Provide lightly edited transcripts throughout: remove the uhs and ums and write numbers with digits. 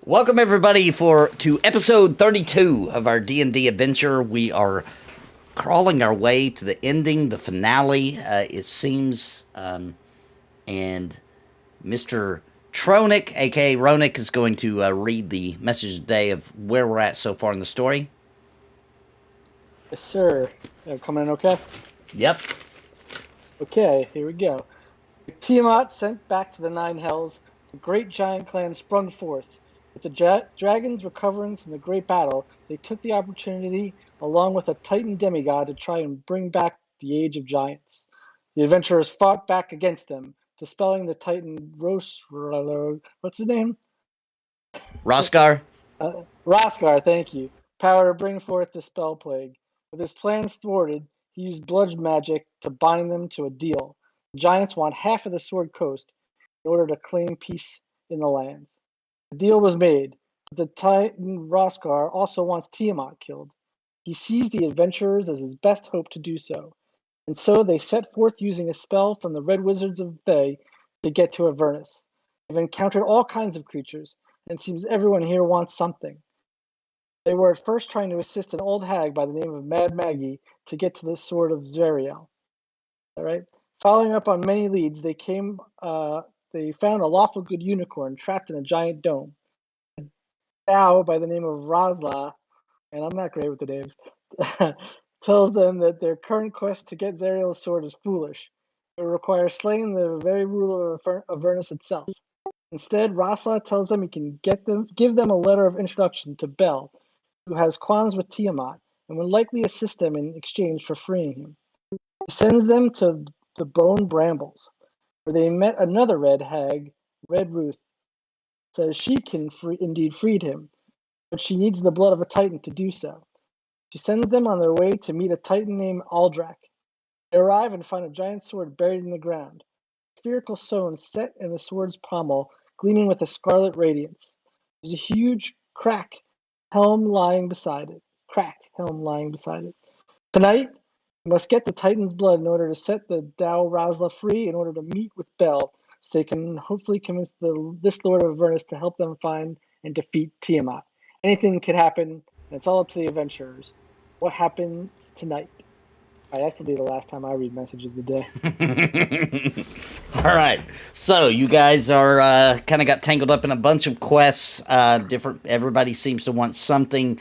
Welcome everybody to episode 32 of our D&D adventure. We are crawling our way to the ending, the finale, it seems, and Mr. Tronic, aka Ronic, is going to read the message today of where we're at so far in the story. Yes, sir. Coming in okay? Yep. Okay, here we go. With Tiamat sent back to the Nine Hells, the great giant clan sprung forth. With the dragons recovering from the great battle, they took the opportunity, along with a Titan demi-god, to try and bring back the Age of Giants. The adventurers fought back against them, dispelling the Titan what's his name? Roskar? Roskar, thank you. Power to bring forth the spellplague. With his plans thwarted, he used blood magic to bind them to a deal. The giants want half of the Sword Coast in order to claim peace in the lands. The deal was made, but the Titan Roskar also wants Tiamat killed. He sees the adventurers as his best hope to do so, and so they set forth using a spell from the Red Wizards of Thay to get to Avernus. They've encountered all kinds of creatures, and it seems everyone here wants something. They were at first trying to assist an old hag by the name of Mad Maggie to get to the sword of Zariel. All right. Following up on many leads, they found a lawful good unicorn trapped in a giant dome. A Dao by the name of Razla, and I'm not great with the names, tells them that their current quest to get Zariel's sword is foolish. It will require slaying the very ruler of Avernus itself. Instead, Rasla tells them he can give them a letter of introduction to Bel, who has qualms with Tiamat and will likely assist them in exchange for freeing him. He sends them to the Bone Brambles, where they met another red hag, Red Ruth. Says she can indeed freed him, but she needs the blood of a Titan to do so. She sends them on their way to meet a Titan named Aldrak. They arrive and find a giant sword buried in the ground. A spherical stone set in the sword's pommel, gleaming with a scarlet radiance. There's a huge cracked helm lying beside it. Tonight, you must get the Titan's blood in order to set the Dao Razla free in order to meet with Bel, so they can hopefully convince this Lord of Avernus to help them find and defeat Tiamat. Anything could happen, and it's all up to the adventurers. What happens tonight? All right, this will be the last time I read messages of the day. All right, so you guys are kind of got tangled up in a bunch of quests. Everybody seems to want something.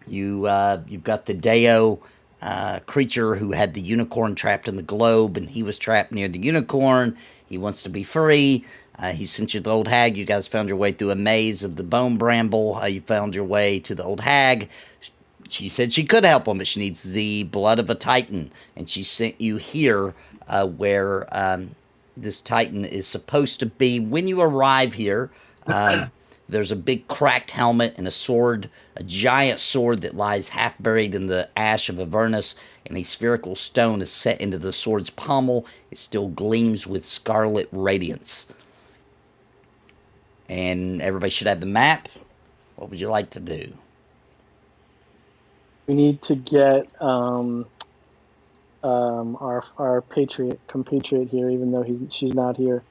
You've got the Deo creature who had the unicorn trapped in the globe, and he was trapped near the unicorn. He wants to be free. He sent you the old hag. You guys found your way through a maze of the bone bramble. You found your way to the old hag. She said she could help him, but she needs the blood of a Titan. And she sent you here where this Titan is supposed to be. When you arrive here, there's a big cracked helmet and a sword, a giant sword that lies half buried in the ash of Avernus, and a spherical stone is set into the sword's pommel. It still gleams with scarlet radiance. And everybody should have the map. What would you like to do? We need to get our compatriot here, even though she's not here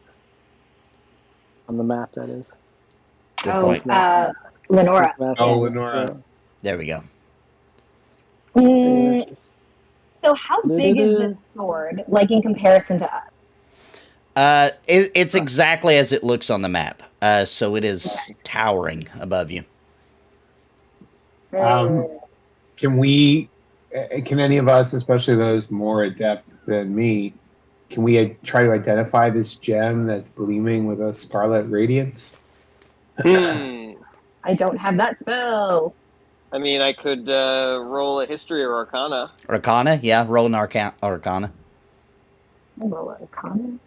on the map. That is. Lenora. Lenora. There we go. So how big is this sword, like in comparison to us? It's exactly as it looks on the map. So it is towering above you. Can any of us, especially those more adept than me, can we try to identify this gem that's gleaming with a scarlet radiance? I don't have that spell. I mean, I could roll a history or arcana. Arcana? Yeah, roll an arcana. Roll arcana?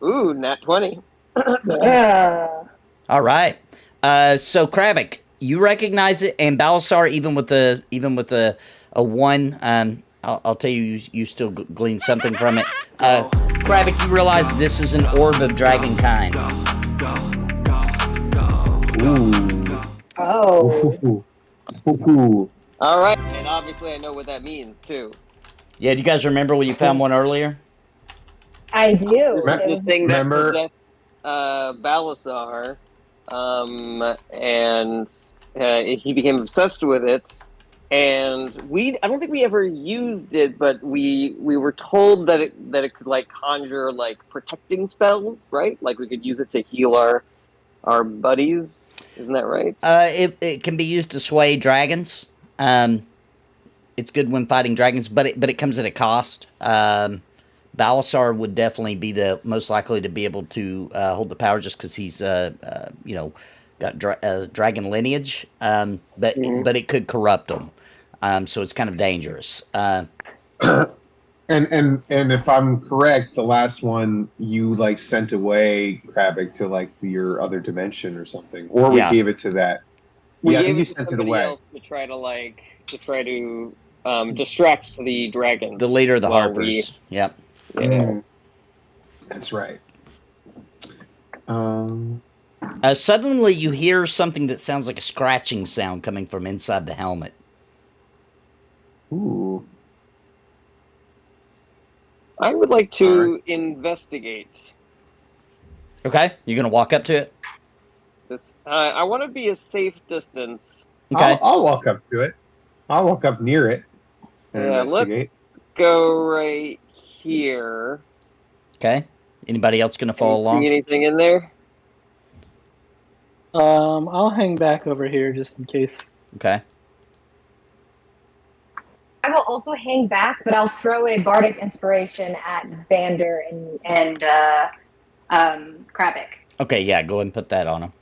Ooh, nat 20. Yeah. All right. So Kravik, you recognize it, and Balasar, even with a 1, I'll tell you, you still glean something from it. Kravik, you realize this is an orb of dragonkind. Ooh. Oh. Ooh. All right, and obviously I know what that means too. Yeah, do you guys remember when you found one earlier? I do. The thing that possessed Balasar and he became obsessed with it. And I don't think we ever used it, but we were told that it could like conjure like protecting spells, right? Like we could use it to heal our buddies. Isn't that right? It can be used to sway dragons. It's good when fighting dragons, but it comes at a cost. Balasar would definitely be the most likely to be able to hold the power, just because he's got dragon lineage. But it could corrupt him. So it's kind of dangerous. And if I'm correct, the last one you like sent away Kravik to like your other dimension or something, or we gave it to that. We I gave think you it to sent it somebody away. else to try to distract the dragons. The leader of the Harpers. Yep. Yeah. That's right. Suddenly you hear something that sounds like a scratching sound coming from inside the helmet. Ooh. I would like to investigate. Okay, you're gonna walk up to it. This. I want to be a safe distance. Okay, I'll walk up to it. I'll walk up near it and investigate. Let's go right here. Okay. Anybody else gonna follow along? See anything in there? I'll hang back over here just in case. Okay. I will also hang back, but I'll throw a bardic inspiration at Vander and Kravik. Okay, yeah, go ahead and put that on him.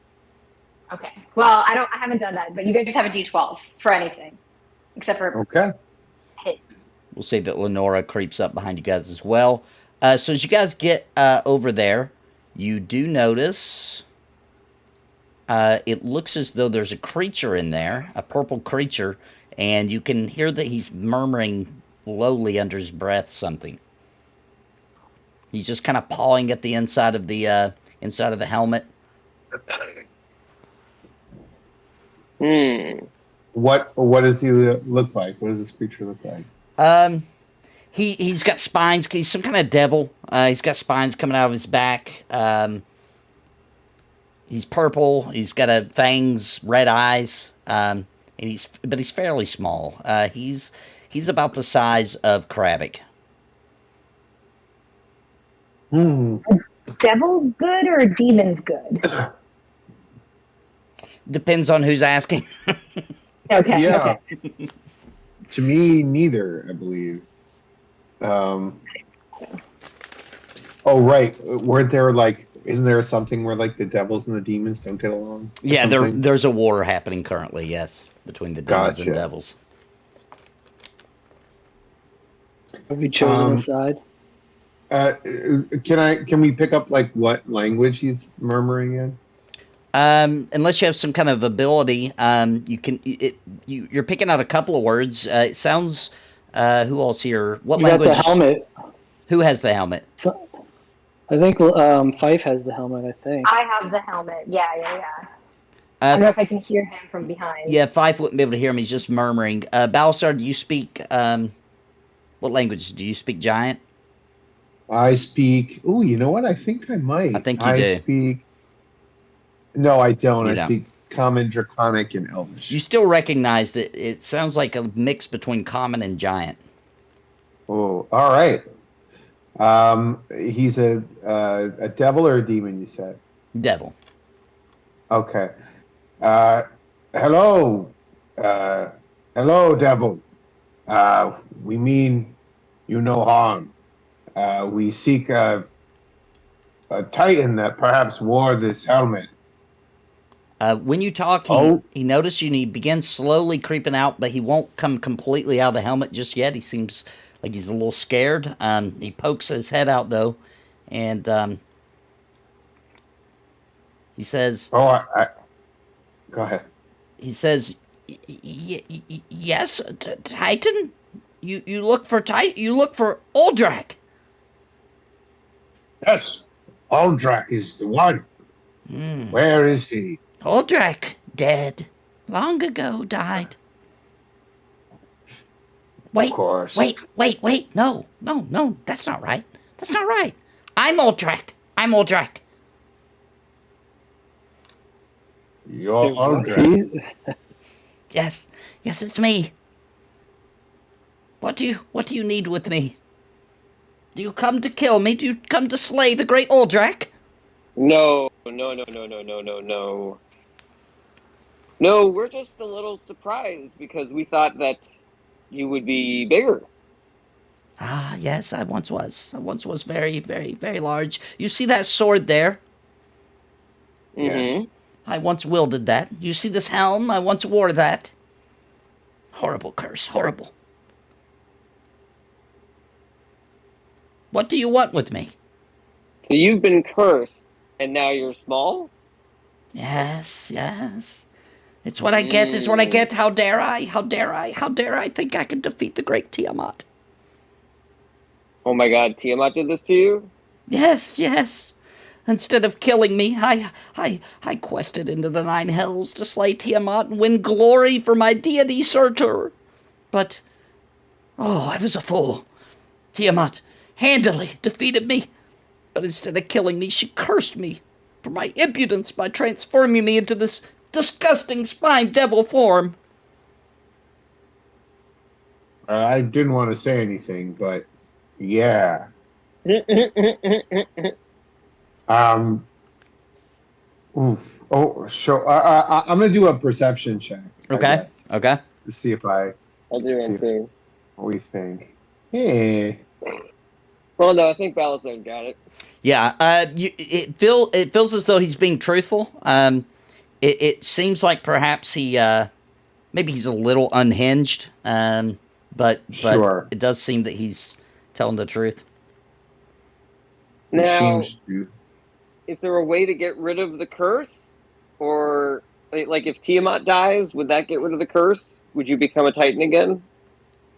Okay. Well, I haven't done that, but you guys just have a D12 for anything, except for hits. We'll say that Lenora creeps up behind you guys as well. So as you guys get over there, you do notice it looks as though there's a creature in there, a purple creature, and you can hear that he's murmuring lowly under his breath something. He's just kind of pawing at the inside of the helmet. What does he look like? What does this creature look like? He's got spines. He's some kind of devil. He's got spines coming out of his back. He's purple. He's got fangs, red eyes. And he's fairly small. He's about the size of Kravik. Devil's good or demon's good? Depends on who's asking. Okay. Yeah. Okay. To me, neither, I believe. Oh, right. Weren't there isn't there something where like the devils and the demons don't get along? Yeah, there's a war happening currently, yes, between the demons and Gotcha. devils. Have we chosen a side? Can we pick up like what language he's murmuring in? Unless you have some kind of ability, you're picking out a couple of words. It sounds. Who else here? What You language? got the helmet. Who has the helmet? So, I think Fife has the helmet. I think. I have the helmet. Yeah. I don't know if I can hear him from behind. Yeah, Fife wouldn't be able to hear him. He's just murmuring. Balasar, do you speak? What language do you speak? Giant. I speak. Oh, you know what? I think I might. I think you do. Speak. No, I don't. You I don't. speak Common, Draconic, and Elvish. You still recognize that it sounds like a mix between common and giant. Oh, all right. He's a devil or a demon, you said? Devil. Okay. Hello. Hello, devil. We mean you no harm. We seek a titan that perhaps wore this helmet. When you talk, he notices you and he begins slowly creeping out, but he won't come completely out of the helmet just yet. He seems like he's a little scared. He pokes his head out, though, and he says... Go ahead. He says, yes, Titan? You look for Titan? You look for Uldrak? Yes, Uldrak is the one. Where is he? Uldrak, dead. Long ago, died. Wait, Of course. wait. No, that's not right. That's not right. I'm Uldrak. You're Aldrich. Yes, it's me. What do you need with me? Do you come to kill me? Do you come to slay the great Aldrak? No. No, we're just a little surprised because we thought that you would be bigger. Ah, yes, I once was. I once was very, very, very large. You see that sword there? Mm-hmm. I once wielded that. You see this helm? I once wore that. Horrible curse, horrible. What do you want with me? So you've been cursed, and now you're small? Yes. It's what I get, it's what I get. How dare I think I can defeat the great Tiamat? Oh my god, Tiamat did this to you? Yes. Instead of killing me, I quested into the 9 hells to slay Tiamat and win glory for my deity Surtur. But, I was a fool. Tiamat handily defeated me. But instead of killing me, she cursed me for my impudence by transforming me into this disgusting spine devil form. I didn't want to say anything, but yeah. Oof. Oh, sure. I'm gonna do a perception check. Okay. To see if I'll do it too. What we think. Hey. Well, no, I think Balazar got it. Yeah. It feels as though he's being truthful. It seems like perhaps maybe he's a little unhinged. But sure. It does seem that he's telling the truth. Now, is there a way to get rid of the curse? Or, like, if Tiamat dies, would that get rid of the curse? Would you become a Titan again?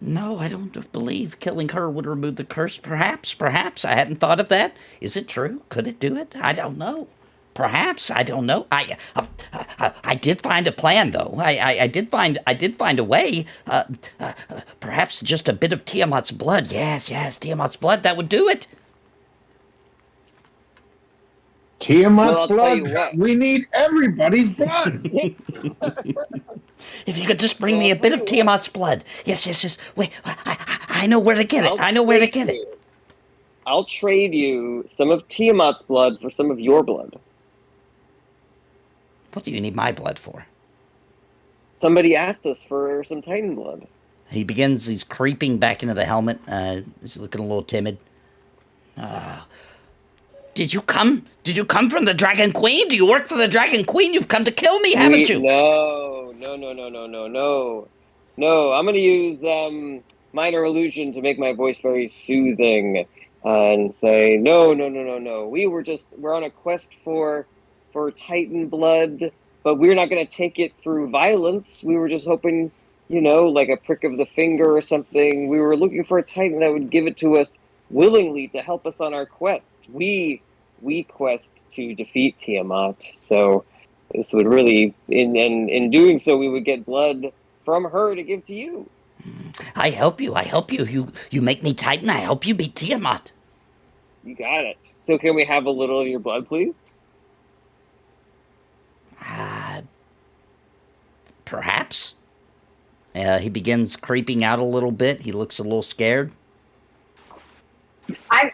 No, I don't believe killing her would remove the curse. Perhaps. I hadn't thought of that. Is it true? Could it do it? I don't know. Perhaps. I don't know. I did find a plan, though. I did find a way. Perhaps just a bit of Tiamat's blood. Yes, Tiamat's blood. That would do it. Tiamat's blood. We need everybody's blood. If you could just bring me a bit of Tiamat's blood. Yes. Wait, I know where to get it. I'll trade you some of Tiamat's blood for some of your blood. What do you need my blood for? Somebody asked us for some Titan blood. He's creeping back into the helmet. He's looking a little timid. Did you come from the Dragon Queen? Do you work for the Dragon Queen? You've come to kill me, haven't you? No. I'm going to use minor illusion to make my voice very soothing and say, no. We're on a quest for Titan blood, but we're not going to take it through violence. We were just hoping, like a prick of the finger or something. We were looking for a Titan that would give it to us willingly to help us on our quest. We quest to defeat Tiamat, so this would really, in doing so, we would get blood from her to give to you. I help you. You make me Titan. I help you beat Tiamat. You got it. So can we have a little of your blood, please? Perhaps. He begins creeping out a little bit. He looks a little scared. Can I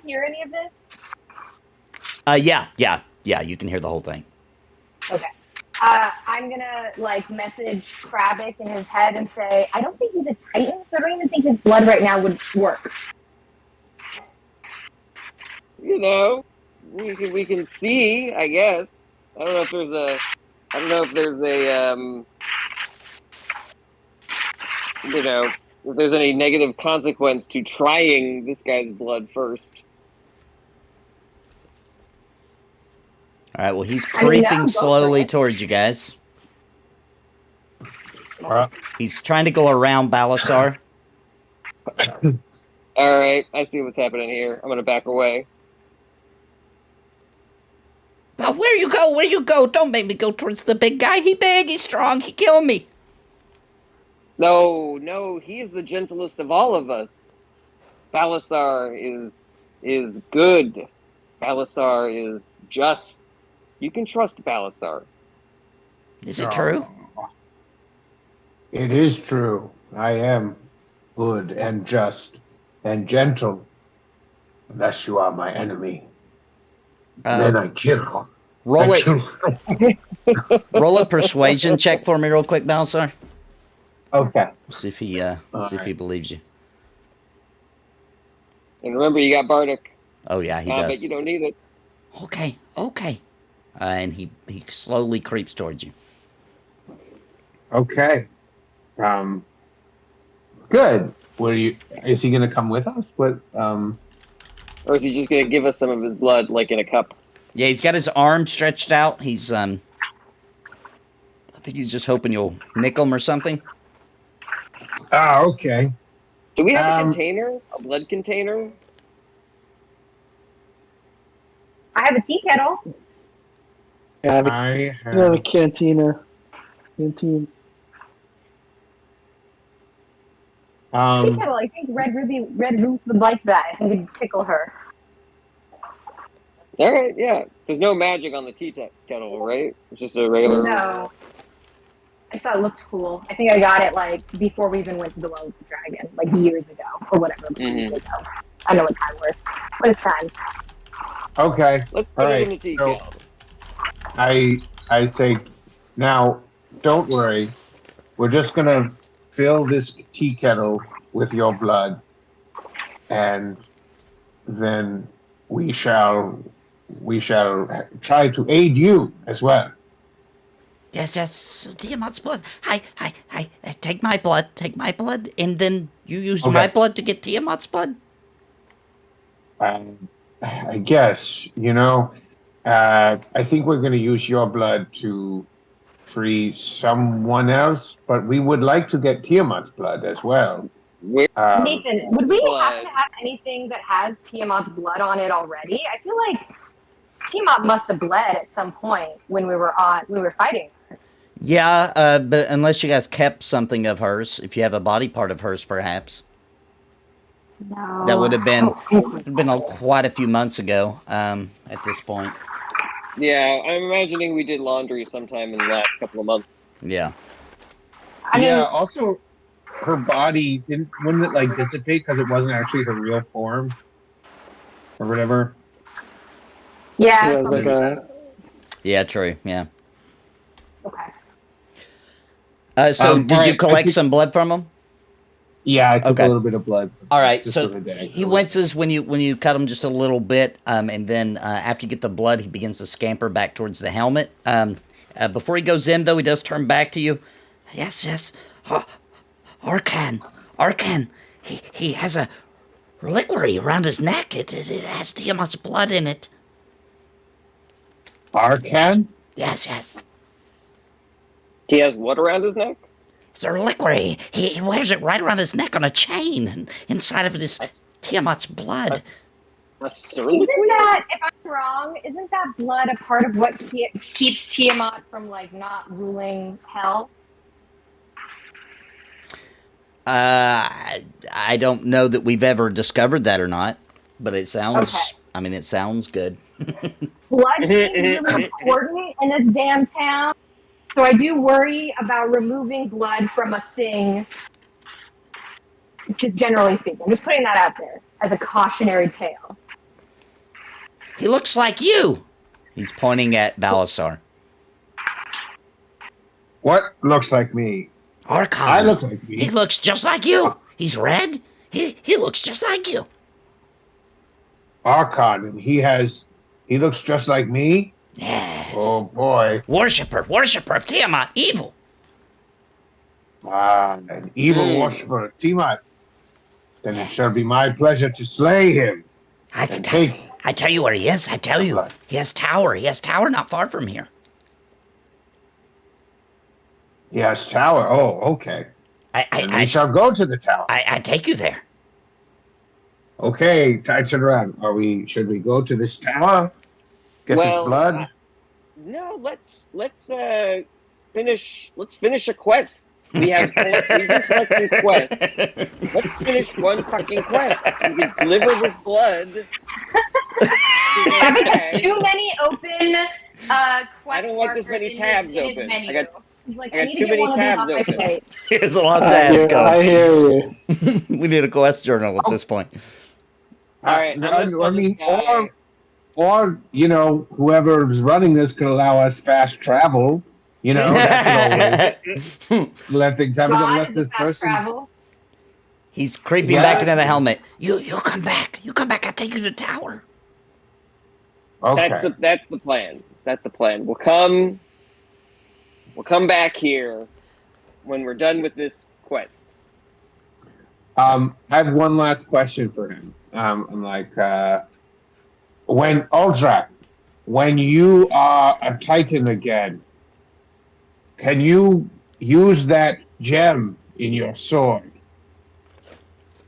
hear any of this? Yeah, you can hear the whole thing. Okay. I'm gonna message Kravik in his head and say, I don't think he's a Titan, so I don't even think his blood right now would work. We can see, I guess. I don't know if there's any negative consequence to trying this guy's blood first. All right, well, he's creeping slowly towards you guys. He's trying to go around Balasar. All right, I see what's happening here. I'm going to back away. But where you go? Don't make me go towards the big guy. He big, he's strong, he kill me. No, he's the gentlest of all of us. Balasar is good. Balasar is just. You can trust Balasar. Is it true? It is true. I am good and just and gentle. Unless you are my enemy. Then I kill. Roll I it. kill. Roll a persuasion check for me real quick, Balasar. Okay. See if he believes you. And remember, you got Bardic. Oh yeah, he does. But you don't need it. Okay. And he slowly creeps towards you. Okay. Good. Is he going to come with us? Or is he just going to give us some of his blood, like in a cup? Yeah, he's got his arm stretched out. He's I think he's just hoping you'll nick him or something. Oh, okay. Do we have a container? A blood container? I have a tea kettle. Yeah, I we have a canteen. Tea kettle. I think Red Ruth would like that. I think it'd tickle her. All right, yeah. There's no magic on the tea kettle, right? It's just a regular... No. I just thought it looked cool. I think I got it, like, before we even went to the Well of the Dragon, like, years ago, or whatever. Ago. I know what time works. But it's time. Okay. Let's put it in the tea kettle. I say, now, don't worry. We're just going to fill this tea kettle with your blood, and then we shall try to aid you as well. Yes. Tiamat's blood. I take my blood, and then you use my blood to get Tiamat's blood? I guess, I think we're going to use your blood to free someone else, but we would like to get Tiamat's blood as well. Nathan, would we happen to have anything that has Tiamat's blood on it already? I feel like Tiamat must have bled at some point when we were fighting. Yeah, but unless you guys kept something of hers, if you have a body part of hers, perhaps. No. That would have been quite a few months ago. At this point. Yeah, I'm imagining we did laundry sometime in the last couple of months. Yeah. Also, her body wouldn't it like dissipate because it wasn't actually her real form or whatever? Yeah. Yeah, true. Yeah. Okay. So did you collect some blood from him? Yeah, I took a little bit of blood. All right, so he winces when you cut him just a little bit, and then after you get the blood, he begins to scamper back towards the helmet. Before he goes in, though, he does turn back to you. Yes. Arcan. He has a reliquary around his neck. It has Tiamat's blood in it. Arcan? Yes. He has what around his neck? It's a reliquary. He wears it right around his neck on a chain, and inside of it is Tiamat's blood. Isn't that, if I'm wrong, isn't that blood a part of what keeps Tiamat from, like, not ruling hell? I don't know that we've ever discovered that or not, but it sounds. Okay. I mean, it sounds good. Blood seems really important in this damn town, so I do worry about removing blood from a thing. Just generally speaking, I'm just putting that out there as a cautionary tale. He looks like you. He's pointing at Balasar. What looks like me? Archon. I look like me. He looks just like you. He's red. He looks just like you. Archon, and he looks just like me? Yes. Oh boy. Worshipper of Tiamat, evil. An evil worshipper of Tiamat. Then it shall be my pleasure to slay him. I tell you where he is. I tell you. He has tower not far from here. He has tower. Oh, okay. We shall go to the tower. I take you there. Okay, tights it around. Should we go to this tower? Get this blood? No, let's finish a quest. We've been collecting quests. Let's finish one fucking quest. We can deliver this blood to Having too many open quest I don't want this many tabs in his open. menu. I got He's like, I got need too to get many one of these tabs off my open. plate. There's a lot of I tabs hear, going. I hear you. We need a quest journal at this point. All right, I'm gonna tell this guy- or whoever's running this could allow us fast travel. That could always let things happen. God Unless is this fast person. travel. He's creeping Yeah. back into the helmet. You'll come back. You come back. I'll take you to the tower. Okay. That's the plan. That's the plan. We'll come back here when we're done with this quest. I have one last question for him. I'm like, when Uldrak, when you are a Titan again, can you use that gem in your sword?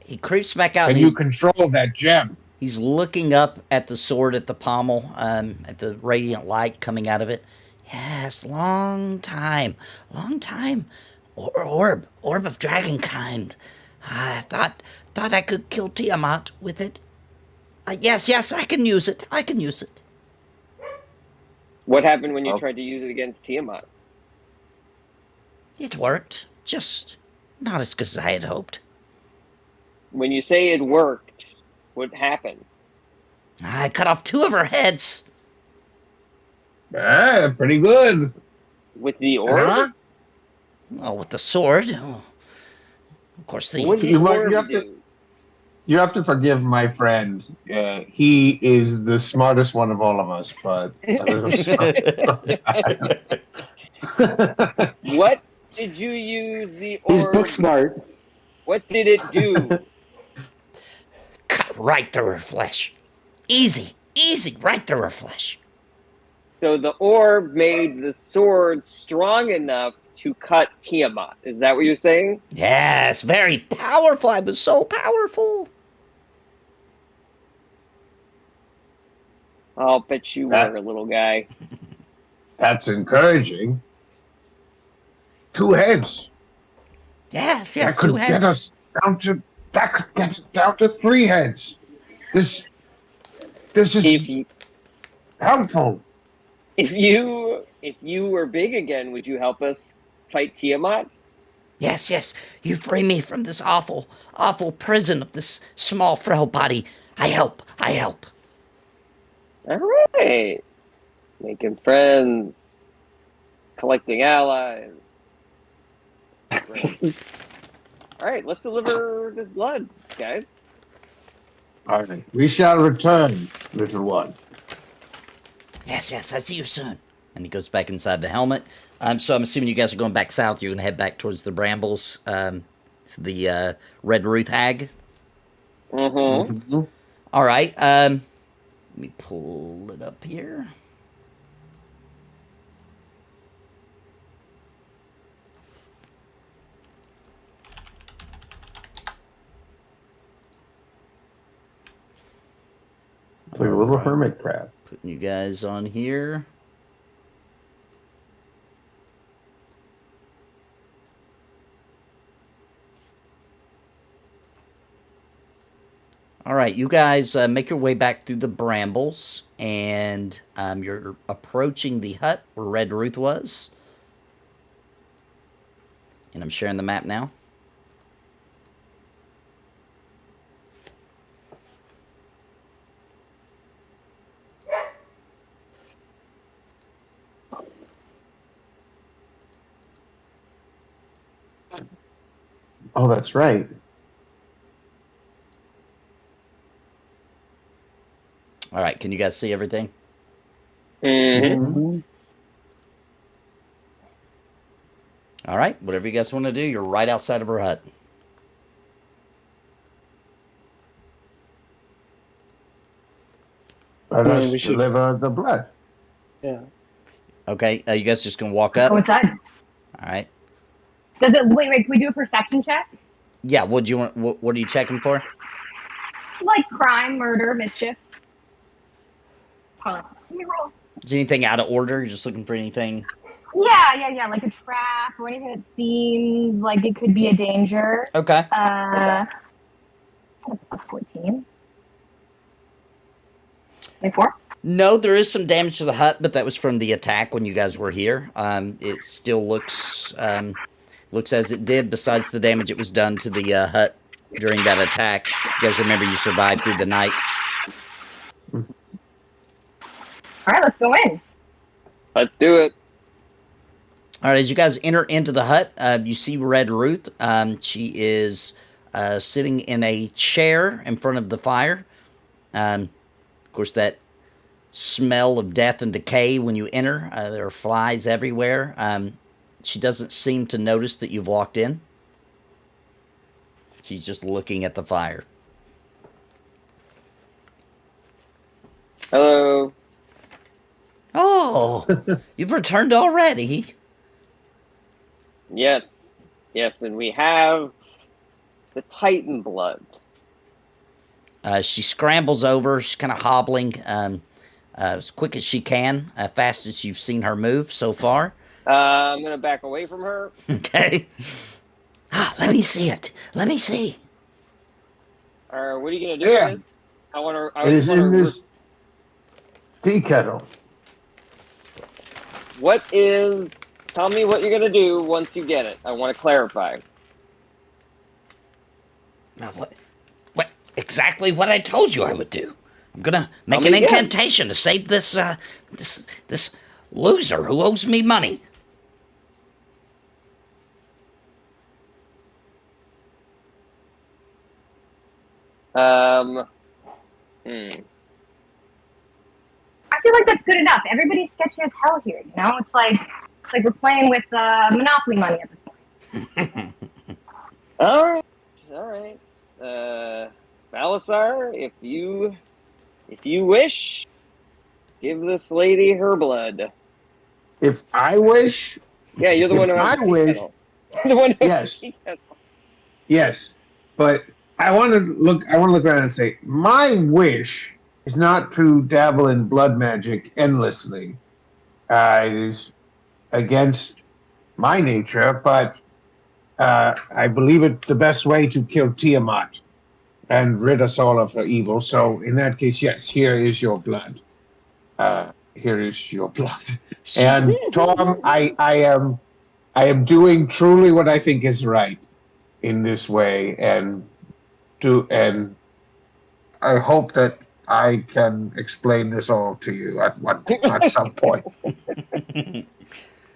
He creeps back out. Can you control that gem? He's looking up at the sword at the pommel, at the radiant light coming out of it. Yes, long time. Orb of dragonkind. I thought I could kill Tiamat with it. Yes, I can use it. What happened when you tried to use it against Tiamat? It worked, just not as good as I had hoped. When you say it worked, what happened? I cut off 2 of her heads. Pretty good. With the orb? Huh? Oh, with the sword. Oh. Of course, What did the orb do? You have to forgive my friend. He is the smartest one of all of us, but What did you use the orb? He's book smart. What did it do? Cut right through her flesh. Easy, right through her flesh. So the orb made the sword strong enough to cut Tiamat. Is that what you're saying? Yes, very powerful. I was so powerful. I'll bet you were, little guy. That's encouraging. 2 heads. Yes, That 2 could heads. get us down to 3 heads. This is helpful. If you were big again, would you help us fight Tiamat? Yes, you free me from this awful prison of this small, frail body. I help. All right. Making friends. Collecting allies. Great. All right, let's deliver this blood, guys. All right. We shall return, little one. Yes, I see you soon. And he goes back inside the helmet. So I'm assuming you guys are going back south. You're going to head back towards the brambles, the Red Ruth Hag. Mm-hmm. All right. Let me pull it up here. It's like a little hermit crab. Putting you guys on here. All right, you guys make your way back through the brambles, and you're approaching the hut where Red Ruth was. And I'm sharing the map now. Oh, that's right. All right, can you guys see everything? Mm-hmm. All right, whatever you guys want to do, you're right outside of her hut. Let us we should- deliver the blood. Yeah. Okay, you guys just gonna walk up? Go inside. All right. Does it? Wait. Can we do a perception check? Yeah. What do you want? What are you checking for? Like crime, murder, mischief. Hold on. Let me roll. Is anything out of order? You're just looking for anything? Yeah. Like a trap or anything that seems like it could be a danger. Okay. Plus 14. 24. No, there is some damage to the hut, but that was from the attack when you guys were here. It still looks as it did, besides the damage it was done to the hut during that attack. You guys remember you survived through the night. All right, let's go in. Let's do it. All right, as you guys enter into the hut, you see Red Ruth. She is sitting in a chair in front of the fire. Of course, that smell of death and decay when you enter. There are flies everywhere. She doesn't seem to notice that you've walked in. She's just looking at the fire. Hello. Oh, you've returned already. Yes, and we have the Titan blood. She scrambles over. She's kind of hobbling as quick as she can, fast as you've seen her move so far. I'm gonna back away from her. Okay. Let me see it. Let me see. What are you gonna do Yeah. with this? It is in this tea kettle. Tell me what you're gonna do once you get it. I want to clarify. Now, what? Exactly what I told you I would do. I'm gonna make Tell an me again. incantation to save this this loser who owes me money. I feel like that's good enough. Everybody's sketchy as hell here. You know, it's like we're playing with Monopoly money at this point. All right. Balasar, if you wish, give this lady her blood. If I wish, Yeah, you're the If one who has I the tea wish- kettle. The one who has Yes. the tea kettle. yes, but I want to look around and say, my wish is not to dabble in blood magic endlessly. It is against my nature, but I believe it's the best way to kill Tiamat and rid us all of her evil. So in that case, yes, here is your blood. Here is your blood. And Tom, I am doing truly what I think is right in this way, and I hope that I can explain this all to you at some point.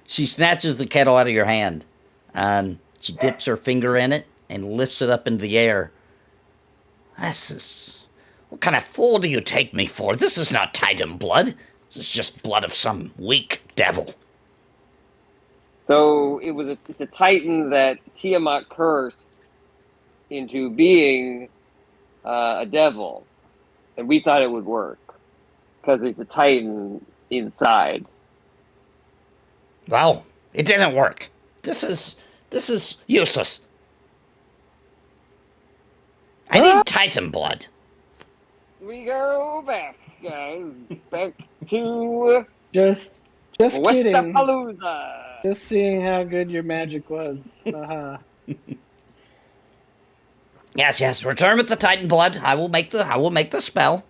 She snatches the kettle out of your hand. She dips her finger in it and lifts it up into the air. What kind of fool do you take me for? This is not Titan blood. This is just blood of some weak devil. So it's a Titan that Tiamat cursed into being a devil, and we thought it would work because it's a Titan inside. Well, it didn't work. This is useless. I need Titan blood. So we go back, guys, back to Just kidding. Westapalooza. Just seeing how good your magic was. Yes. Return with the Titan blood. I will make the spell,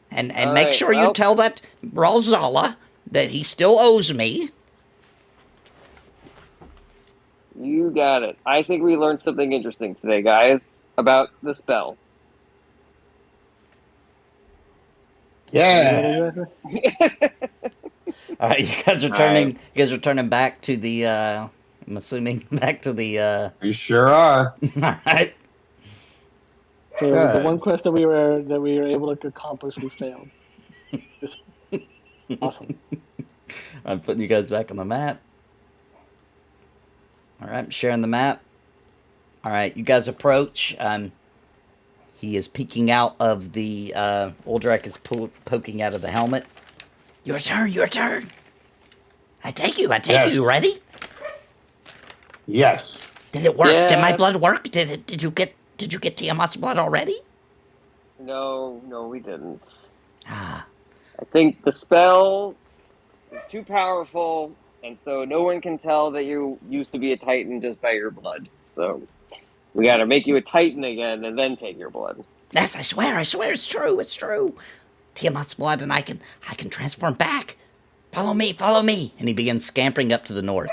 and All make right, sure you tell that Brawlzala that he still owes me. You got it. I think we learned something interesting today, guys, about the spell. Yeah. All right, you guys are turning back to the. I'm assuming back to the. You sure are. All right. So the Good. one quest that we were able to accomplish, we failed. Awesome. I'm putting you guys back on the map. All right, I'm sharing the map. All right, you guys approach. He is peeking out of the. Uldrak is poking out of the helmet. Your turn. I take you. Yes. You ready? Yes. Did it work? Yeah. Did my blood work? Did you get Tiamat's blood already? No, we didn't. Ah. I think the spell is too powerful, and so no one can tell that you used to be a Titan just by your blood. So we got to make you a Titan again and then take your blood. Yes, I swear it's true. Tiamat's blood, and I can transform back. Follow me, follow me. And he begins scampering up to the north.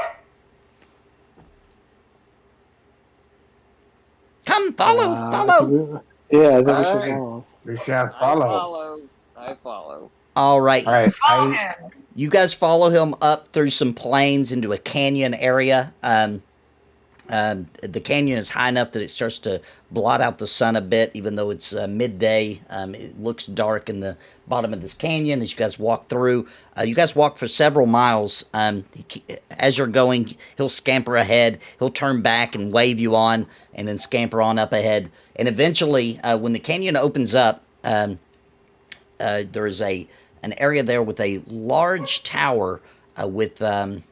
Come, follow. Yeah, I think we All should right. follow. We shall follow. I follow. All right. All right. Follow him. You guys follow him up through some plains into a canyon area. The canyon is high enough that it starts to blot out the sun a bit, even though it's midday. It looks dark in the bottom of this canyon as you guys walk through. You guys walk for several miles. As you're going, he'll scamper ahead. He'll turn back and wave you on, and then scamper on up ahead. And eventually, when the canyon opens up, there is an area there with a large tower with. Actually,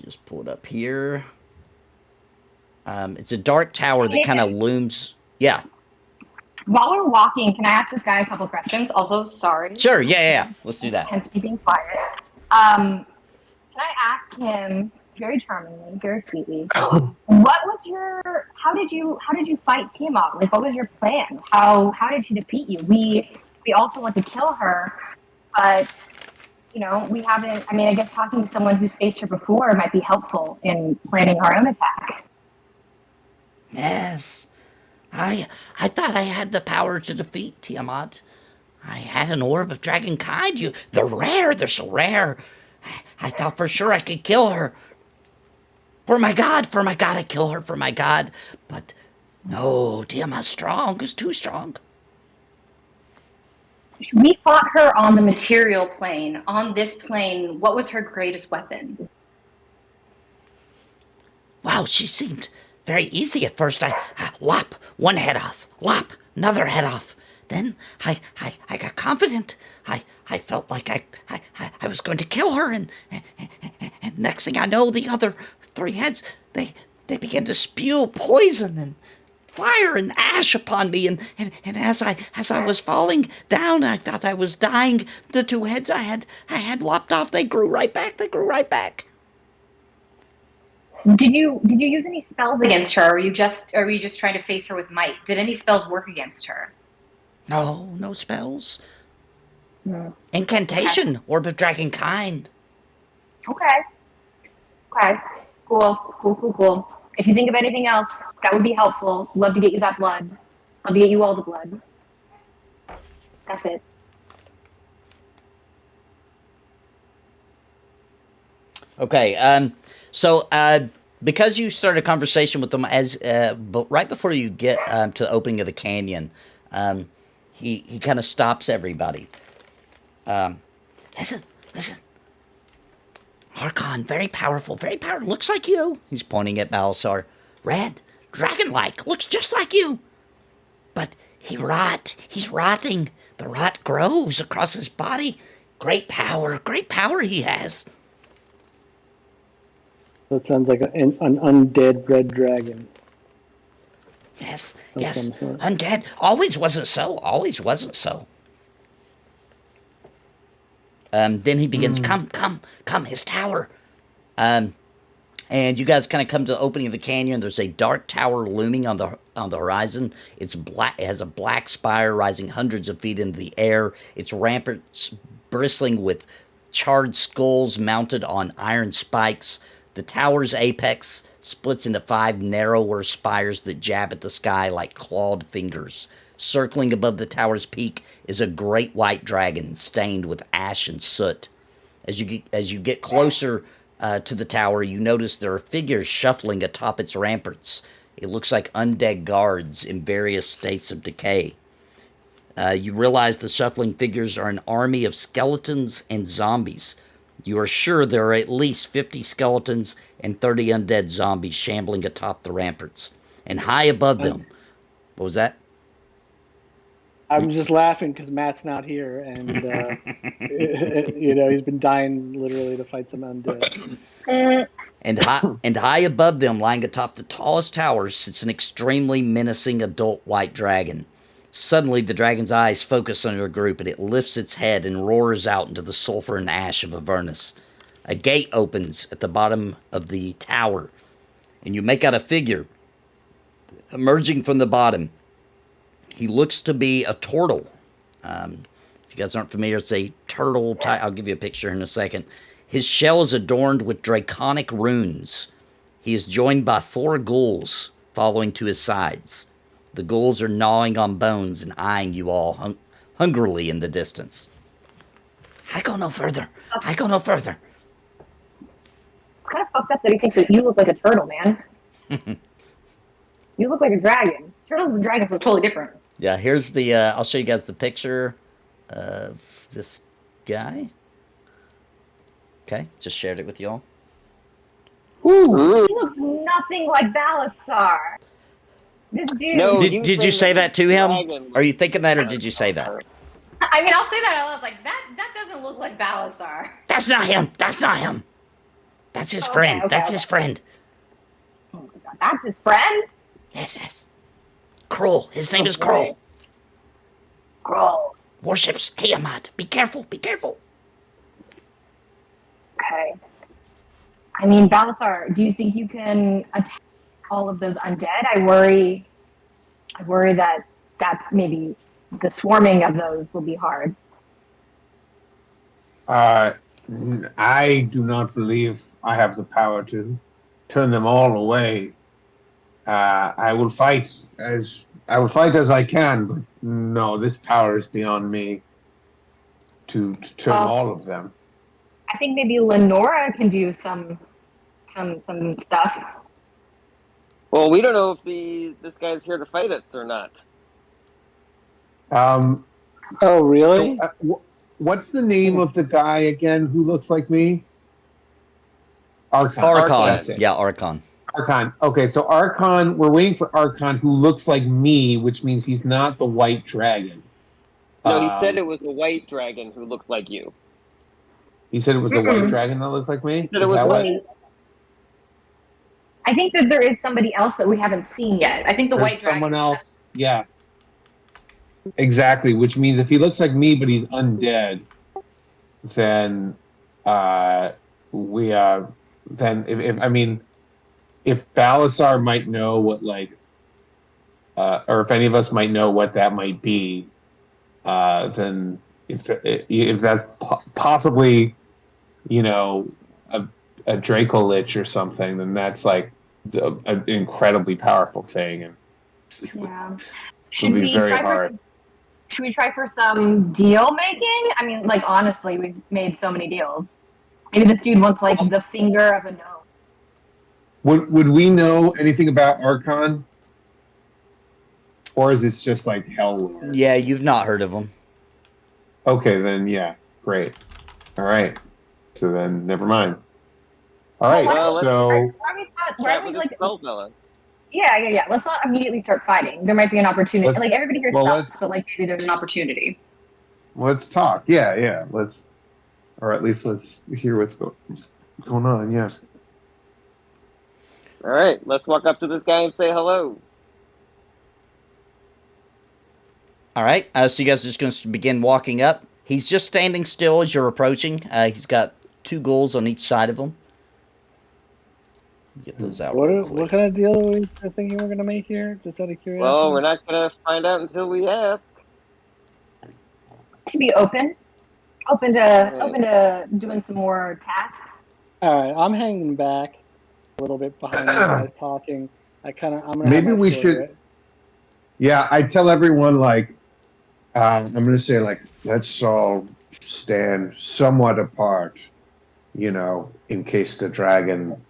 just pull it up here. It's a dark tower that kind of looms. Yeah. While we're walking, can I ask this guy a couple questions? Also, sorry. Sure. Yeah. Let's do that. Hence me being quiet. Can I ask him very charmingly, very sweetly, how did you fight Tiamat? Like, what was your plan? How did she defeat you? We also want to kill her, but we haven't. I mean, I guess talking to someone who's faced her before might be helpful in planning our own attack. Yes. I thought I had the power to defeat Tiamat. I had an orb of dragon kind. They're so rare. I thought for sure I could kill her. For my god, I kill her, for my god. But no, Tiamat's strong. It's too strong. We fought her on the material plane. On this plane, what was her greatest weapon? Wow, she seemed very easy at first. I lop one head off, lop another head off. Then I got confident. I felt like I was going to kill her, and next thing I know, the other three heads they began to spew poison and fire and ash upon me, and as I was falling down, I thought I was dying. The two heads I had lopped off, they grew right back. Did you use any spells against her, or were you just trying to face her with might? Did any spells work against her? No spells. Incantation, orb of dragon kind. Okay. Cool. If you think of anything else, that would be helpful. Love to get you that blood. Love to get you all the blood. That's it. Okay. So because you started a conversation with them but right before you get to the opening of the canyon, he kind of stops everybody. Listen. Archon, very powerful, looks like you. He's pointing at Balasar. Red, dragon-like, looks just like you. But he's rotting. The rot grows across his body. Great power he has. That sounds like an undead red dragon. Yes. Undead. Always wasn't so. Then he begins, come, his tower. And you guys kind of come to the opening of the canyon. There's a dark tower looming on the horizon. It's black. It has a black spire rising hundreds of feet into the air. Its ramparts bristling with charred skulls mounted on iron spikes. The tower's apex splits into 5 narrower spires that jab at the sky like clawed fingers. Circling above the tower's peak is a great white dragon stained with ash and soot. As you get closer to the tower, you notice there are figures shuffling atop its ramparts. It looks like undead guards in various states of decay. You realize the shuffling figures are an army of skeletons and zombies. You are sure there are at least 50 skeletons and 30 undead zombies shambling atop the ramparts. And high above them... What was that? I'm just laughing because Matt's not here, and he's been dying literally to fight some undead. And high above them, lying atop the tallest tower, sits an extremely menacing adult white dragon. Suddenly, the dragon's eyes focus on your group, and it lifts its head and roars out into the sulfur and ash of Avernus. A gate opens at the bottom of the tower, and you make out a figure emerging from the bottom. He looks to be a turtle. you guys aren't familiar, it's a turtle type. I'll give you a picture in a second. His shell is adorned with draconic runes. He is joined by 4 ghouls following to his sides. The ghouls are gnawing on bones and eyeing you all hungrily in the distance. I go no further. I go no further. It's kind of fucked up that he thinks that you look like a turtle, man. You look like a dragon. Turtles and dragons look totally different. Yeah, here's the, I'll show you guys the picture of this guy. Okay, just shared it with y'all. He looks nothing like Balasar. This dude. No, Did you say that to him? Dragon. Are you thinking that, or did you say that? I mean, I'll say that out loud. Like, that doesn't look like Balasar. That's not him. That's not him. That's his friend. That's his friend. Oh my god, that's his friend? Yes. Kroll. His name is Kroll. Kroll. Worships Tiamat. Be careful. Be careful. Okay. I mean, Balasar, do you think you can attack all of those undead? I worry that maybe the swarming of those will be hard. I do not believe I have the power to turn them all away. I will fight as I can, but no, this power is beyond me to turn all of them. I think maybe Lenora can do some stuff. Well, we don't know if this guy's here to fight us or not. Oh, really? So, what's the name of the guy again who looks like me? Archon. Archon. Yeah, Archon. Archon. Okay, so Archon, we're waiting for Archon who looks like me, which means he's not the white dragon. No, he said it was the white dragon who looks like you. He said it was the white dragon that looks like me? He said it was white. I think that there is somebody else that we haven't seen yet. I think the There's white dragon. someone else. Yeah. Exactly, which means if he looks like me but he's undead, then if Balasar might know what or if any of us might know what that might be, then if that's possibly, a Dracolich or something, then that's like an incredibly powerful thing, and it'll be very hard. Should we try for some deal making? I mean, like, honestly, we've made so many deals. Maybe this dude wants, like, the finger of a gnome. Would we know anything about Archon? Or is this just like Hell Lord? Yeah, you've not heard of him. Okay, then yeah, great. All right. So then, never mind. All right, so... Yeah. Let's not immediately start fighting. There might be an opportunity. Like, everybody here sucks, but, like, maybe there's an opportunity. Let's talk. Yeah. Or at least let's hear what's going on, yeah. All right, let's walk up to this guy and say hello. All right, so you guys are just going to begin walking up. He's just standing still as you're approaching. He's got 2 ghouls on each side of him. Get those out. What kind of deal are we thinking we're going to make here? Just out of curiosity. Well, we're not going to find out until we ask. To be open to doing some more tasks. All right, I'm hanging back a little bit behind you guys talking. I'm gonna. Maybe have my we sword, should. right? Yeah, I tell everyone I'm going to say let's all stand somewhat apart, in case the dragon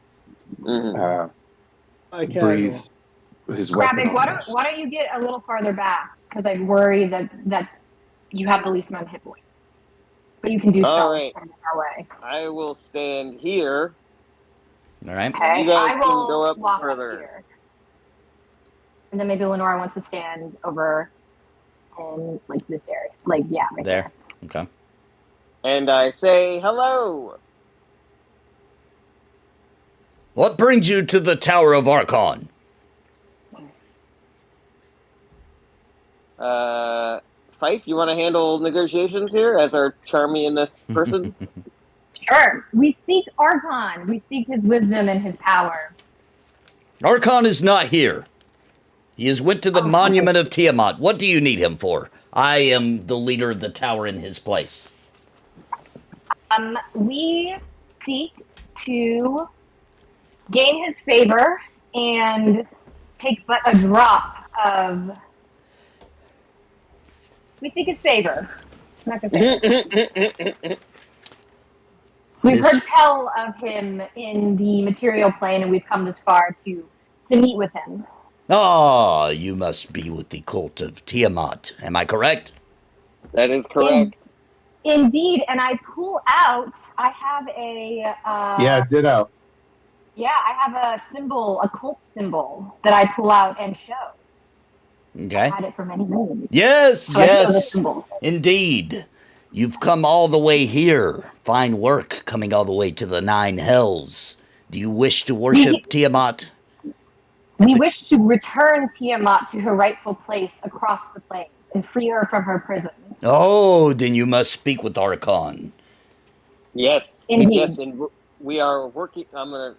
breathes his weapon. Rabbit, why don't you get a little farther back? Because I worry that you have the least amount of hit points. But you can do stuff in our way. I will stand here. All right. Okay, you guys I will can go up walk further. up here. And then maybe Lenora wants to stand over in, like, this area. Like, yeah, right there. Okay. And I say hello. What brings you to the Tower of Archon? Fife, you want to handle negotiations here as our charmingest person? Sure. We seek Archon. We seek his wisdom and his power. Archon is not here. He has went to the monument of Tiamat. What do you need him for? I am the leader of the tower in his place. We seek to gain his favor and take but a drop of. We seek his favor. I'm not gonna say it. We've heard tell of him in the material plane, and we've come this far to meet with him. Ah, you must be with the cult of Tiamat. Am I correct? That is correct. Indeed, and I pull out. I have a. Yeah, ditto. Yeah, I have a symbol, a cult symbol that I pull out and show. Okay. I've had it for many moons. Yes, So I show the yes. symbol. Indeed. You've come all the way here. Fine work coming all the way to the 9 hells. Do you wish to worship Tiamat? We wish to return Tiamat to her rightful place across the plains and free her from her prison. Oh, then you must speak with Archon. Yes. Indeed. Yes, and we are working. I'm gonna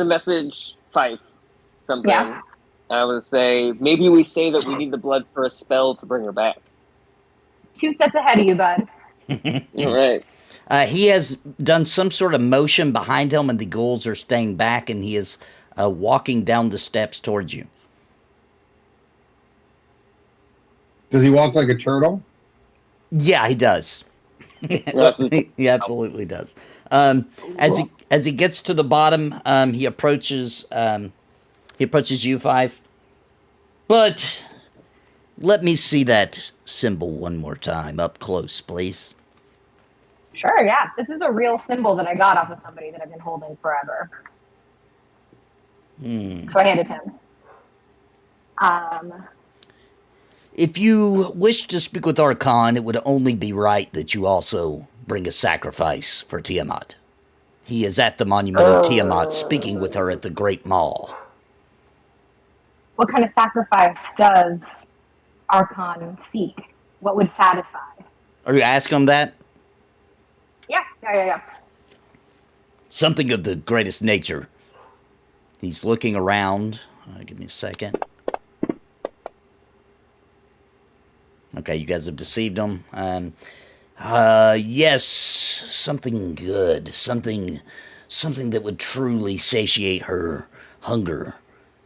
message Fife something. Yeah. I'm gonna say maybe we say that we need the blood for a spell to bring her back. 2 steps ahead of you, bud. All right. He has done some sort of motion behind him, and the ghouls are staying back, and he is walking down the steps towards you. Does he walk like a turtle? Yeah, he does. He absolutely does. As he gets to the bottom, he approaches you, Five. But let me see that symbol one more time, up close, please. Sure, yeah. This is a real symbol that I got off of somebody that I've been holding forever. So I hand it to him. If you wish to speak with Archon, it would only be right that you also bring a sacrifice for Tiamat. He is at the monument of Tiamat, speaking with her at the Great Mall. What kind of sacrifice does Archon seek? What would satisfy? Are you asking him that? Yeah. Something of the greatest nature. He's looking around. Give me a second. Okay, you guys have deceived him. Yes, something good. Something that would truly satiate her hunger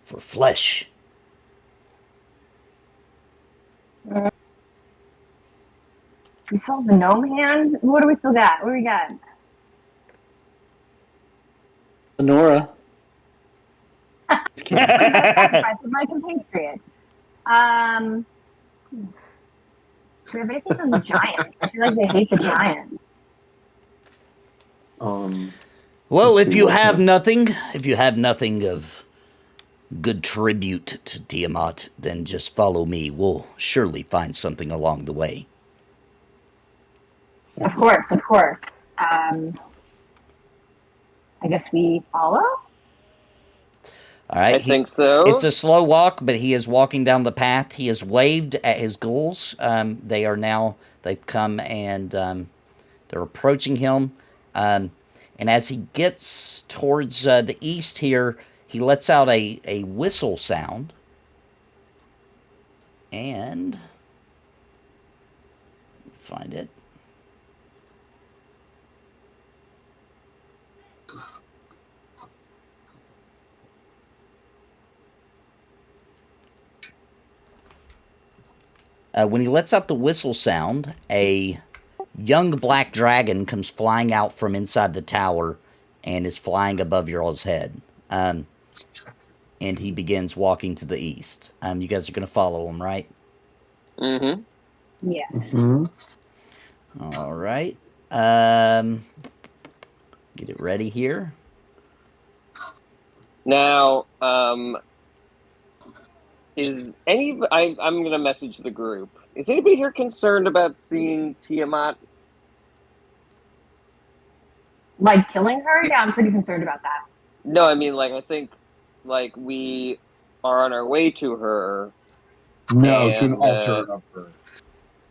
for flesh. We sold the gnome hand? What do we still got? What do we got? Lenora. Sacrifice of my compatriot. Do we have anything on the Giants? I feel like they hate the Giants. Well, if you have nothing of good tribute to Tiamat, then just follow me. We'll surely find something along the way. Of course. I guess we follow? All right. I think so. It's a slow walk, but he is walking down the path. He has waved at his ghouls. They've come and they're approaching him. And as he gets towards the east here, he lets out a whistle sound. And find it. When he lets out the whistle sound, a young black dragon comes flying out from inside the tower and is flying above your all's head. And he begins walking to the east. You guys are going to follow him, right? Mm-hmm. Yes. Mm-hmm. All right. Get it ready here. Now, I'm going to message the group. Is anybody here concerned about seeing Tiamat? Like killing her? Yeah, I'm pretty concerned about that. No, I mean, I think, we are on our way to her. No, to an altar of her.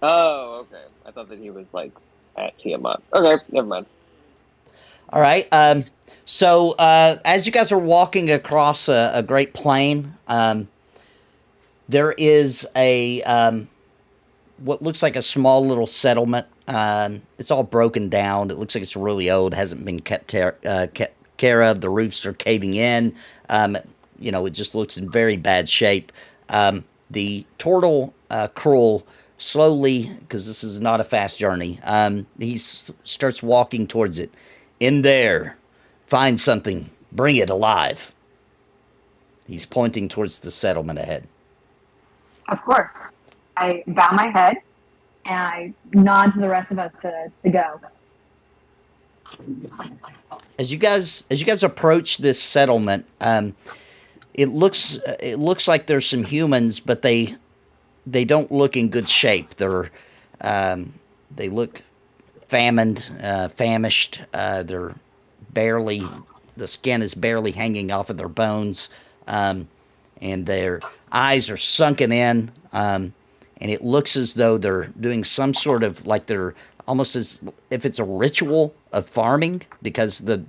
Oh, okay. I thought that he was, at Tiamat. Okay, never mind. All right. So as you guys are walking across a great plain, there is a what looks like a small little settlement. It's all broken down. It looks like it's really old. Hasn't been kept care of. The roofs are caving in. It just looks in very bad shape. The turtle Krull slowly, because this is not a fast journey, he starts walking towards it. In there, find something. Bring it alive. He's pointing towards the settlement ahead. Of course. I bow my head and I nod to the rest of us to go. As you guys approach this settlement, it looks like there's some humans, but they don't look in good shape. They look famished. The skin is barely hanging off of their bones, and their eyes are sunken in. And it looks as though they're doing some sort of, like, they're almost as if it's a ritual of farming, because they're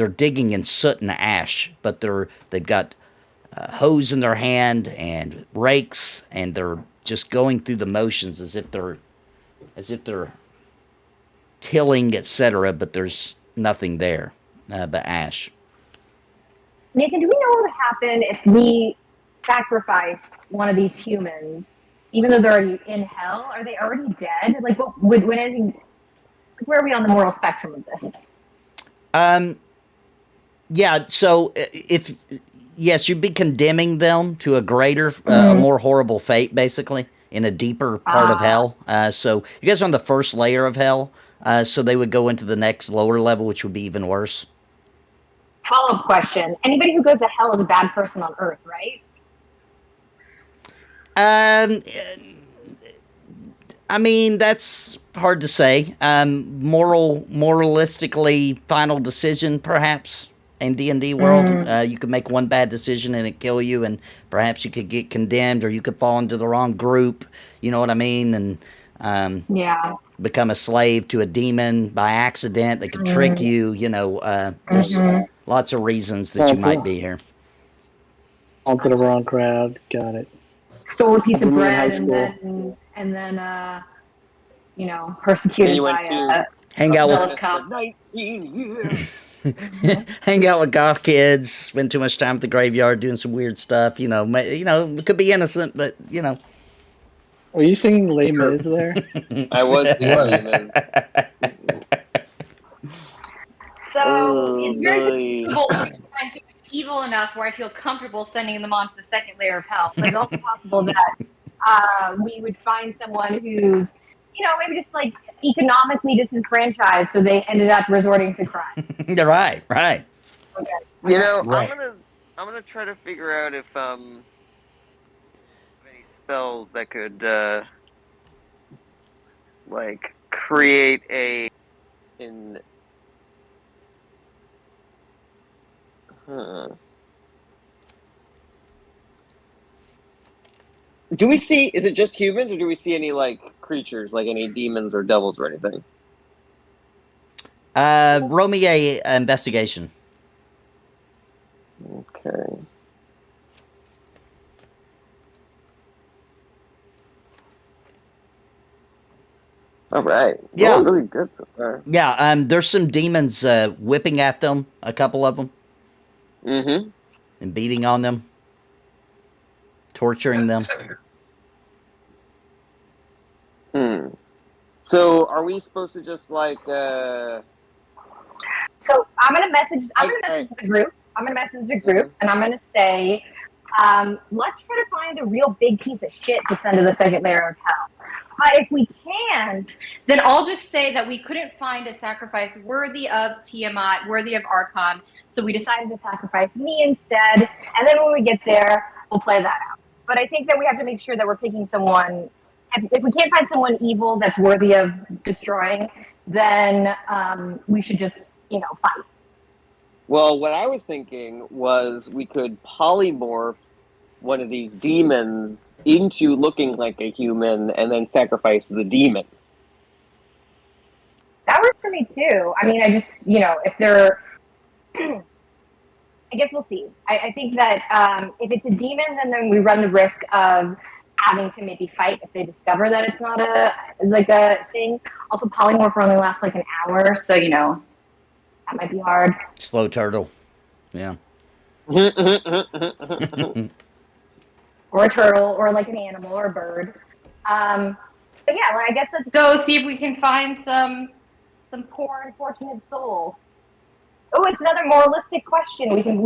digging in soot and ash, but they've got hoes in their hand and rakes, and they're just going through the motions as if they're tilling, etc. But there's nothing there but ash. Nathan, do we know what would happen if we sacrificed one of these humans, even though they're already in hell? Are they already dead? Like, what would anything? Where are we on the moral spectrum of this? Yeah. So yes, you'd be condemning them to a greater, a more horrible fate, basically, in a deeper part of hell. So you guys are on the first layer of hell. So they would go into the next lower level, which would be even worse. Follow-up question. Anybody who goes to hell is a bad person on Earth, right? I mean, that's hard to say. Moralistically, final decision, perhaps, in D&D world. You could make one bad decision and it kill you, and perhaps you could get condemned, or you could fall into the wrong group, you know what I mean? And become a slave to a demon by accident. They could trick you, there's lots of reasons that you might be here. Onto the wrong crowd. Got it. Stole a piece of bread and then persecuted by hang out jealous with cop. 19 years. hang out with goth kids, spend too much time at the graveyard doing some weird stuff. It could be innocent, but Were you singing Les Mis there? I was. So it's very Evil, evil enough where I feel comfortable sending them on to the second layer of hell. But it's also possible that we would find someone who's, maybe just like economically disenfranchised, so they ended up resorting to crime. Right. Okay. Right. I'm gonna try to figure out if any spells that could create Do we see? Is it just humans, or do we see any creatures, like any demons or devils or anything? Roll me a investigation. Okay. All right. Yeah. Oh, really good so far. Yeah. There's some demons whipping at them. A couple of them. Mm-hmm. And beating on them, torturing them. So, are we supposed to just So I'm gonna message the group. And I'm gonna say, let's try to find a real big piece of shit to send to the second layer of hell. But if we can't, Then I'll just say that we couldn't find a sacrifice worthy of Tiamat, worthy of Archon, so we decided to sacrifice me instead. And then when we get there, we'll play that out. But I think that we have to make sure that we're picking someone. If we can't find someone evil that's worthy of destroying, then we should just, fight. Well, what I was thinking was we could polymorph one of these demons into looking like a human and then sacrifice the demon. That works for me too. I mean, I just, if they're, I guess we'll see. I think that if it's a demon, then we run the risk of having to maybe fight if they discover that it's not a thing. Also, polymorph only lasts like an hour, so that might be hard. Slow turtle. Yeah. Or a turtle, or like an animal, or a bird. But yeah, I guess let's Go see if we can find some poor unfortunate soul. Oh, it's another moralistic question. We can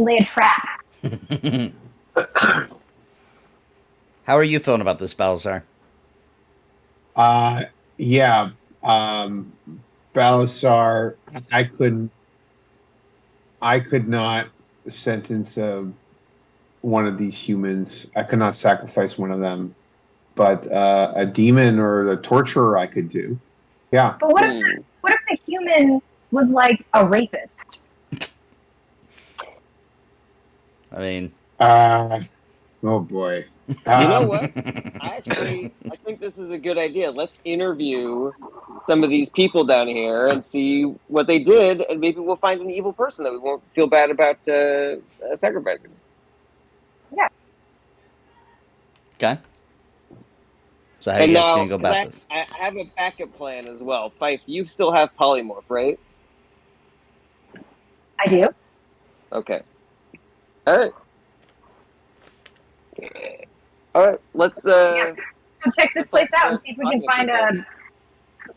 lay a trap. How are you feeling about this, Balasar? Yeah. Balasar, I could not sentence one of these humans. I could not sacrifice one of them. But a demon or the torturer I could do. Yeah. But what if the human was like a rapist? I mean, oh boy. You know what? I think this is a good idea. Let's interview some of these people down here and see what they did, and maybe we'll find an evil person that we won't feel bad about sacrificing. Yeah. Okay. So how are you guys going to go about this? I have a backup plan as well. Fife, you still have polymorph, right? I do. Okay. All right. All right. Let's Go check this place out and see if we can find a.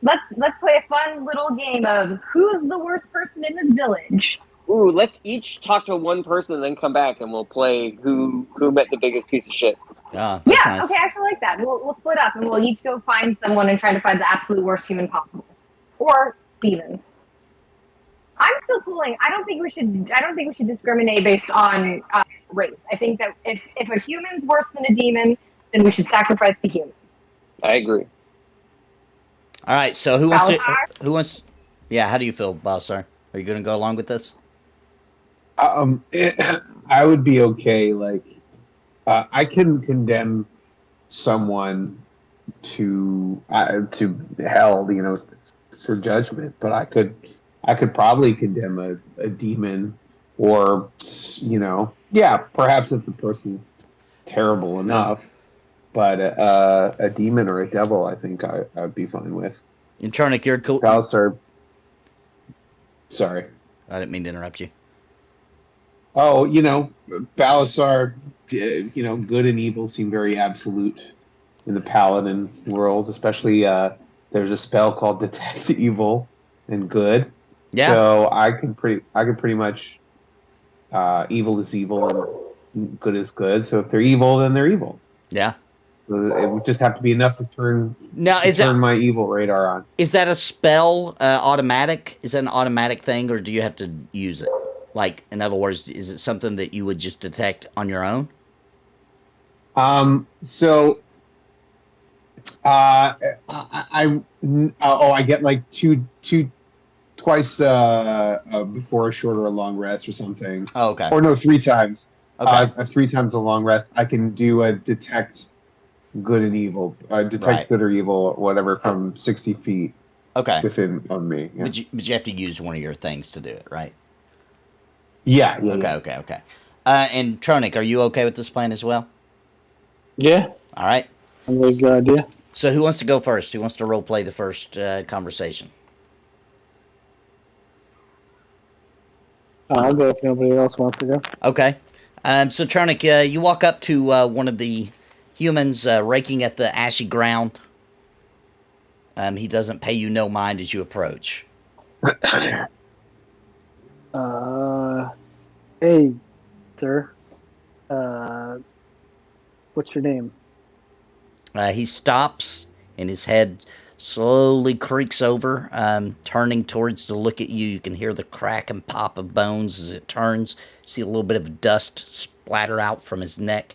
Let's play a fun little game of who's the worst person in this village. Ooh, let's each talk to one person, and then come back and we'll play who met the biggest piece of shit. That's Yeah, nice. okay, I actually like that. We'll split up and we'll each go find someone and try to find the absolute worst human possible, or demon. I'm still pulling. I don't think we should discriminate based on race. I think that if a human's worse than a demon, then we should sacrifice the human. I agree. All right, so who wants Balasar? Yeah, how do you feel, Balasar? Are you going to go along with this? I would be okay. Like, I can condemn someone to hell, for judgment, but I could probably condemn a demon, or perhaps if the person's terrible enough, but a demon or a devil, I think I'd be fine with. And Charnick, you're cool. Balasar, sorry. I didn't mean to interrupt you. Oh, Balasar, good and evil seem very absolute in the paladin world, especially there's a spell called Detect Evil and Good. Yeah. So I could pretty much evil is evil and good is good. So if they're evil, then they're evil. Yeah. So it would just have to be enough to turn my evil radar on. Is that a spell automatic? Is that an automatic thing, or do you have to use it? Like, in other words, is it something that you would just detect on your own? So I get like twice before a short or a long rest or something. Oh, okay. Or no, 3 times. Okay. 3 times a long rest. I can do a detect good and evil, detect good or evil, or whatever, from 60 feet. Okay. Within of me. Yeah. But you have to use one of your things to do it, right? Yeah. Okay. And Tronic, are you okay with this plan as well? Yeah. All right. Sounds like a good idea. So who wants to go first? Who wants to role play the first conversation? I'll go if nobody else wants to go. Okay. So Tronic, you walk up to one of the humans raking at the ashy ground. He doesn't pay you no mind as you approach. Hey, sir. What's your name? He stops, and his head slowly creaks over, turning towards to look at you. You can hear the crack and pop of bones as it turns. See a little bit of dust splatter out from his neck.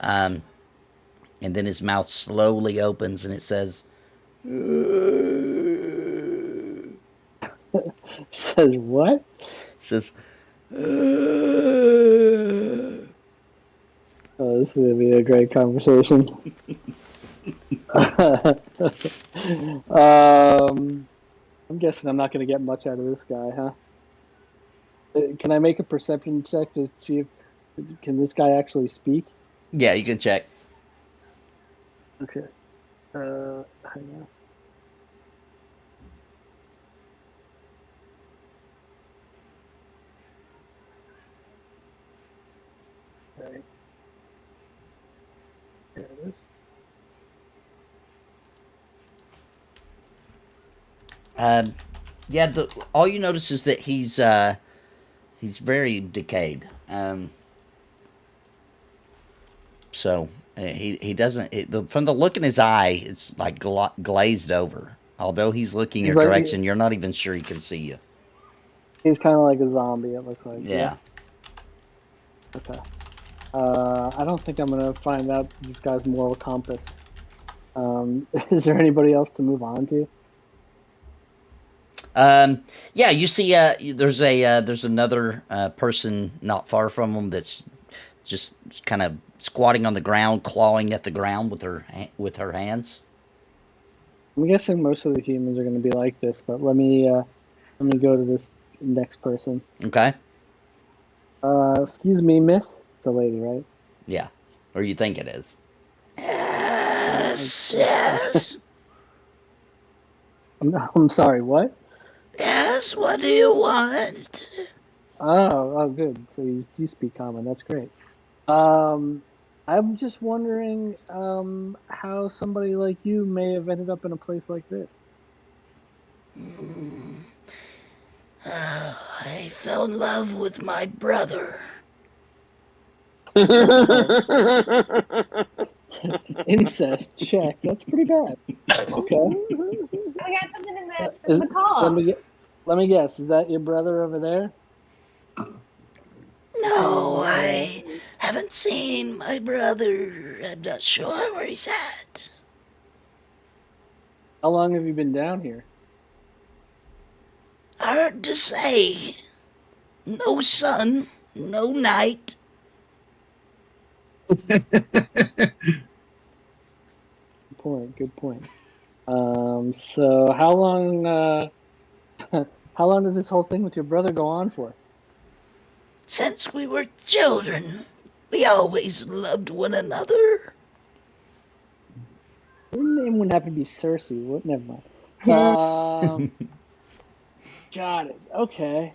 And then his mouth slowly opens, and it says... Says what? It says... Oh, this is going to be a great conversation. I'm guessing I'm not going to get much out of this guy, huh? Can I make a perception check to see if can this guy actually speak? Yeah, you can check. Okay. Hang on. Okay. There it is. Yeah, all you notice is that he's very decayed. So he doesn't. From the look in his eye, it's like glazed over. Although he's looking He's your like direction, you're not even sure he can see you. he's kind of like a zombie. It looks like. Yeah. Okay. I don't think I'm gonna find out this guy's moral compass. Is there anybody else to move on to? Yeah, you see, there's another person not far from him that's just kind of squatting on the ground, clawing at the ground with her hands. I'm guessing most of the humans are going to be like this, but let me go to this next person. Okay. Excuse me, miss. It's a lady, right? Yeah, or you think it is. Yes. I'm sorry. What? Yes. What do you want? Oh, good. So you do speak common. That's great. I'm just wondering how somebody like you may have ended up in a place like this. I fell in love with my brother. Incest check. That's pretty bad. Okay. I got something in the call. Let me guess. Is that your brother over there? No, I haven't seen my brother. I'm not sure where he's at. How long have you been down here? Hard to say. No sun, no night. Good point. So how long did this whole thing with your brother go on for? Since we were children, we always loved one another. Your name wouldn't have to be Cersei. What? Never mind. Got it. Okay.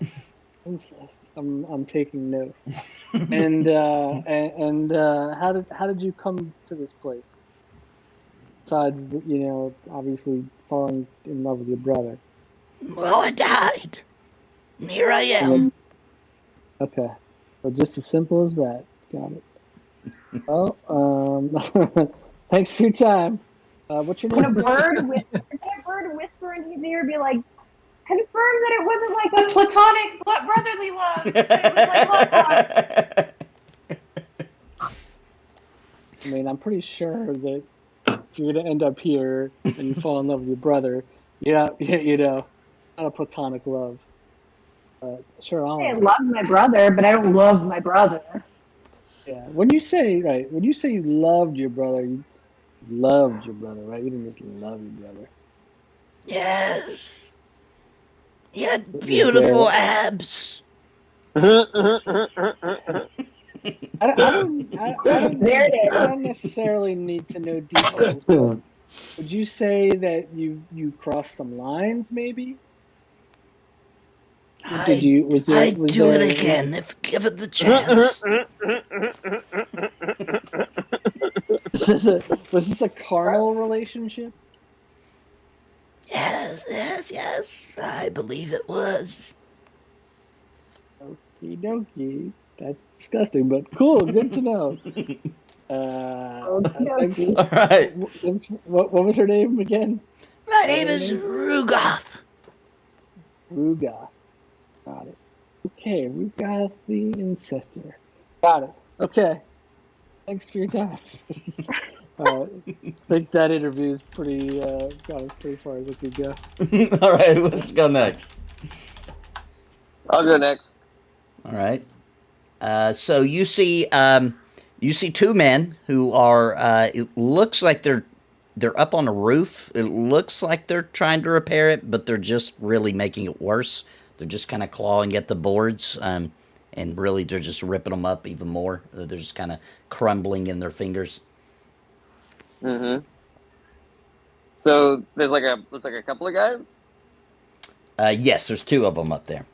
Incest. I'm taking notes. And how did you come to this place? Besides, obviously falling in love with your brother. Well, I died. And here I am. Okay. So just as simple as that. Got it. Well, thanks for your time. What's your name? Can a bird whisper in his ear, be like, confirm that it wasn't like a Platonic brotherly love. It was like love. I mean, I'm pretty sure that if you're gonna end up here and you fall in love with your brother, not a platonic love. Sure, I love my brother, but I don't love my brother. Yeah. When you say you loved your brother, you loved your brother, right? You didn't just love your brother. Yes. He had beautiful abs. I don't necessarily need to know details. But would you say that you crossed some lines, maybe? I'd do it again if given the chance. Was this a carnal relationship? Yes. I believe it was. Okie dokie. That's disgusting, but cool. Good to know. All right. What was her name again? My name is Rugoth. Rugoth. Got it. Okay, Rugoth the Incestor. Got it. Okay. Thanks for your time. I think that interview is pretty got us pretty far as it could go. All right, let's go next. I'll go next. All right. So you see two men who are. It looks like they're up on a roof. It looks like they're trying to repair it, but they're just really making it worse. They're just kind of clawing at the boards, and really they're just ripping them up even more. They're just kind of crumbling in their fingers. Mm-hmm. So there's like a couple of guys, Yes, there's 2 of them up there.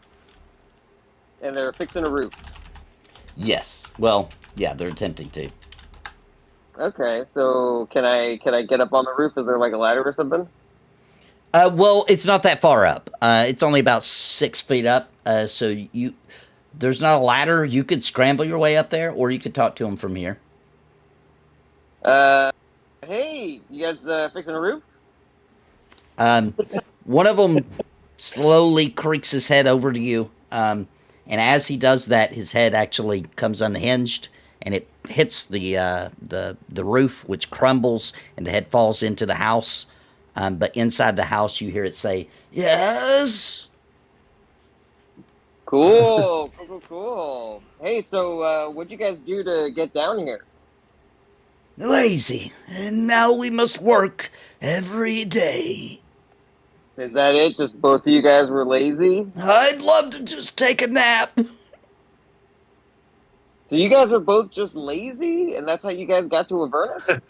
and they're fixing a roof. Yes. Well, yeah, they're attempting to. Okay, so can I get up on the roof? Is there like a ladder or something? Well, it's not that far up. It's only about 6 feet up. So there's not a ladder. You could scramble your way up there, or you could talk to them from here. Hey, you guys fixing a roof? One of them slowly creaks his head over to you, and as he does that, his head actually comes unhinged, and it hits the roof, which crumbles, and the head falls into the house. But inside the house, you hear it say, "Yes." Cool, cool. Hey, so what'd you guys do to get down here? Lazy, and now we must work every day. Is that it? Just both of you guys were lazy? I'd love to just take a nap. So you guys are both just lazy, and that's how you guys got to Avernus?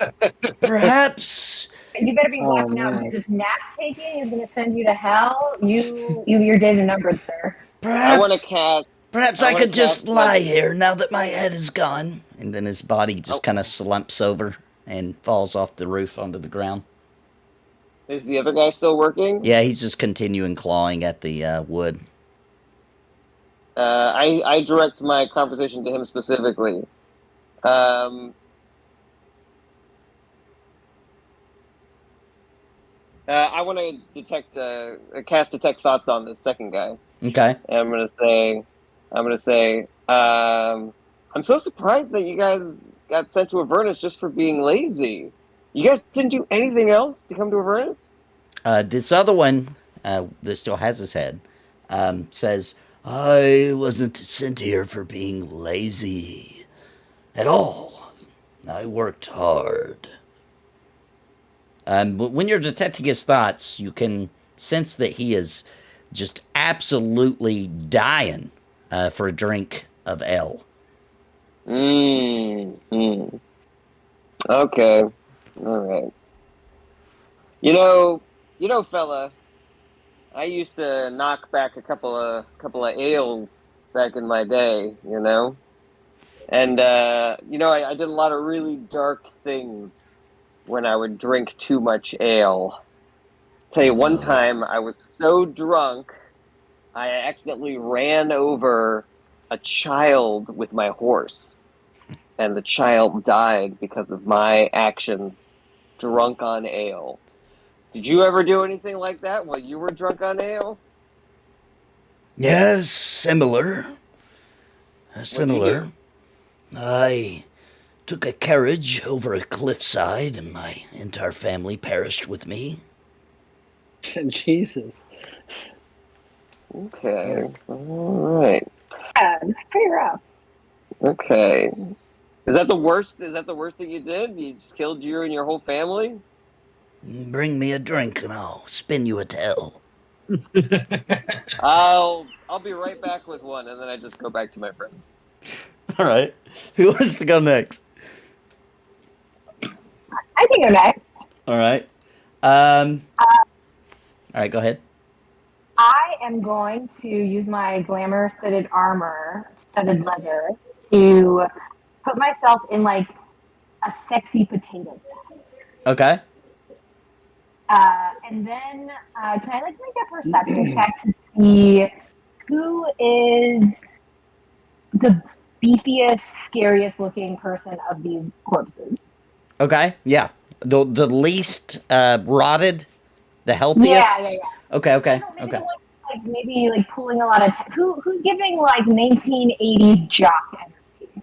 Perhaps. You better be Oh, watching out man. because if nap taking is going to send you to hell, your days are numbered, sir. I want to Perhaps. cast. Perhaps I I wanna could just cast lie my- here now that my head is gone. And then his body just kind of slumps over and falls off the roof onto the ground. Is the other guy still working? Yeah, he's just continuing clawing at the wood. I direct my conversation to him specifically. I want to cast detect thoughts on this second guy. Okay. And I'm gonna say, I'm so surprised that you guys got sent to Avernus just for being lazy. You guys didn't do anything else to come to Avernus? This other one that still has his head says, I wasn't sent here for being lazy at all. I worked hard. But when you're detecting his thoughts, you can sense that he is just absolutely dying for a drink of ale. Okay. All right. You know, fella, I used to knock back a couple of ales back in my day, you know? And I did a lot of really dark things when I would drink too much ale. Tell you, one time I was so drunk, I accidentally ran over a child with my horse, and the child died because of my actions, drunk on ale. Did you ever do anything like that while you were drunk on ale? Yes, similar. Similar. I took a carriage over a cliffside, and my entire family perished with me. Jesus. Okay. All right. It's pretty rough. Okay. Is that the worst? Is that the worst that you did? You just killed you and your whole family? Bring me a drink, and I'll spin you a tale. I'll be right back with one, and then I just go back to my friends. All right. Who wants to go next? I can go next. All right. All right, go ahead. I am going to use my glamour studded armor, studded leather, to put myself in like a sexy potato sack. Okay. And then can I like make a perception check to see who is the beefiest, scariest looking person of these corpses? Okay. Yeah. The least rotted, the healthiest. Yeah. Okay. Okay. Maybe Okay. the one, maybe pulling a lot of who's giving like 1980s jock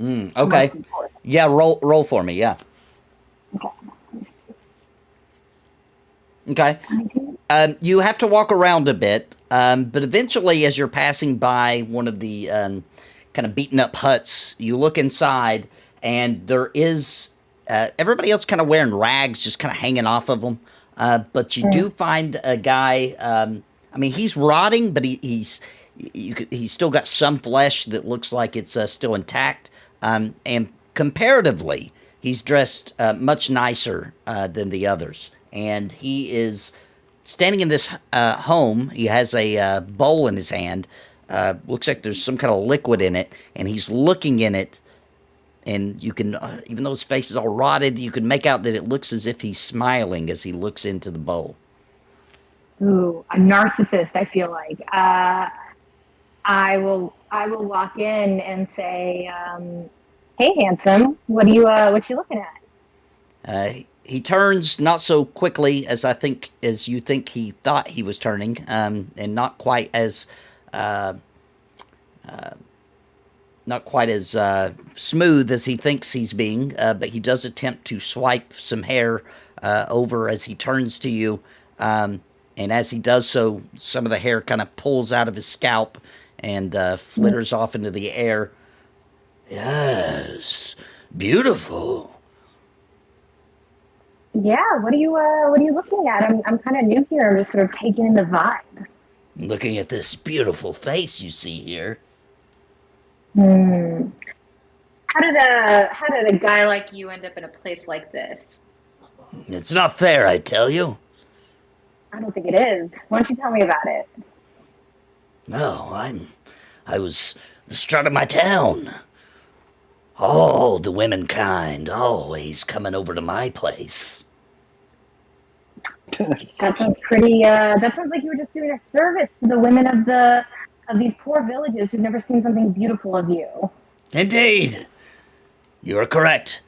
energy. Okay. amongst these corpses? Yeah. Roll for me. Yeah. Okay. Okay. You have to walk around a bit, but eventually, as you're passing by one of the kind of beaten up huts, you look inside, and there is everybody else kind of wearing rags, just kind of hanging off of them. But you do find a guy. I mean, he's rotting, but he's still got some flesh that looks like it's still intact. And comparatively, He's dressed much nicer than the others, and he is standing in this home. He has a bowl in his hand. Looks like there's some kind of liquid in it, and he's looking in it. And you can, even though his face is all rotted, you can make out that it looks as if he's smiling as he looks into the bowl. Ooh, a narcissist, I feel like. I will walk in and say, "Hey, handsome, what you looking at?" He turns not so quickly as you think he thought he was turning, and not quite as smooth as he thinks he's being. But he does attempt to swipe some hair over as he turns to you, and as he does so, some of the hair kind of pulls out of his scalp and flitters off into the air. Yes, beautiful. Yeah, what are you looking at? I'm kind of new here. I'm just sort of taking in the vibe. Looking at this beautiful face you see here. How did A guy like you end up in a place like this? It's not fair, I tell you. I don't think it is. Why don't you tell me about it? No, I was the strut of my town. Oh, the womenkind always coming over to my place. That sounds pretty. That sounds like you were just doing a service to the women of these poor villages who've never seen something beautiful as you. Indeed, you are correct.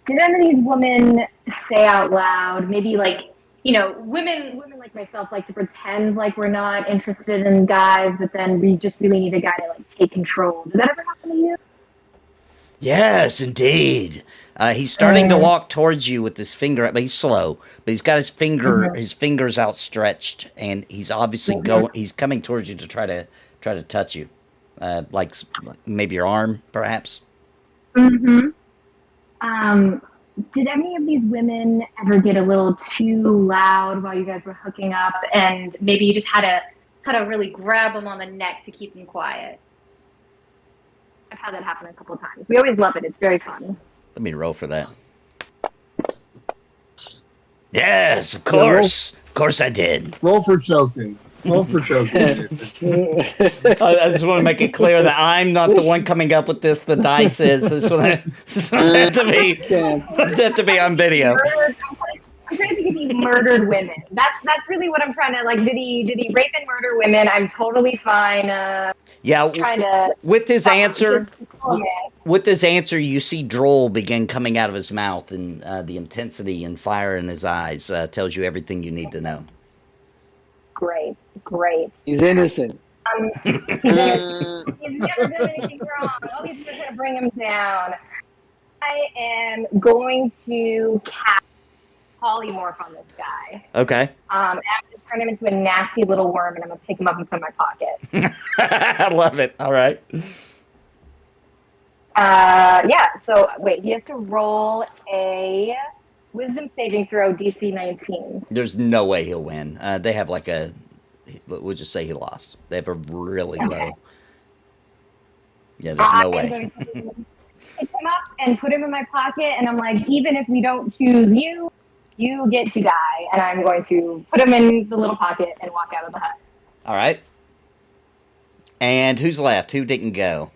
Did any of these women say out loud, maybe like, women like myself like to pretend like we're not interested in guys, but then we just really need a guy to like take control. Did that ever happen to you? Yes, indeed. He's starting to walk towards you with his finger, but he's slow. But he's got his fingers outstretched, and he's obviously he's coming towards you to try to touch you, like maybe your arm, perhaps. Did any of these women ever get a little too loud while you guys were hooking up, and maybe you just had to really grab him on the neck to keep him quiet? I've had that happen a couple of times. We always love it. It's very fun. Let me roll for that. Yes, of course. Of course I did. Roll for choking. Roll for choking. I just want to make it clear that I'm not the one coming up with this. The dice is. This one had to be on video. I'm trying to think of these murdered women. That's really what I'm trying to, like, did he rape and murder women? I'm totally fine. With this answer, you see droll begin coming out of his mouth, and the intensity and fire in his eyes tells you everything you need to know. Great. He's innocent. He's never done anything wrong. All these people are going to bring him down. I am going to cast polymorph on this guy. Okay. I'm going to turn him into a nasty little worm, and I'm going to pick him up and put in my pocket. I love it. All right. So wait, he has to roll a wisdom saving throw, DC 19. There's no way he'll win. They have we'll just say he lost. They have a really low. Yeah, there's no way. Pick him up and put him in my pocket, and I'm like, even if we don't choose you, you get to die. And I'm going to put him in the little pocket and walk out of the hut. All right. And who's left? Who didn't go?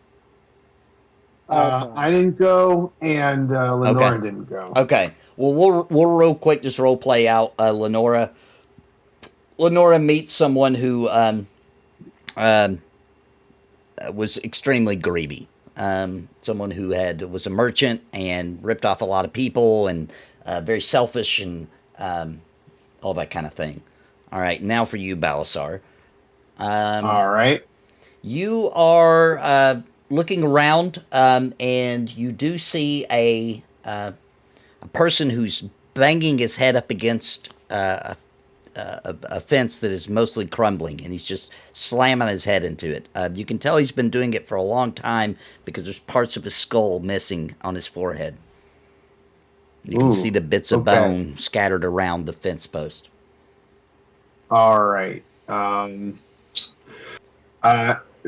I didn't go, and Lenora didn't go. Okay. Well, we'll real quick just role play out Lenora. Lenora meets someone who was extremely greedy. Someone who was a merchant and ripped off a lot of people and very selfish and all that kind of thing. All right. Now for you, Balasar. All right. You are looking around, and you do see a person who's banging his head up against a fence that is mostly crumbling, and he's just slamming his head into it. You can tell he's been doing it for a long time because there's parts of his skull missing on his forehead. You can see the bits of bone scattered around the fence post. All right.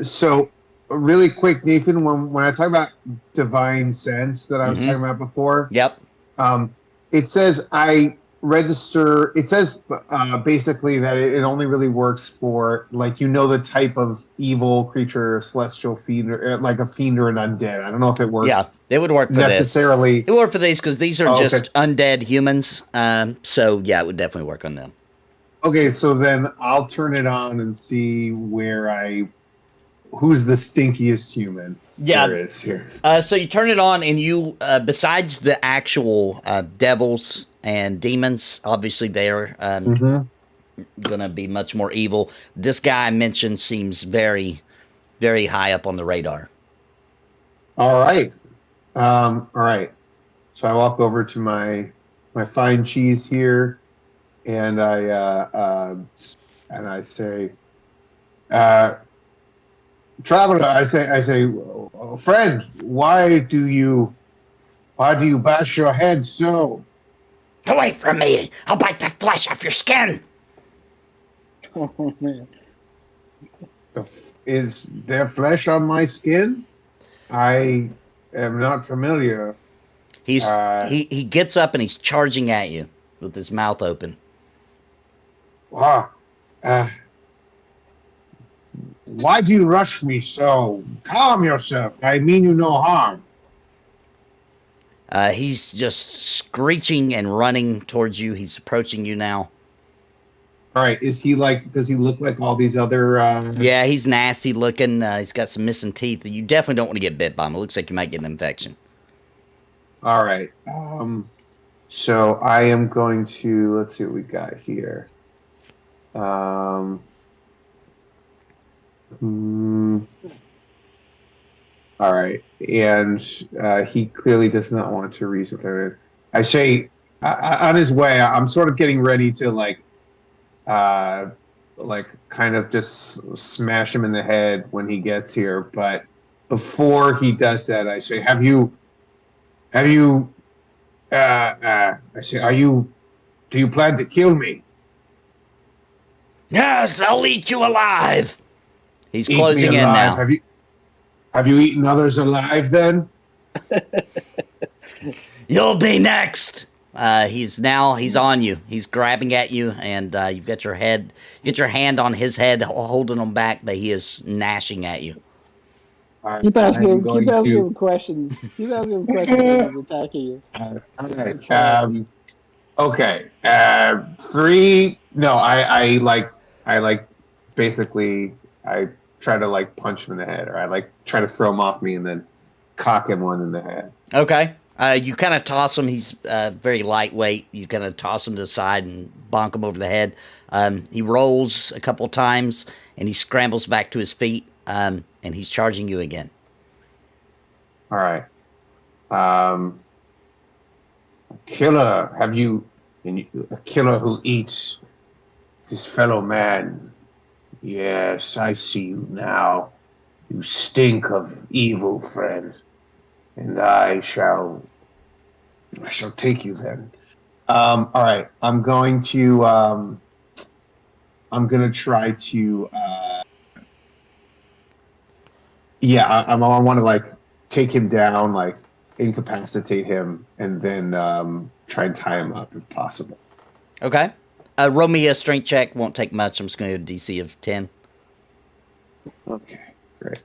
So really quick, Nathan, when I talk about divine sense that I was Mhm. talking about before, Yep. it says I register. It says basically that it only really works for like the type of evil creature, celestial fiend, or like a fiend or an undead. I don't know if it works Yeah, it would work for this. necessarily. It would work for these because these are Oh, okay. just undead humans. So yeah, it would definitely work on them. Okay, so then I'll turn it on and see who's the stinkiest human Yeah. there is here. So you turn it on, and you, besides the actual devils and demons, obviously they're going to be much more evil. This guy I mentioned seems very, very high up on the radar. All right. All right. So I walk over to my fine cheese here, and I say, traveler, I say, friend, why do you bash your head so? Away from me! I'll bite the flesh off your skin! Oh man. Is there flesh on my skin? I am not familiar. He gets up and he's charging at you with his mouth open. Wow. Why do you rush me so? Calm yourself. I mean you no harm. He's just screeching and running towards you. He's approaching you now. All right. Does he look like all these other? Yeah, he's nasty looking. He's got some missing teeth. You definitely don't want to get bit by him. It looks like you might get an infection. All right. So I am going to, let's see what we got here. All right. And he clearly does not want to reason with her. I say, on his way, I'm sort of getting ready to like kind of just smash him in the head when he gets here. But before he does that, I say, I say, do you plan to kill me? Yes, I'll eat you alive. He's Eat closing me in alive. now. Have you eaten others alive then? You'll be next. He's on you. He's grabbing at you, and you've got your hand on his head, holding him back, but he is gnashing at you. Keep asking him questions. Keep asking him questions when he's attacking you. Okay. Okay. 3. No, I basically I try to like punch him in the head, or I like try to throw him off me and then cock him one in the head. Okay. You kind of toss him. He's very lightweight. You kind of toss him to the side and bonk him over the head. He rolls a couple times and he scrambles back to his feet. And he's charging you again. All right. Killer, a killer who eats his fellow man? Yes, I see you now. You stink of evil, friend, and I shall take you then. All right, I'm going to try to. I want to like take him down, like incapacitate him, and then try and tie him up if possible. Okay. Roll me a strength check. Won't take much. I'm just going to go DC of 10. Okay, great.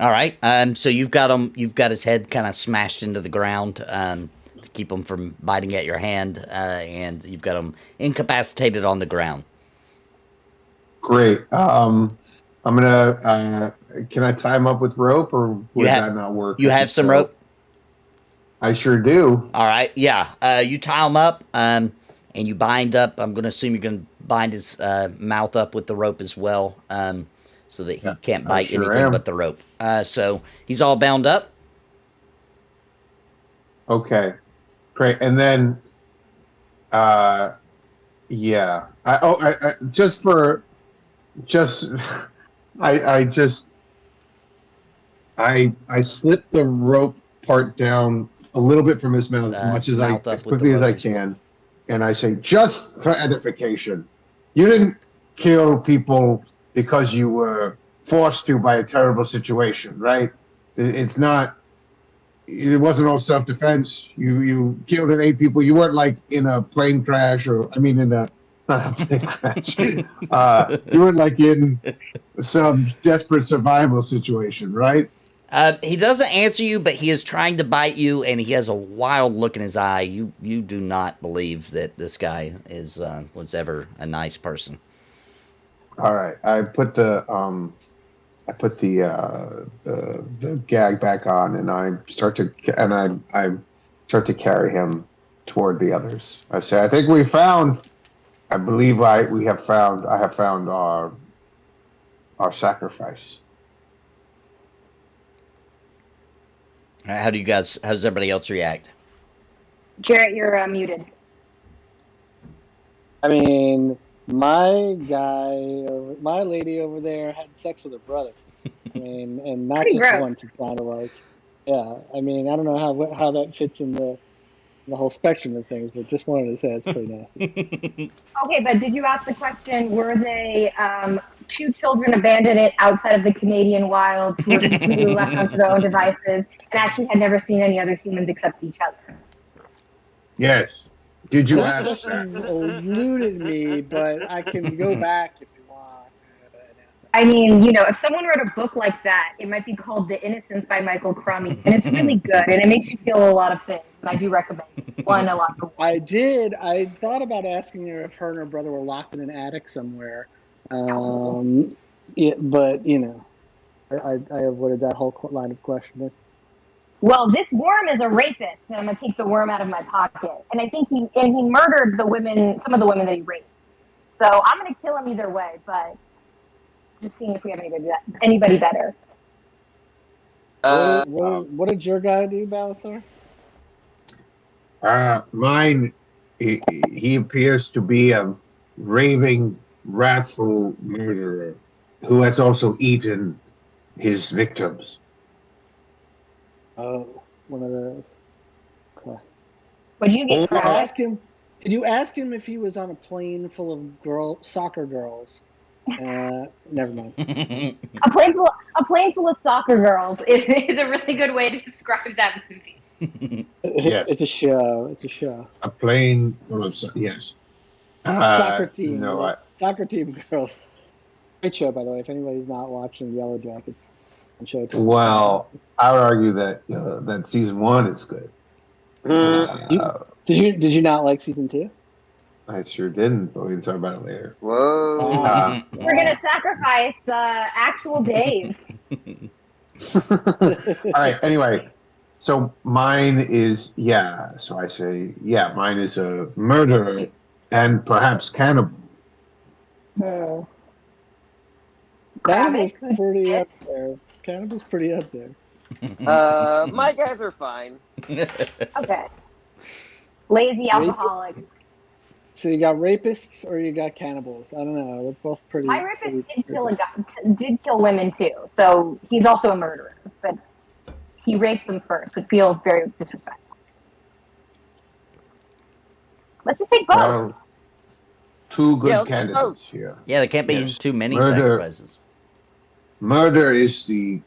All right. So you've got him. You've got his head kind of smashed into the ground to keep him from biting at your hand, and you've got him incapacitated on the ground. Great. I'm gonna. Can I tie him up with rope, or would that not work? You have some rope? I sure do. All right. Yeah. You tie him up, and you bind up. I'm going to assume you're going to bind his mouth up with the rope as well, so that he can't bite anything but the rope. So he's all bound up. Okay. Great. And then, I slip the rope part down a little bit from his mouth as quickly as I can, and I say, just for edification, you kill people because you were forced to by a terrible situation, right? It's not. It wasn't all self-defense. You killed and ate people. You weren't like in a plane crash, or I mean, in a not a plane crash. You weren't like in some desperate survival situation, right? He doesn't answer you, but he is trying to bite you, and he has a wild look in his eye. You do not believe that this guy is was ever a nice person. All right, I put the gag back on, and I start to carry him toward the others. I say, I think we found. I believe I have found our sacrifice. How does everybody else react? Jarrett, you're muted. I mean, my lady over there had sex with her brother. I mean, and not Pretty just gross. once. It sounded like, yeah. I mean, I don't know how that fits in the whole spectrum of things, but just wanted to say it's pretty nasty. Okay, but did you ask the question, were they two children abandoned outside of the Canadian wilds who were completely left onto their own devices and actually had never seen any other humans except each other? Yes. Did you That ask that? question eluded me, but I can go back if you want. And ask that. I mean, you know, if someone wrote a book like that, it might be called The Innocence by Michael Crummy, and it's really good, and it makes you feel a lot of things, and I do recommend it. One, a lot of I did. I thought about asking her if her and her brother were locked in an attic somewhere. Yeah, but, you know, I avoided that whole line of questioning. Well, this worm is a rapist, and I'm gonna take the worm out of my pocket. And I think he murdered some of the women that he raped. So I'm gonna kill him either way, but just seeing if we have anybody better. What did your guy do, Balasar? Mine, he appears to be a raving, wrathful murderer who has also eaten his victims. Oh, one of those. Okay. What do you get? Did you ask him if he was on a plane full of soccer girls? Never mind. A plane full of soccer girls is a really good way to describe that movie. Yes. It's a show. A plane full of yes. Soccer team. No, Soccer team girls. Great show, by the way. If anybody's not watching Yellow Jackets on Showtime. Well, I would argue that season 1 is good. Did you not like season 2? I sure didn't, but we can talk about it later. Whoa. We're gonna sacrifice actual Dave. All right. Anyway, so mine is So I say mine is a murderer and perhaps cannibal. Cannibal's pretty up there. Cannibal's pretty up there. My guys are fine. Okay. Lazy alcoholics. So you got rapists or you got cannibals? I don't know. They're both pretty. My rapist did kill women too, so he's also a murderer. But he raped them first, which feels very disrespectful. Let's just say both. Well, two good candidates here. Yeah, there can't be too many sacrifices. Murder is the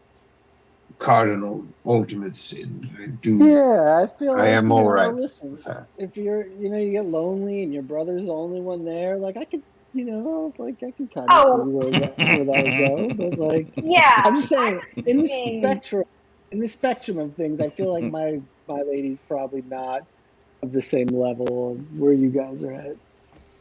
cardinal ultimate sin. I feel like I am all right. Listen, if you get lonely and your brother's the only one there, like I could kind of see where that would go. But like, yeah, I'm just saying, in the spectrum of things, I feel like my lady's probably not of the same level of where you guys are at.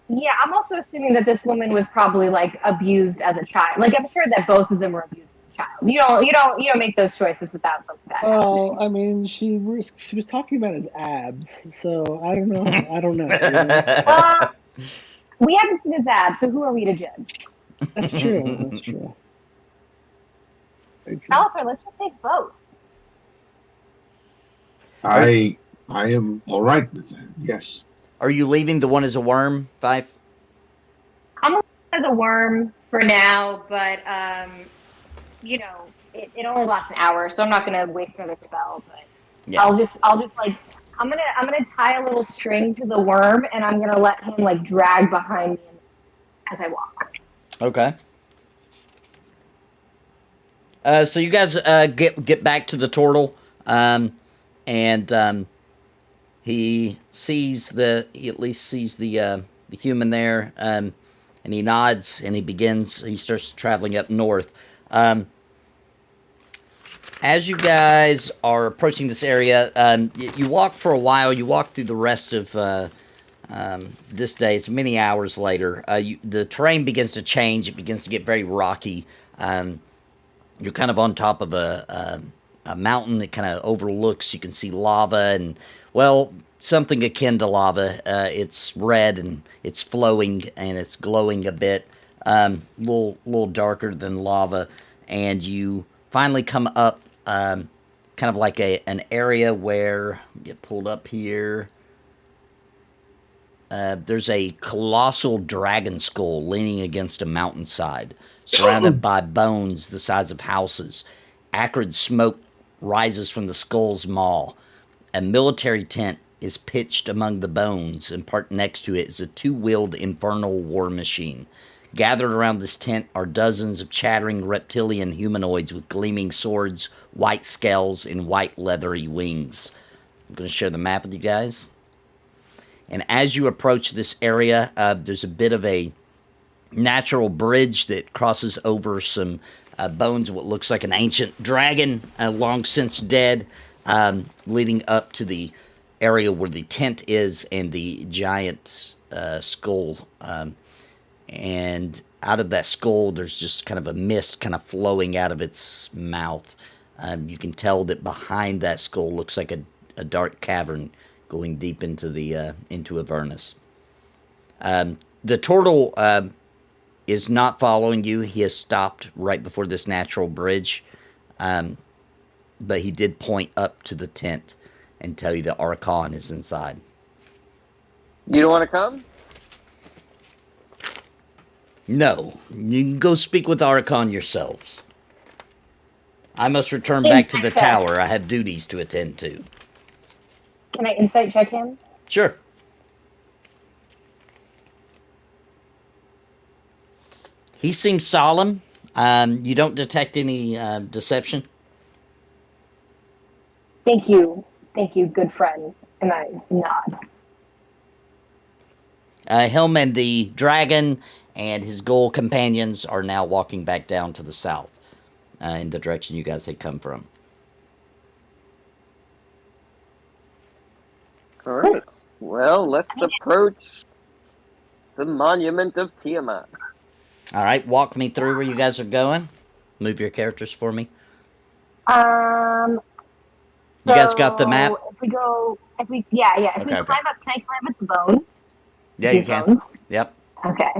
Yeah, I'm also assuming that this woman was probably like abused as a child. Like I'm sure that both of them were abused as a child. You don't make those choices without something bad happening. I mean, she was talking about his abs, so I don't know. We haven't seen his abs, so who are we to judge? That's true. Alistair, let's just take both. I am all right with that. Yes. Are you leaving the one as a worm, Five? I'm as a worm for now, but it only lasts an hour, so I'm not gonna waste another spell. But yeah. I'll just like I'm gonna tie a little string to the worm, and I'm gonna let him like drag behind me as I walk. Okay. So you guys get back to the turtle, and he at least sees the human there, and he nods and he starts traveling up north. As you guys are approaching this area, you walk for a while. You walk through the rest of this day. It's many hours later. The terrain begins to change. It begins to get very rocky. You're kind of on top of a mountain that kind of overlooks. You can see lava and, well, something akin to lava. It's red and it's flowing and it's glowing a bit. Little darker than lava. And you finally come up kind of like an area where, get pulled up here. There's a colossal dragon skull leaning against a mountainside, surrounded by bones the size of houses. Acrid smoke rises from the skull's maw. A military tent is pitched among the bones, and parked next to it is a two-wheeled infernal war machine. Gathered around this tent are dozens of chattering reptilian humanoids with gleaming swords, white scales, and white leathery wings. I'm going to share the map with you guys. And as you approach this area, there's a bit of a natural bridge that crosses over some bones of what looks like an ancient dragon, long since dead, leading up to the area where the tent is and the giant skull. And out of that skull, there's just kind of a mist kind of flowing out of its mouth. You can tell that behind that skull looks like a dark cavern going deep into Avernus. The turtle is not following you. He has stopped right before this natural bridge, but he did point up to the tent and tell you that Archon is inside. You don't want to come? No, you can go speak with Archon yourselves. I must return back to the tower. I have duties to attend to. Can I insight check him? Sure. He seems solemn. You don't detect any deception? Thank you, good friends. And I nod. Him and the dragon and his ghoul companions are now walking back down to the south, in the direction you guys had come from. All right. Well, let's approach the monument of Tiamat. All right, walk me through where you guys are going. Move your characters for me. You guys got the map? If we climb up, can I climb up the bones? Yeah, you can. Bones? Yep. Okay.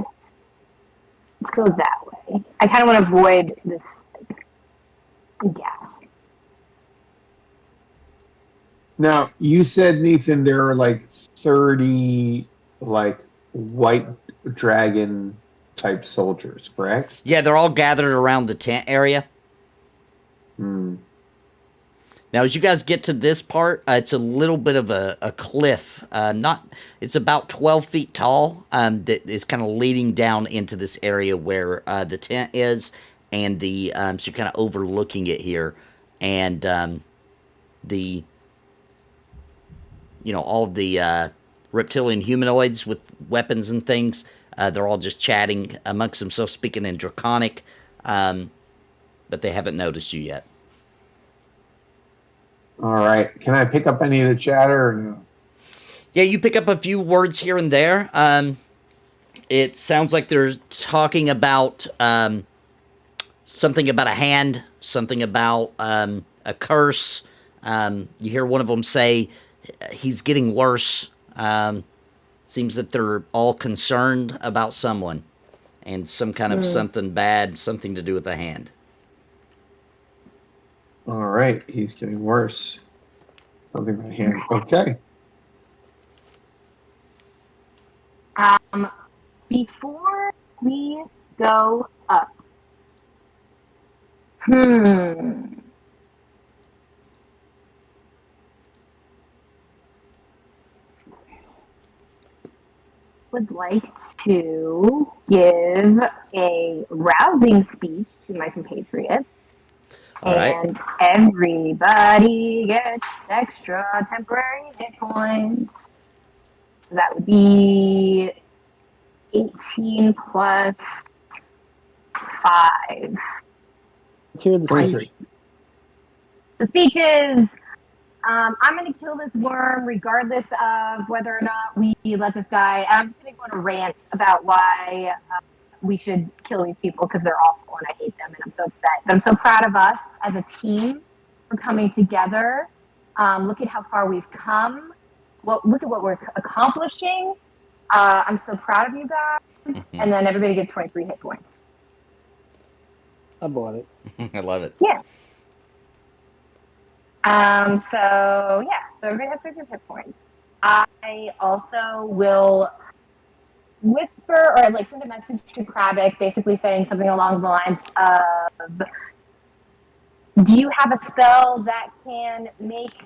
Let's go that way. I kind of want to avoid this gas. Now, you said, Nathan, there are like 30 like white dragon type soldiers, correct? Yeah, they're all gathered around the tent area. Now, as you guys get to this part, it's a little bit of a cliff. It's about 12 feet tall. That is kind of leading down into this area where the tent is, and so you're kind of overlooking it here, and all of the reptilian humanoids with weapons and things. They're all just chatting amongst themselves, speaking in Draconic, but they haven't noticed you yet. All right. Can I pick up any of the chatter or no? Yeah, you pick up a few words here and there. It sounds like they're talking about something about a hand, something about a curse. You hear one of them say, he's getting worse. Seems that they're all concerned about someone and some kind of something bad, something to do with the hand. All right, he's getting worse. Something in my hand. Okay. Before we go up, would like to give a rousing speech to my compatriots. All right. And everybody gets extra temporary hit points. So that would be 18 plus 5. Let's hear the 23. speech. The speech is, I'm going to kill this worm regardless of whether or not we let this die. I'm just going to go on a rant about why we should kill these people because they're awful and I hate them and I'm so upset. But I'm so proud of us as a team for coming together. Look at how far we've come. Look at what we're accomplishing. I'm so proud of you guys. And then everybody gets 23 hit points. I bought it. I love it. Yeah. So everybody has 23 hit points. I also will whisper or like send a message to Kravik, basically saying something along the lines of, do you have a spell that can make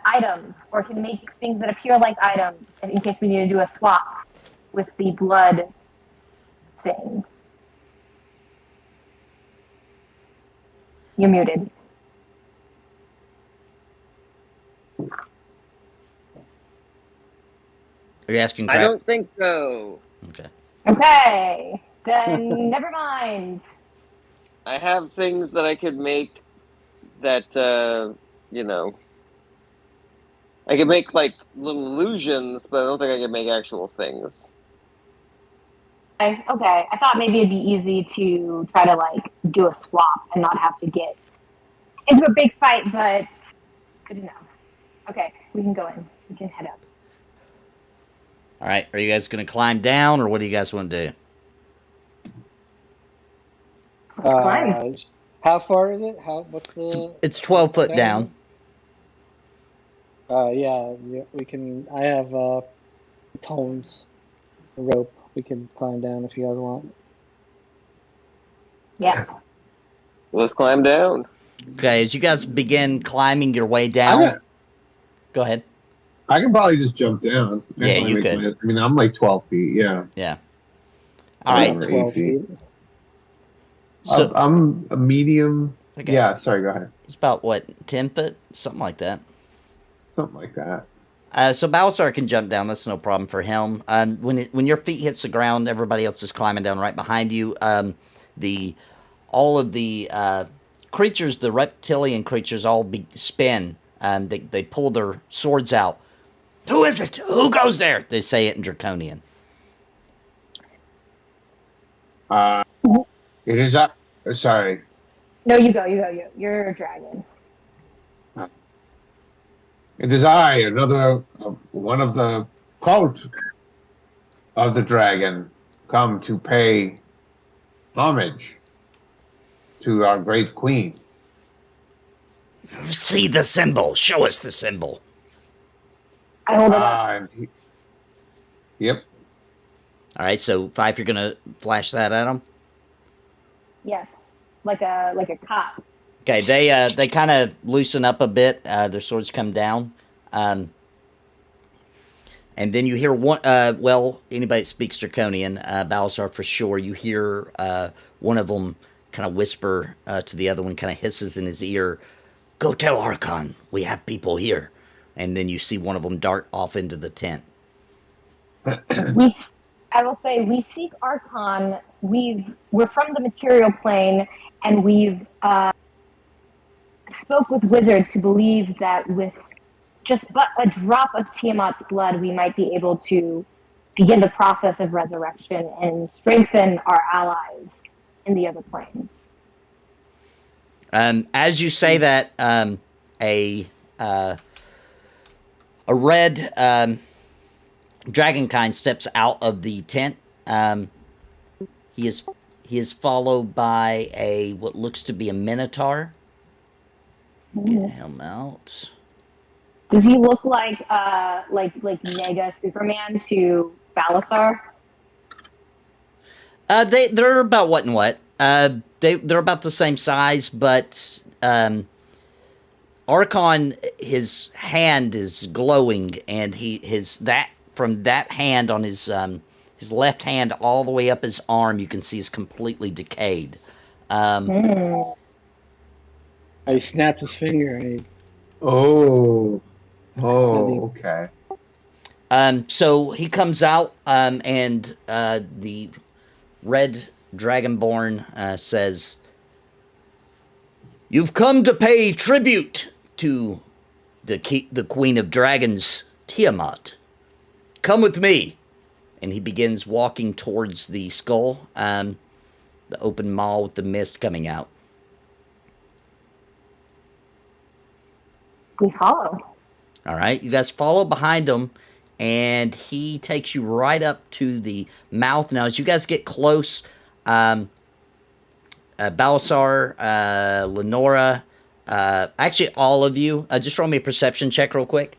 items or can make things that appear like items in case we need to do a swap with the blood thing? You're muted. Are you asking I crap? don't think so. Okay. Okay, then never mind. I have things that I could make that, you know, I could make like little illusions, but I don't think I could make actual things. Okay, I thought maybe it'd be easy to try to like do a swap and not have to get into a big fight, but good to know. Okay, we can go in. We can head up. All right. Are you guys going to climb down, or what do you guys want to do? Let's climb. How far is it? What's the? It's 12 foot down. Yeah, we can. I have tones, the rope. We can climb down if you guys want. Yeah. Let's climb down. Okay. As you guys begin climbing your way down, go ahead. I can probably just jump down. Yeah, you could. I mean, I'm like 12 feet. Yeah. Yeah. All right. 12 feet. So I'm a medium. Okay. Yeah. Sorry. Go ahead. It's about what, 10 foot, something like that. Something like that. So Balasar can jump down. That's no problem for him. When your feet hits the ground, everybody else is climbing down right behind you. All of the creatures, the reptilian creatures, all spin. They pull their swords out. Who is it? Who goes there? They say it in Draconian. It is up. Sorry. No, you go. You're a dragon. It is I, another one of the cult of the dragon, come to pay homage to our great queen. See the symbol. Show us the symbol. I hold it up. Yep. All right, so 5, you're gonna flash that at them. Yes, like a cop. Okay, they kind of loosen up a bit. Their swords come down, and then you hear one. Anybody that speaks Draconian, Balasar for sure. You hear one of them kind of whisper to the other one, kind of hisses in his ear, "Go tell Archon we have people here." And then you see one of them dart off into the tent. I will say, we seek Archon. We're from the material plane, and we've spoke with wizards who believe that with just but a drop of Tiamat's blood, we might be able to begin the process of resurrection and strengthen our allies in the other planes. As you say that, a red dragonkind steps out of the tent. He is followed by what looks to be a minotaur. Get him out. Does he look like Mega Superman to Balasar? They're about what and what. They're about the same size, but Archon, his hand is glowing, and that from that hand on his left hand all the way up his arm, you can see is completely decayed. He snapped his finger and he Oh, okay. So he comes out, and the red dragonborn says, "You've come to pay tribute to the Queen of Dragons, Tiamat. Come with me." And he begins walking towards the skull, the open maw with the mist coming out. We follow. All right, you guys follow behind him, and he takes you right up to the mouth. Now, as you guys get close, Balasar, Lenora, actually all of you, just roll me a perception check real quick.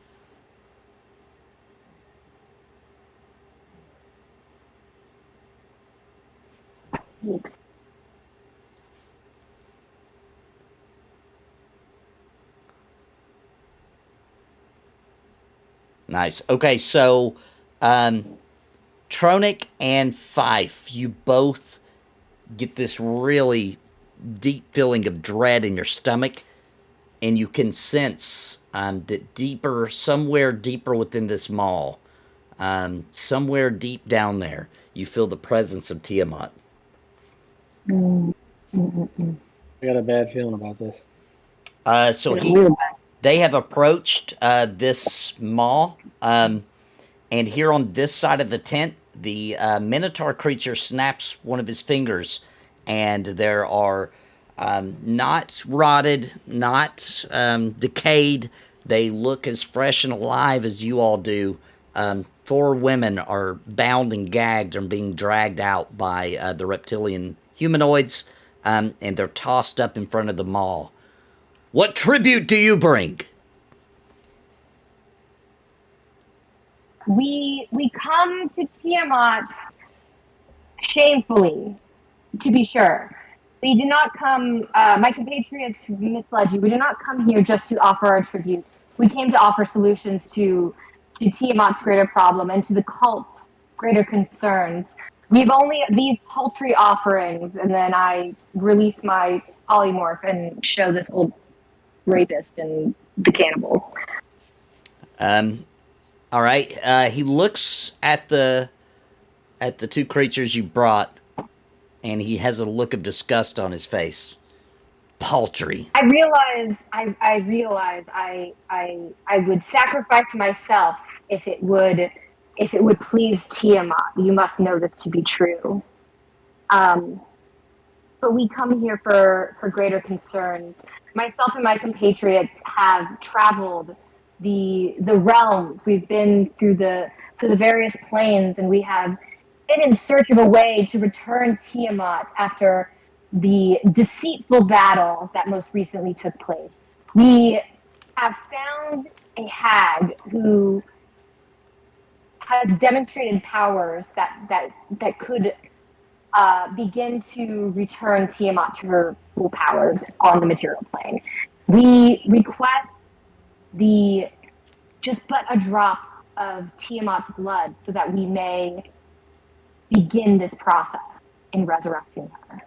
Nice. Okay, so Tronic and Fife, you both get this really deep feeling of dread in your stomach, and you can sense that somewhere deeper within this maw, somewhere deep down there, you feel the presence of Tiamat. I got a bad feeling about this. They have approached this maw, and here on this side of the tent, the Minotaur creature snaps one of his fingers, and there are not rotted, not decayed. They look as fresh and alive as you all do. 4 women are bound and gagged and being dragged out by the reptilian humanoids, and they're tossed up in front of the maw. What tribute do you bring? We come to Tiamat shamefully, to be sure. We do not come, my compatriots misled you, we did not come here just to offer our tribute. We came to offer solutions to Tiamat's greater problem and to the cult's greater concerns. We've only these paltry offerings, and then I release my polymorph and show this old rapist and the cannibal. All right. He looks at the 2 creatures you brought, and he has a look of disgust on his face. Paltry. I realize I would sacrifice myself if it would please Tiamat. You must know this to be true. But we come here for greater concerns. Myself and my compatriots have traveled the realms. We've been through the various planes, and we have been in search of a way to return Tiamat after the deceitful battle that most recently took place. We have found a hag who has demonstrated powers that could begin to return Tiamat to her full powers on the material plane. We request but a drop of Tiamat's blood so that we may begin this process in resurrecting her.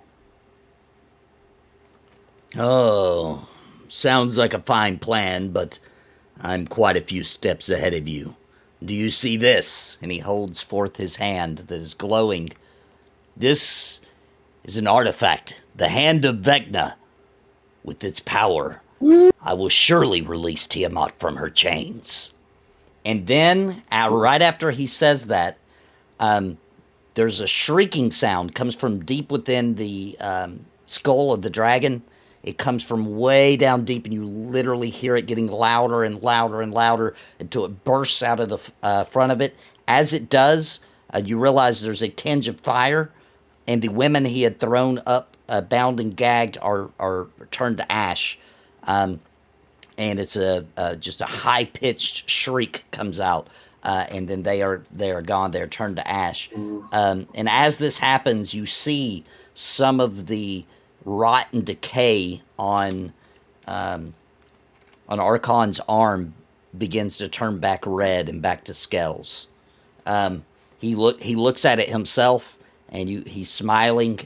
Oh, sounds like a fine plan, but I'm quite a few steps ahead of you. Do you see this? And he holds forth his hand that is glowing. This is an artifact, the Hand of Vecna. With its power, I will surely release Tiamat from her chains. And then, right after he says that, there's a shrieking sound comes from deep within the skull of the dragon. It comes from way down deep, and you literally hear it getting louder and louder and louder until it bursts out of the front of it. As it does, you realize there's a tinge of fire, and the women he had thrown up, bound and gagged, are turned to ash. And it's just a high-pitched shriek comes out, and then they are gone. They're turned to ash. And as this happens, you see some of the rot and decay on Archon's arm begins to turn back red and back to scales. He looks at it himself, and he's smiling,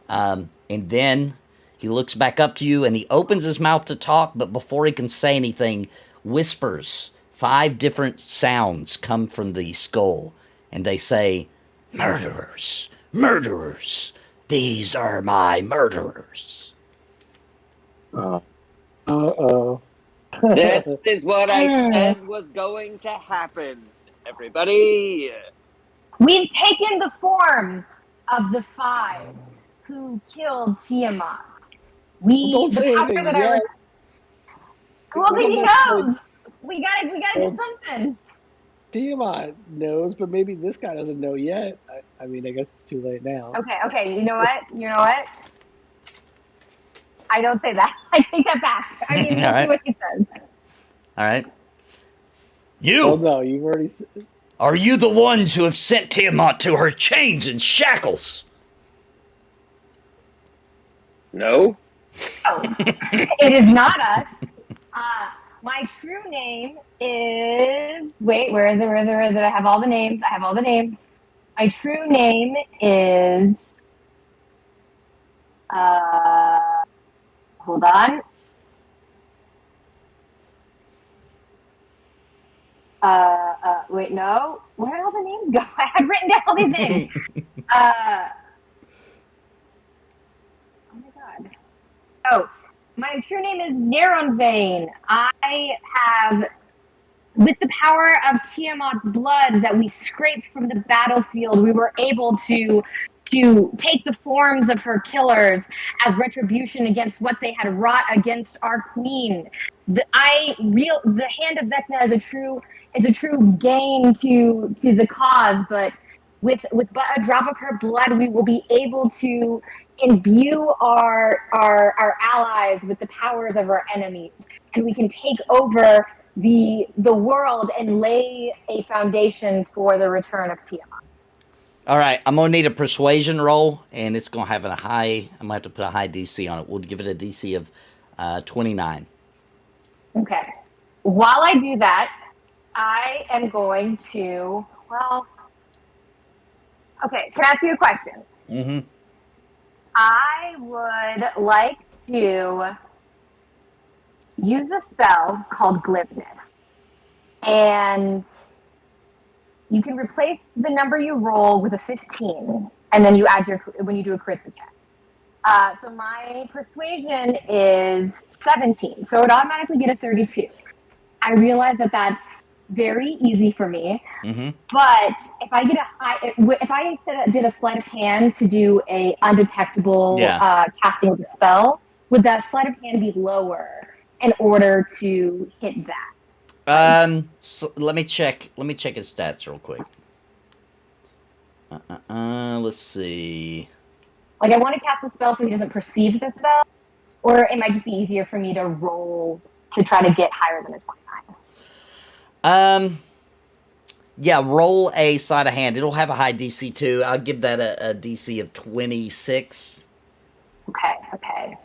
and then he looks back up to you, and he opens his mouth to talk, but before he can say anything, whispers. 5 different sounds come from the skull, and they say, "Murderers, murderers, these are my murderers." Uh-oh. This is what I said was going to happen, everybody. We've taken the forms of the 5 who killed Tiamat. Don't say anything yet. Well, then he knows. We gotta do something. Tiamat knows, but maybe this guy doesn't know yet. I mean, I guess it's too late now. Okay. You know what? I don't say that. I take that back. I mean, we'll see what he says. All right. Oh You! no, you've already. Are you the ones who have sent Tiamat to her chains and shackles? No. Oh, it is not us. My true name is. Wait, where is it? I have all the names. My true name is. Hold on. Wait, no. Where did all the names go? I had written down all these names. Oh my god. Oh, my true name is Neronvain. I have, with the power of Tiamat's blood that we scraped from the battlefield, we were able to take the forms of her killers as retribution against what they had wrought against our queen. The Hand of Vecna is a true gain to the cause, but with a drop of her blood, we will be able to imbue our allies with the powers of our enemies, and we can take over the world and lay a foundation for the return of Tiamat. All right, I'm going to need a persuasion roll, and it's going to have I'm going to have to put a high DC on it. We'll give it a DC of 29. Okay. While I do that, I am going to, okay, can I ask you a question? Mm-hmm. I would like to use a spell called Glibness. And you can replace the number you roll with a 15, and then you add when you do a charisma check. So my persuasion is 17, so it would automatically get a 32. I realize that that's very easy for me, but if I get if I did a sleight of hand to do a undetectable casting of the spell, would that sleight of hand be lower in order to hit that? So let me check his stats real quick. Let's see. Like, I want to cast the spell so he doesn't perceive the spell, or it might just be easier for me to roll to try to get higher than a 29. Yeah, roll a sleight of hand. It'll have a high DC too. I'll give that a DC of 26. Okay.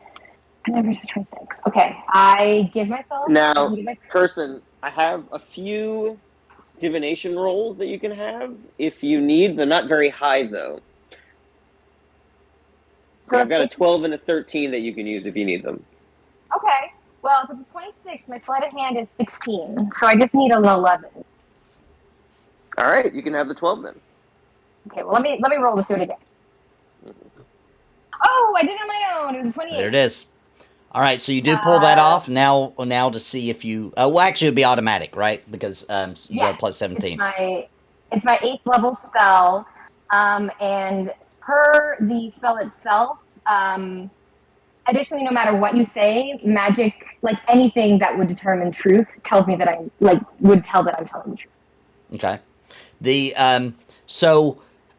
Versus 26. Okay, I give myself... Now, person, I have a few divination rolls that you can have if you need. They're not very high, though. So I've got a 12 and a 13 that you can use if you need them. Okay. Well, if it's a 26, my sleight of hand is 16, so I just need an 11. All right, you can have the 12 then. Okay, well, let me roll to see what I get. Oh, I did it on my own. It was a 28. There it is. All right, so you do pull that off. Now to see if you... well, actually, it'll be automatic, right? Because you got plus 17. It's my 8th level spell, and per the spell itself, additionally, no matter what you say, magic, like anything that would determine truth, tells me that would tell that I'm telling the truth. Okay.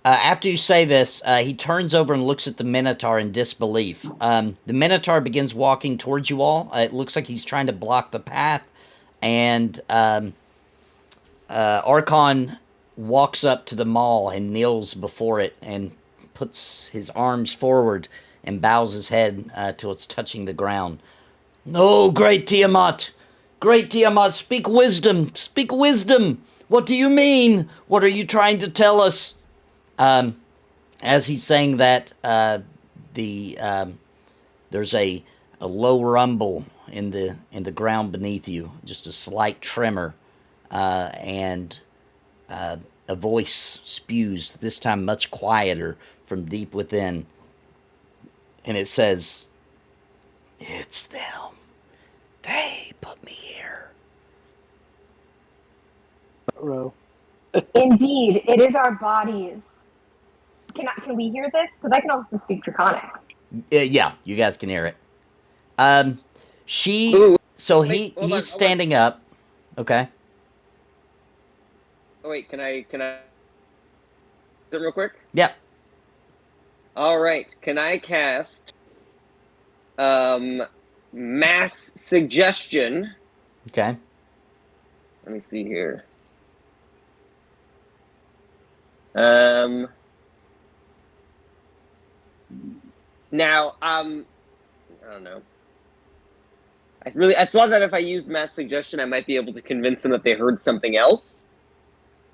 After you say this, he turns over and looks at the Minotaur in disbelief. The Minotaur begins walking towards you all. It looks like he's trying to block the path, and Archon walks up to the maul and kneels before it and puts his arms forward and bows his head till it's touching the ground. "No, great Tiamat! Great Tiamat, speak wisdom! Speak wisdom! What do you mean? What are you trying to tell us? As he's saying that, there's a low rumble in the ground beneath you, just a slight tremor, and a voice spews, this time much quieter, from deep within, and it says, "It's them. They put me here." Row. Indeed, it is our bodies. Can we hear this? Because I can also speak Draconic. Yeah, you guys can hear it. Ooh, So wait, hold on, he's standing up. Okay. Oh wait, can I do it real quick? Yep. All right, can I cast mass suggestion? Okay. Let me see here. Now, I don't know. I thought that if I used mass suggestion, I might be able to convince them that they heard something else.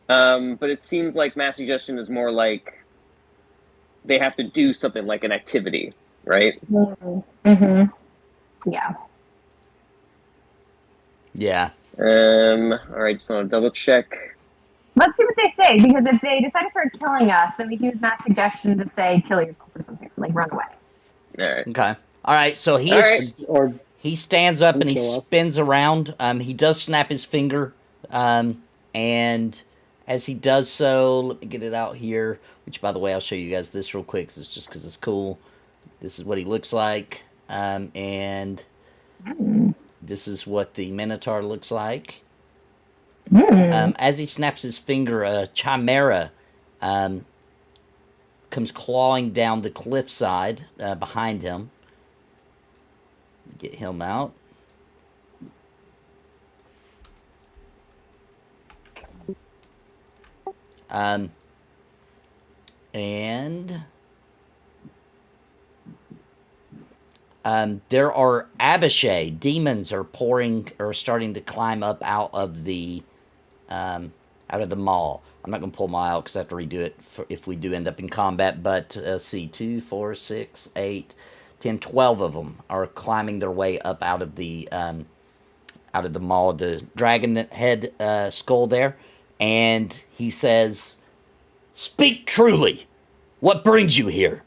But it seems like mass suggestion is more like they have to do something, like an activity, right? Mm-hmm. Yeah. Yeah. All right, just want to double check. Let's see what they say, because if they decide to start killing us, then we can use mass suggestion to say, kill yourself or something, like run away. All right. Okay. All right. So Or he stands up and he kill us. spins around. He does snap his finger, and as he does so, let me get it out here. Which, by the way, I'll show you guys this real quick. It's just because it's cool. This is what he looks like, and this is what the Minotaur looks like. As he snaps his finger, a chimera comes clawing down the cliffside behind him. Get him out. And there are Abishai demons are starting to climb up out of the mall. I'm not going to pull my out because I have to redo it if we do end up in combat. But let's see, 2, 4, 6, 8, 10, 12 of them are climbing their way up out of the mall. The dragon head skull there, and he says, "Speak truly. What brings you here?"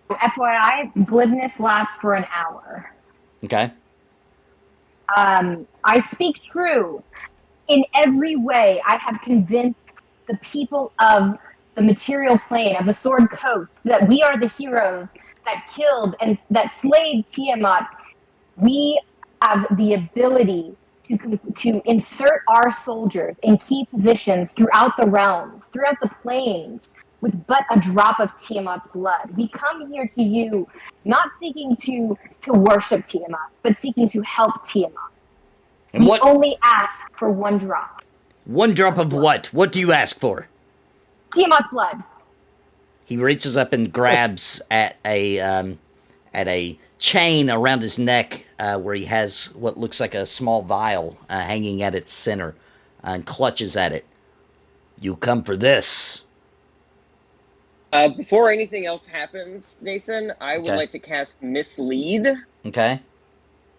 FYI, glibness lasts for an hour. Okay. I speak true. In every way, I have convinced the people of the material plane, of the Sword Coast, that we are the heroes that killed and that slayed Tiamat. We have the ability to insert our soldiers in key positions throughout the realms, throughout the planes, with but a drop of Tiamat's blood. We come here to you not seeking to worship Tiamat, but seeking to help Tiamat. And we what? only ask for one drop. One drop of what? What do you ask for? Tiamat's blood. He reaches up and grabs at a chain around his neck where he has what looks like a small vial hanging at its center and clutches at it. You come for this. Before anything else happens, Nathan, I would Okay. like to cast Mislead, Okay.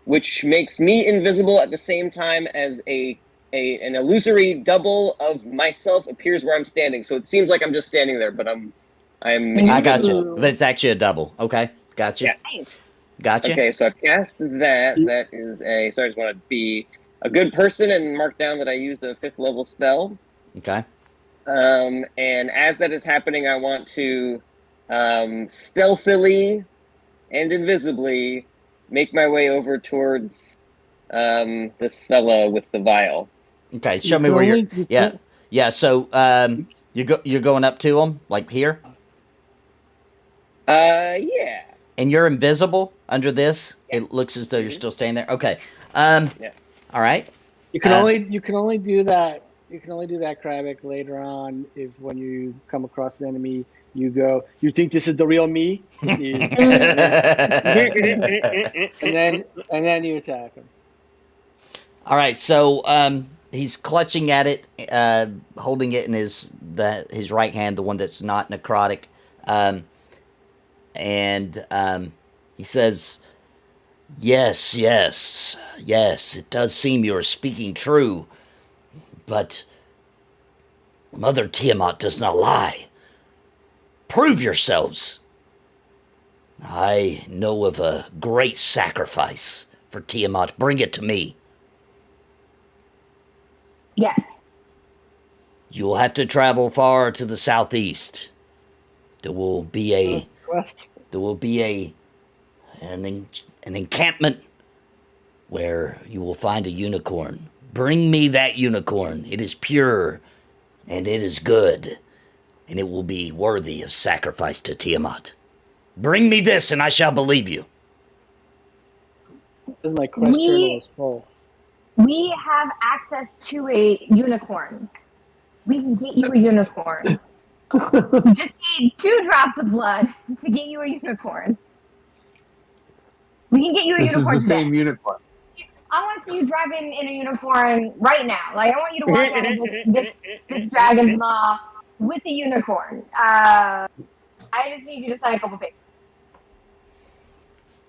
which makes me invisible at the same time as an illusory double of myself appears where I'm standing. So it seems like I'm just standing there, but I'm I got invisible. you. But it's actually a double. Okay. Got you. Yeah. Nice. Gotcha. Okay, so I've cast that. That is a. So I just want to be a good person and mark down that I used a 5th level spell. Okay. And as that is happening, I want to stealthily and invisibly make my way over towards this fella with the vial. Okay. Show me where you're. you Yeah. can- Yeah. So you're going up to him like here, Yeah. and you're invisible under this. It looks as though you're still standing there. Okay. Yeah. All right. You can only do that. You can only do that, Kravik, later on if when you come across an enemy, you go, "You think this is the real me?" and then you attack him. All right, so he's clutching at it, holding it in his right hand, the one that's not necrotic, and he says, "Yes, yes, yes. It does seem you are speaking true, but Mother Tiamat does not lie. Prove yourselves. I know of a great sacrifice for Tiamat. Bring it to me. Yes. You will have to travel far to the southeast. There will be an encampment where you will find a unicorn. Bring me that unicorn. It is pure and it is good, and it will be worthy of sacrifice to Tiamat. Bring me this, and I shall believe you." This is my quest journal is full. We have access to a unicorn. We can get you a unicorn. We just need 2 drops of blood to get you a unicorn. We can get you a unicorn. This is the same unicorn. I want to see you driving in a unicorn right now. Like, I want you to walk out of this dragon's maw with a unicorn. I just need you to sign a couple papers.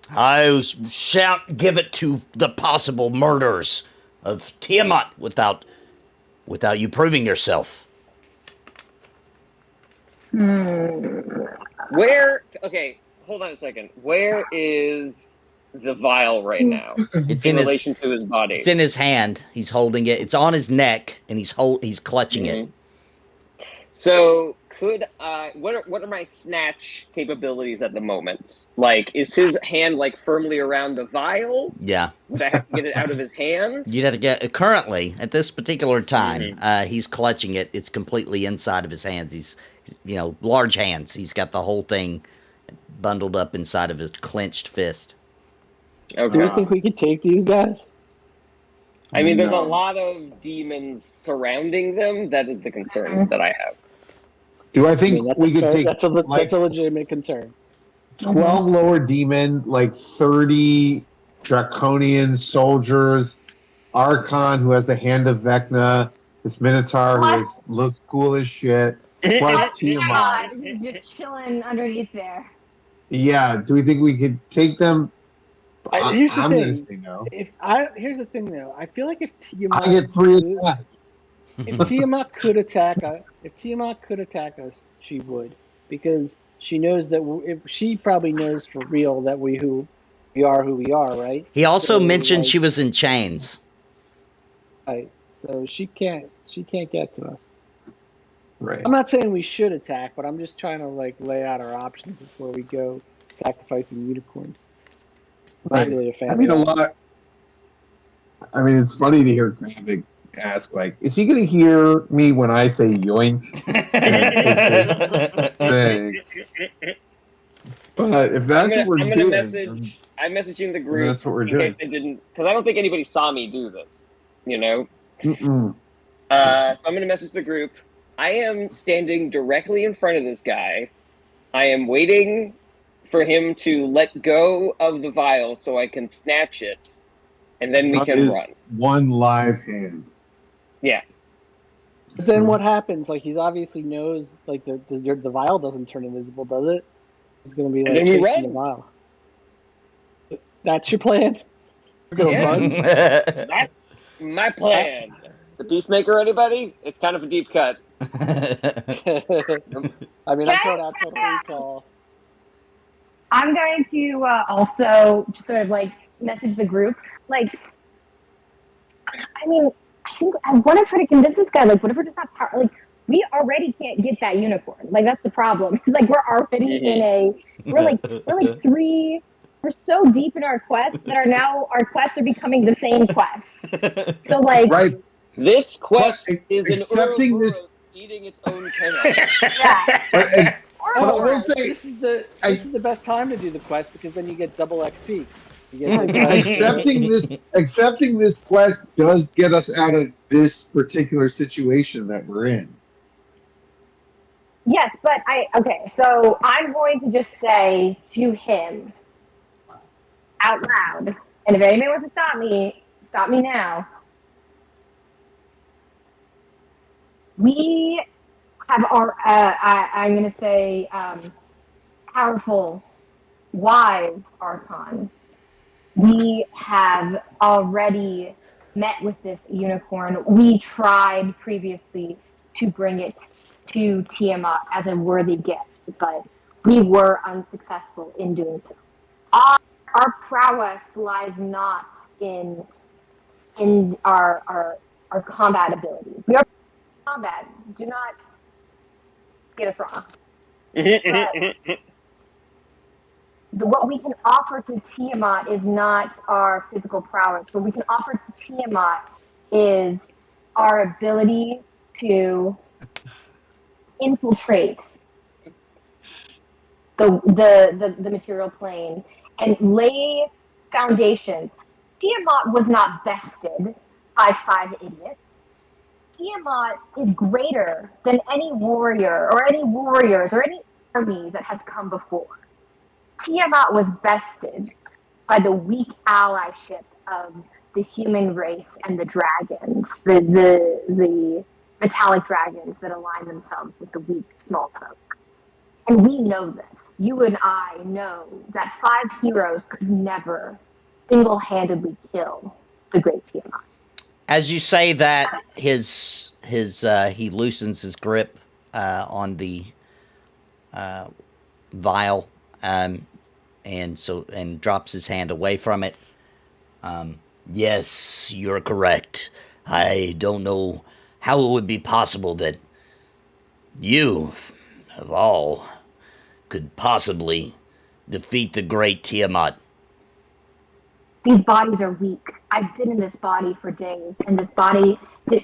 I shan't give it to the possible murderers of Tiamat without you proving yourself. Where? Okay, hold on a second. Where is the vial right now? It's in relation to his body. It's in his hand. He's holding it. It's on his neck, and he's clutching it. So, what are my snatch capabilities at the moment? Like, is his hand like firmly around the vial? Yeah. Would I have to get it out of his hand? You'd have to get currently at this particular time. He's clutching it. It's completely inside of his hands. He's large hands. He's got the whole thing bundled up inside of his clenched fist. Okay. Do you think we could take these guys? I mean, there's a lot of demons surrounding them. That is the concern that I have. Do I think we could take that's a legitimate concern. 12 lower demon, like 30 draconian soldiers, Archon who has the Hand of Vecna, this Minotaur who looks cool as shit, plus Tiamat. Just chilling underneath there. Yeah, do we think we could take them? Here's the I'm thing. gonna say no. Here's the thing, though. I feel like if Tiamat, I get 3 attacks. if Tiamat could attack us, she would, because she knows that she probably knows for real that who we are, right? He also mentioned she was in chains. Right. So she can't get to us. Right. I'm not saying we should attack, but I'm just trying to lay out our options before we go sacrificing unicorns. I'm not really a fan. I mean, it's funny to hear Gravik ask, like, is he going to hear me when I say yoink? But if that's what we're doing, I'm messaging the group. That's what we're doing. Because I don't think anybody saw me do this. So I'm going to message the group. I am standing directly in front of this guy. I am waiting for him to let go of the vial so I can snatch it, and then we can run. One live hand. Yeah. But then what happens? Like, he obviously knows, like, the vial doesn't turn invisible, does it? It's going to be like chasing the vial. That's your plan? We're going to run? That's my plan. The Peacemaker, anybody? It's kind of a deep cut. I mean, I throw out Total Recall. I'm going to also just sort of message the group. I mean, I think I want to try to convince this guy. What if we're just not we already can't get that unicorn. That's the problem. It's we're already in we're so deep in our quests that our quests are becoming the same quest. So right. This quest is an Ouroboros eating its own tail. Yeah. I will say this is the best time to do the quest, because then you get double XP. Accepting this quest does get us out of this particular situation that we're in. Yes, but so I'm going to just say to him out loud, and if anybody wants to stop me now. We have our, I'm going to say, powerful, wise Archon. We have already met with this unicorn. We tried previously to bring it to Tiamat as a worthy gift, but we were unsuccessful in doing so. Our prowess lies not in our combat abilities. We are combat. Do not get us wrong. But what we can offer to Tiamat is not our physical prowess. What we can offer to Tiamat is our ability to infiltrate the material plane and lay foundations. Tiamat was not bested by 5 idiots. Tiamat is greater than any warrior or any warriors or any army that has come before. Tiamat was bested by the weak allyship of the human race and the dragons, the metallic dragons that align themselves with the weak small folk. And we know this. You and I know that 5 heroes could never single-handedly kill the great Tiamat. As you say that, he loosens his grip on the vial, and drops his hand away from it. Yes, you're correct. I don't know how it would be possible that you, of all, could possibly defeat the great Tiamat. These bodies are weak. I've been in this body for days, and this body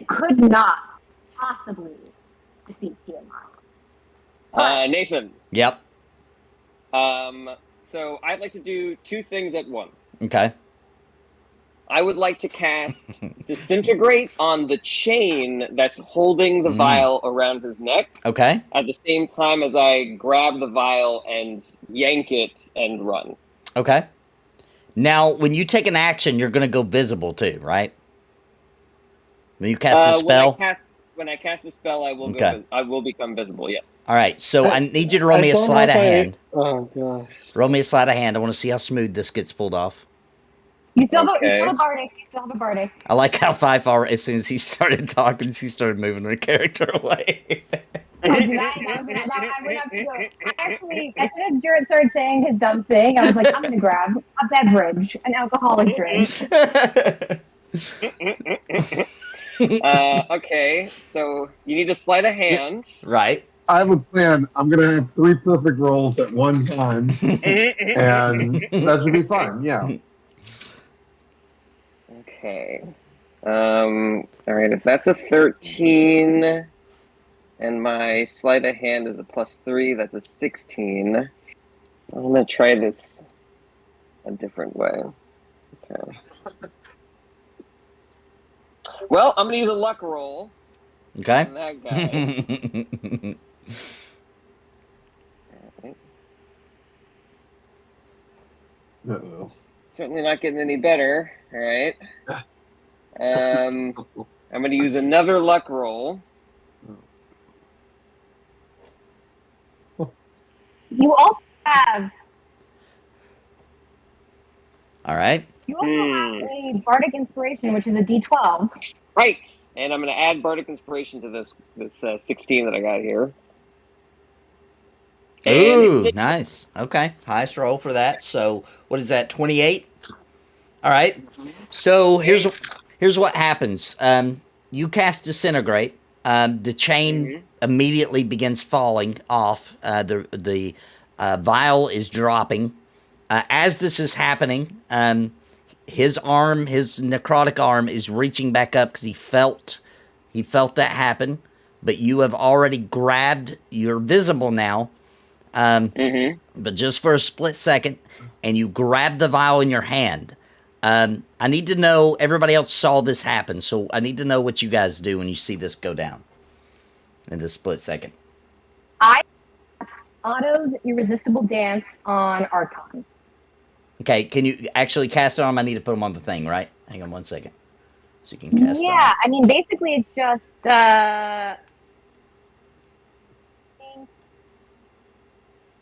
could not possibly defeat Tiamat. Nathan. Yep. So I'd like to do 2 things at once. Okay. I would like to cast Disintegrate on the chain that's holding the vial around his neck. Okay. At the same time as I grab the vial and yank it and run. Okay. Now, when you take an action, you're going to go visible too, right? When you cast a spell? When I cast the spell, I will I will become visible, yes. All right, so I need you to roll me a sleight of hand. Oh, gosh. Roll me a sleight of hand. I want to see how smooth this gets pulled off. You still have a bardic. You still have a bardic. I like how 5R, as soon as he started talking, she started moving her character away. Oh, did I? I went up to go. Actually, as soon as Jared started saying his dumb thing, I was like, I'm going to grab a beverage, an alcoholic drink. Okay, so you need a sleight of hand. Right. I have a plan. I'm going to have 3 perfect rolls at one time, and that should be fun. Yeah. Okay. All right. If that's a 13, and my sleight of hand is a +3, that's a 16. I'm gonna try this a different way. Okay. Well, I'm gonna use a luck roll. Okay. On that guy. Uh-oh. Certainly not getting any better. All right. I'm going to use another luck roll. You also have. All right. You also have a bardic inspiration, which is a D12. Right. And I'm going to add bardic inspiration to this 16 that I got here. Ooh, nice. Okay, highest roll for that. So what is that? 28. All right. So here's what happens. You cast Disintegrate. The chain immediately begins falling off. The vial is dropping. As this is happening, his necrotic arm, is reaching back up because he felt that happen. But you have already grabbed. You're visible now. But just for a split second, and you grab the vial in your hand. I need to know, everybody else saw this happen, so I need to know what you guys do when you see this go down in this split second. I cast Otto's Irresistible Dance on Archon. Okay, can you actually cast it on him? I need to put him on the thing, right? Hang on 1 second. So you can cast it on. I mean, basically it's just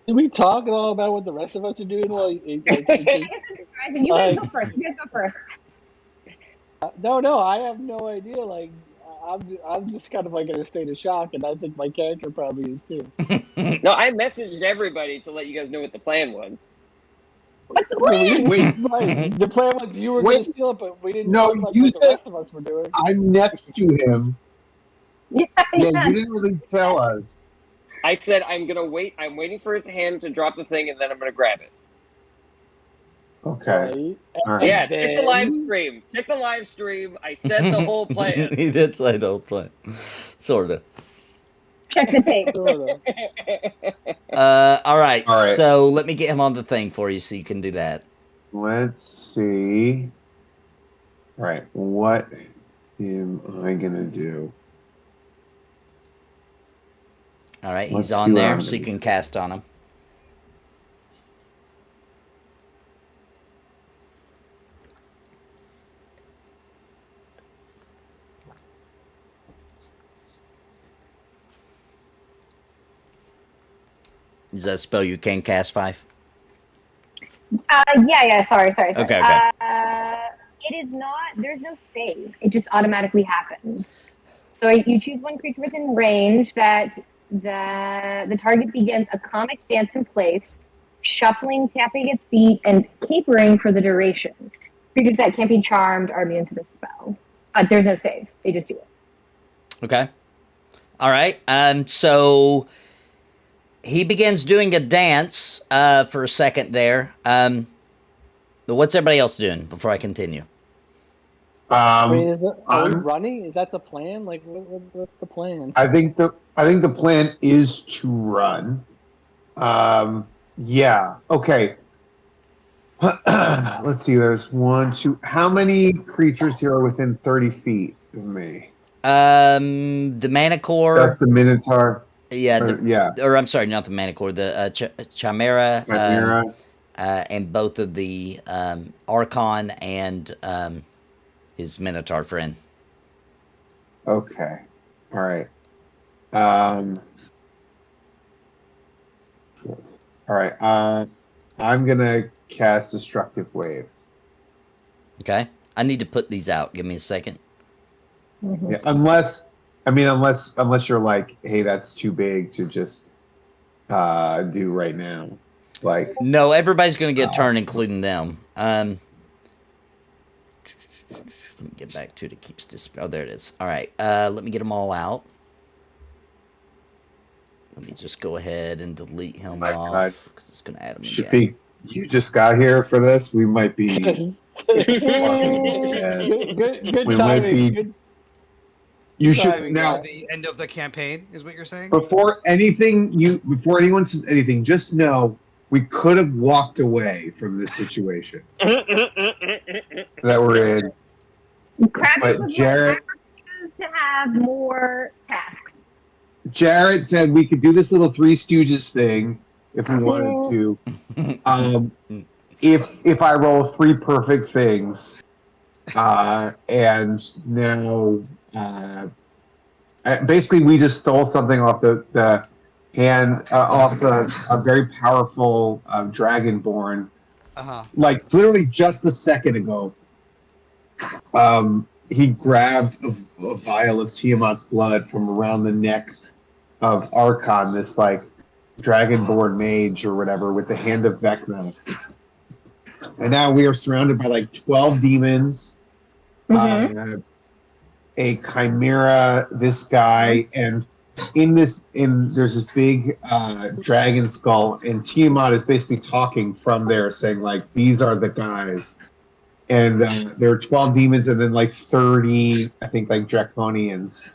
Did we talk at all about what the rest of us are doing while you, like, I guess I'm surprised. You guys go first. You guys go first. No, I have no idea. Like, I'm just kind of like in a state of shock, and I think my character probably is too. No, I messaged everybody to let you guys know what the plan was. What's the I mean, plan? right, the plan was you were going to steal it, but we didn't No, talk about you what the said- rest of us were doing. I'm next to him. Yeah, Yeah, you didn't really tell us. I said I'm gonna wait. I'm waiting for his hand to drop the thing, and then I'm gonna grab it. Okay. Right. All right. Yeah, check the live then- stream. Check the live stream. I said the whole plan. He did say the whole plan. Sort of. Check the tape. Sorta. All right. All right. So let me get him on the thing for you so you can do that. Let's see. All right. What am I gonna do? All right. Let's He's on see what there I'm so you gonna can cast on him. Is that a spell you can cast 5? Yeah. Sorry. Okay. It is not. There's no save. It just automatically happens. So you choose one creature within range that the target begins a comic dance in place, shuffling, tapping its feet, and capering for the duration. Creatures that can't be charmed are immune to the spell. There's no save. They just do it. Okay. All right. So he begins doing a dance for a second there. But what's everybody else doing before I continue? I mean, are we I'm- running? Is that the plan? Like, what's the plan? I think the plan is to run. Yeah. Okay. Let's see. There's 1, 2. How many creatures here are within 30 feet of me? The Manicore. That's the Minotaur. Yeah. Yeah. Or I'm sorry, not the Manicore. The Chimera. Chimera. And both of the Archon and his Minotaur friend. Okay. All right. Shit. All right. I'm gonna cast Destructive Wave. Okay. I need to put these out. Give me a second. Yeah. Unless you're like, hey, that's too big to just do right now. Like, No, everybody's going to get a turn, including them. Let me get back to it. It keeps this. Oh, there it is. All right. Let me get them all out. Let me just go ahead and delete him my off God. because it's going to add them should again. be. You just got here for this. We might be. good We might timing. be- Good. You Sorry, should we now. got The end of the campaign is what you're saying. Before anyone says anything, just know we could have walked away from this situation that we're in. Crabby But was Jarrett- refused to have more tasks. Jared said we could do this little Three Stooges thing if we wanted to. If I roll 3 perfect things, and now basically we just stole something off the hand off a very powerful dragonborn, like literally just a second ago. He grabbed a vial of Tiamat's blood from around the neck of Archon, this like dragonborn mage or whatever, with the Hand of Vecna. And now we are surrounded by like 12 demons, a chimera, this guy, and there's this big dragon skull, and Tiamat is basically talking from there, saying like, these are the guys. And there are 12 demons and then like 30, I think, like draconians,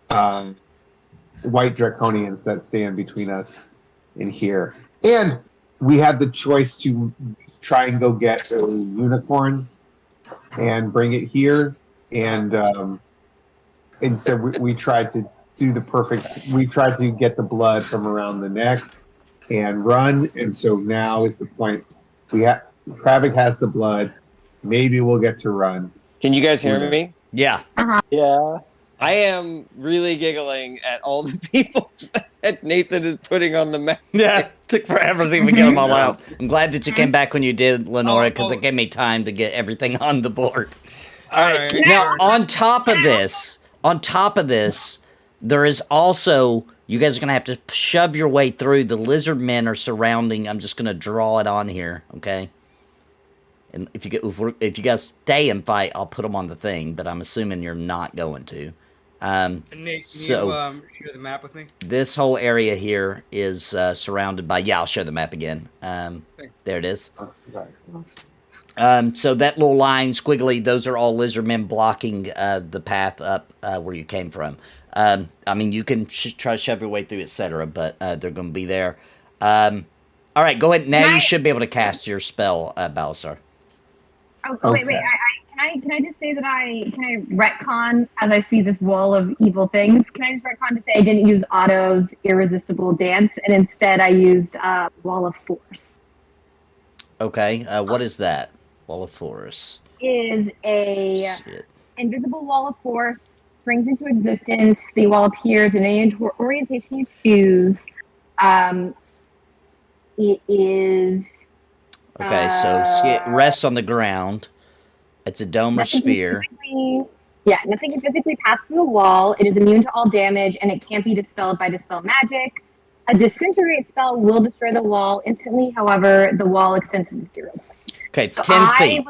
white draconians that stand between us and here. And we had the choice to try and go get a unicorn and bring it here. And instead we tried to do we tried to get the blood from around the neck and run. And so now is the point. Kravik has the blood. Maybe we'll get to run. Can you guys hear me? Yeah. Yeah. I am really giggling at all the people that Nathan is putting on the map. Yeah, took forever to even get them all out. I'm glad that you Mm-hmm. came back when you did, Lenora, because Oh. it gave me time to get everything on the board. All right. Alright, Now, sure. on top of this, there is also, you guys are going to have to shove your way through. The lizard men are surrounding. I'm just going to draw it on here, okay? And if you guys stay and fight, I'll put them on the thing, but I'm assuming you're not going to. Nate, can you share the map with me? This whole area here is surrounded by... Yeah, I'll show the map again. There it is. So that little line, squiggly, those are all lizard men blocking the path up where you came from. I mean, you can try to shove your way through, etc., but they're going to be there. All right, go ahead. Now you should be able to cast your spell, Balasar. Oh, wait. Can I just say that can I retcon as I see this wall of evil things? Can I just retcon to say I didn't use Otto's irresistible dance and instead I used wall of force? Okay, what is that? Wall of force is a invisible wall of force, springs into existence. The wall appears in any orientation you choose. It is. Okay, so it rests on the ground. It's a dome or sphere. Nothing can physically pass through the wall. It is immune to all damage, and it can't be dispelled by dispel magic. A disintegrate spell will destroy the wall instantly. However, the wall extends to 0. Okay, it's 10 feet.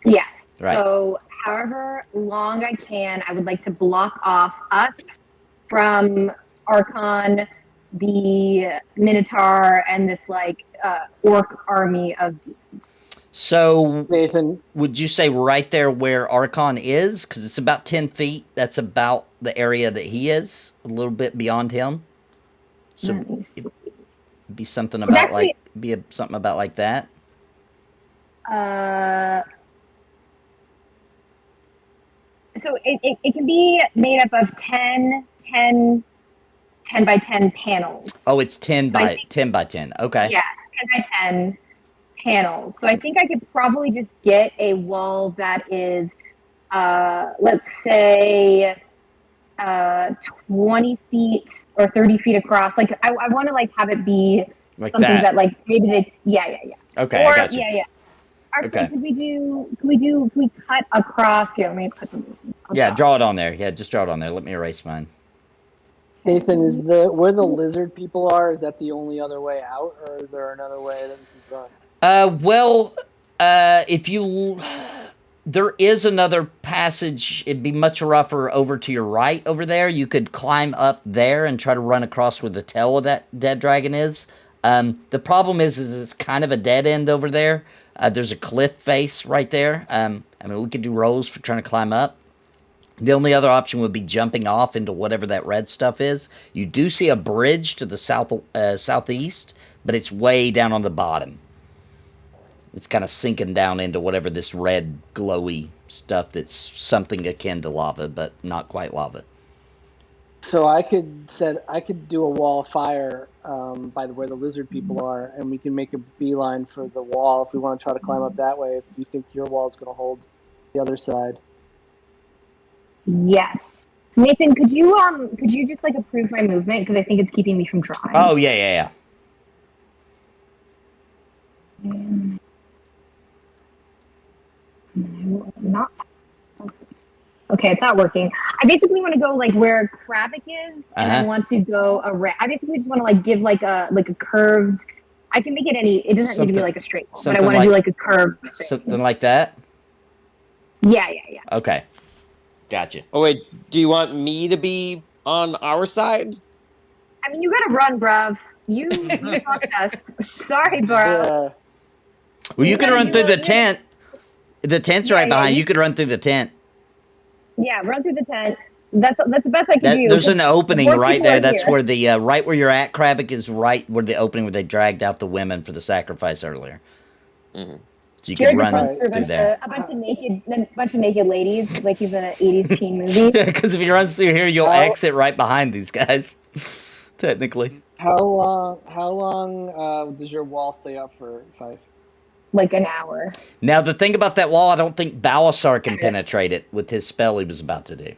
Yes. Right. So, however long I can, I would like to block off us from Archon, the Minotaur, and this orc army of demons. So, Nathan, would you say right there where Archon is? Because it's about 10 feet. That's about the area that he is, a little bit beyond him. So, it'd be something about something about like that. So it can be made up of 10 by 10 panels. Oh, it's 10 by 10 by 10. Okay. Yeah, 10 by 10 panels. So I think I could probably just get a wall that is, let's say, 20 feet or 30 feet across. Like I want to have it be like something that maybe they Okay, or, I got you. Actually, can we cut across here? Let me put some. Draw it on there. Yeah, just draw it on there. Let me erase mine. Nathan, is where the lizard people are? Is that the only other way out, or is there another way that we can run? There is another passage. It'd be much rougher over to your right over there. You could climb up there and try to run across where the tail of that dead dragon is. The problem is it's kind of a dead end over there. There's a cliff face right there. We could do rolls for trying to climb up. The only other option would be jumping off into whatever that red stuff is. You do see a bridge to the southeast, but it's way down on the bottom. It's kind of sinking down into whatever this red glowy stuff that's something akin to lava, but not quite lava. So I could do a wall of fire by where the lizard people are, and we can make a beeline for the wall if we want to try to climb up that way. If you think your wall is going to hold the other side. Yes, Nathan, could you just approve my movement because I think it's keeping me from drawing. Oh yeah. Not. Okay, it's not working. I basically want to go where Kravik is, and I want to go around. I basically just want to give a curved. I can make it any. It doesn't need to be a straight wall, but I want to do a curved thing. Something like that. Yeah. Okay, gotcha. Oh wait, do you want me to be on our side? I mean, you gotta run, bruv. You fucked us. Sorry, bro. Yeah. Well, you can run through the tent. The tent's right behind. You could run through the tent. Yeah, run through the tent. That's the best I can do. There's an opening right there. That's where the right where you're at, Kravik, is right where the opening where they dragged out the women for the sacrifice earlier. Mm-hmm. So you can run through there. A bunch of naked ladies, like he's in an 80s teen movie. Yeah, because if he runs through here, you'll exit right behind these guys. Technically. How long does your wall stay up for, Fife? Like an hour. Now, the thing about that wall, I don't think Balasar can penetrate it with his spell he was about to do.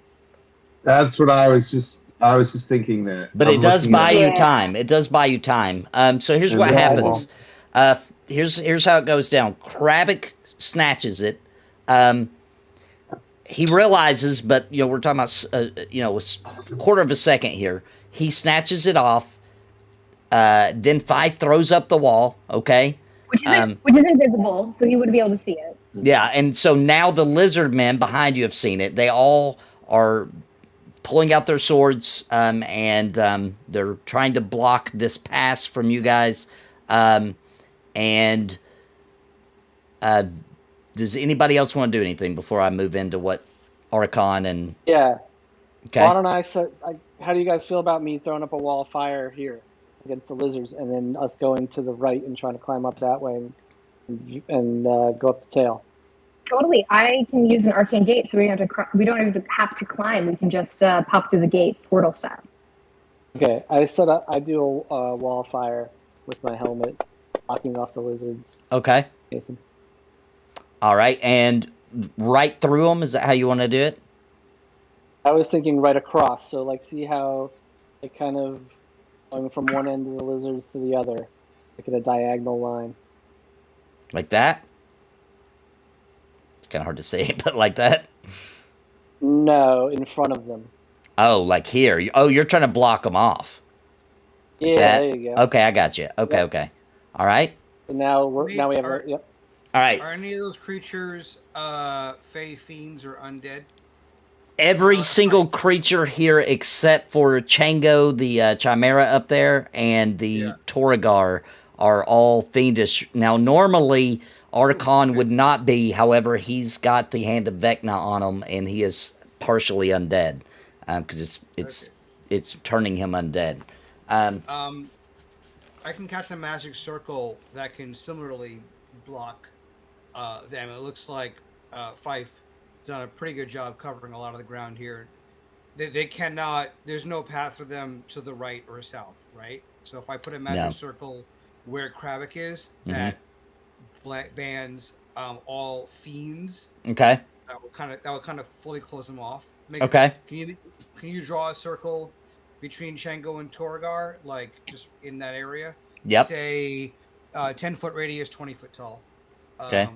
That's what I was just thinking that. But I'm it does looking buy at- you time. It does buy you time. So here's what Exactly. happens. Here's how it goes down. Kravik snatches it. He realizes, but we're talking about a quarter of a second here. He snatches it off. Then Fife throws up the wall. Okay. Which is invisible, so he wouldn't be able to see it. Yeah, and so now the lizard men behind you have seen it. They all are pulling out their swords, and they're trying to block this pass from you guys. Does anybody else want to do anything before I move into what Archon and... Yeah. Okay. Why don't how do you guys feel about me throwing up a wall of fire here against the lizards, and then us going to the right and trying to climb up that way and go up the tail? Totally. I can use an arcane gate, so we don't even have to climb. We can just pop through the gate, portal style. Okay. I do a wall of fire with my helmet, blocking off the lizards. Okay. Nathan. All right, and right through them, is that how you want to do it? I was thinking right across, so like see how it kind of going from one end of the lizards to the other, like in a diagonal line. Like that? It's kind of hard to say, but like that? No, in front of them. Oh, like here. Oh, you're trying to block them off. Like Yeah, that? there you go. Okay, I got you. Okay, Yep. okay. All right. So now we have yep. All right. Are any of those creatures fey fiends or undead? Every single creature here except for Chango, the Chimera up there, and the Toragar are all fiendish. Now, normally, Archon would not be. However, he's got the Hand of Vecna on him, and he is partially undead because it's turning him undead. I can catch a magic circle that can similarly block them. It looks like Fife has done a pretty good job covering a lot of the ground here. They cannot. There's no path for them to the right or south, right? So if I put a magic circle where Kravik is, that bans all fiends. Okay. That will kind of fully close them off. Okay. Can you draw a circle between Chango and Toragar, like just in that area? Yep. Say 10-foot radius, 20-foot tall. Okay.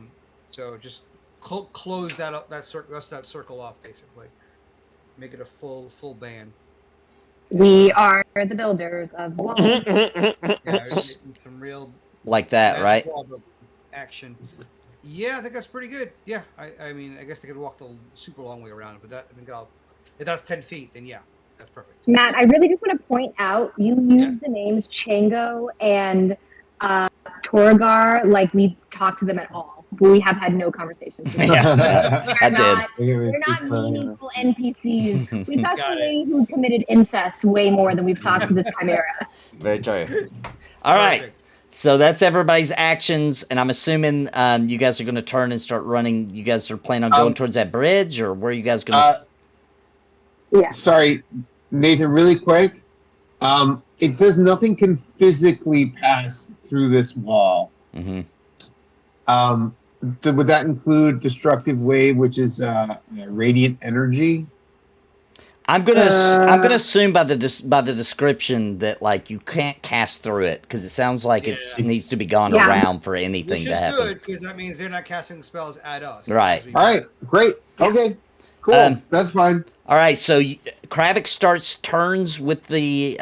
So just close that circle off, basically. Make it a full ban. We are the builders of walls. Yeah, some real like that, right? Action. Yeah, I think that's pretty good. Yeah, I mean, I guess they could walk the super long way around, but if that's 10 feet, then yeah, that's perfect. Matt, I really just want to point out you used the names Chango and Toragar like we talked to them at all. But we have had no conversations. I did. They're not meaningful NPCs. We talked to a lady who committed incest way more than we've talked to this chimera. Very true. All right. So that's everybody's actions, and I'm assuming you guys are going to turn and start running. You guys are planning on going towards that bridge, or where are you guys going to... Yeah. Sorry, Nathan, really quick. It says nothing can physically pass through this wall. Mm-hmm. Would that include destructive wave, which is radiant energy? I'm gonna assume by the description that like you can't cast through it because it sounds like it needs to be gone around for anything to happen. Which is good because that means they're not casting spells at us. Right. All right. Great. Yeah. Okay. Cool. That's fine. All right. So Kravik turns with the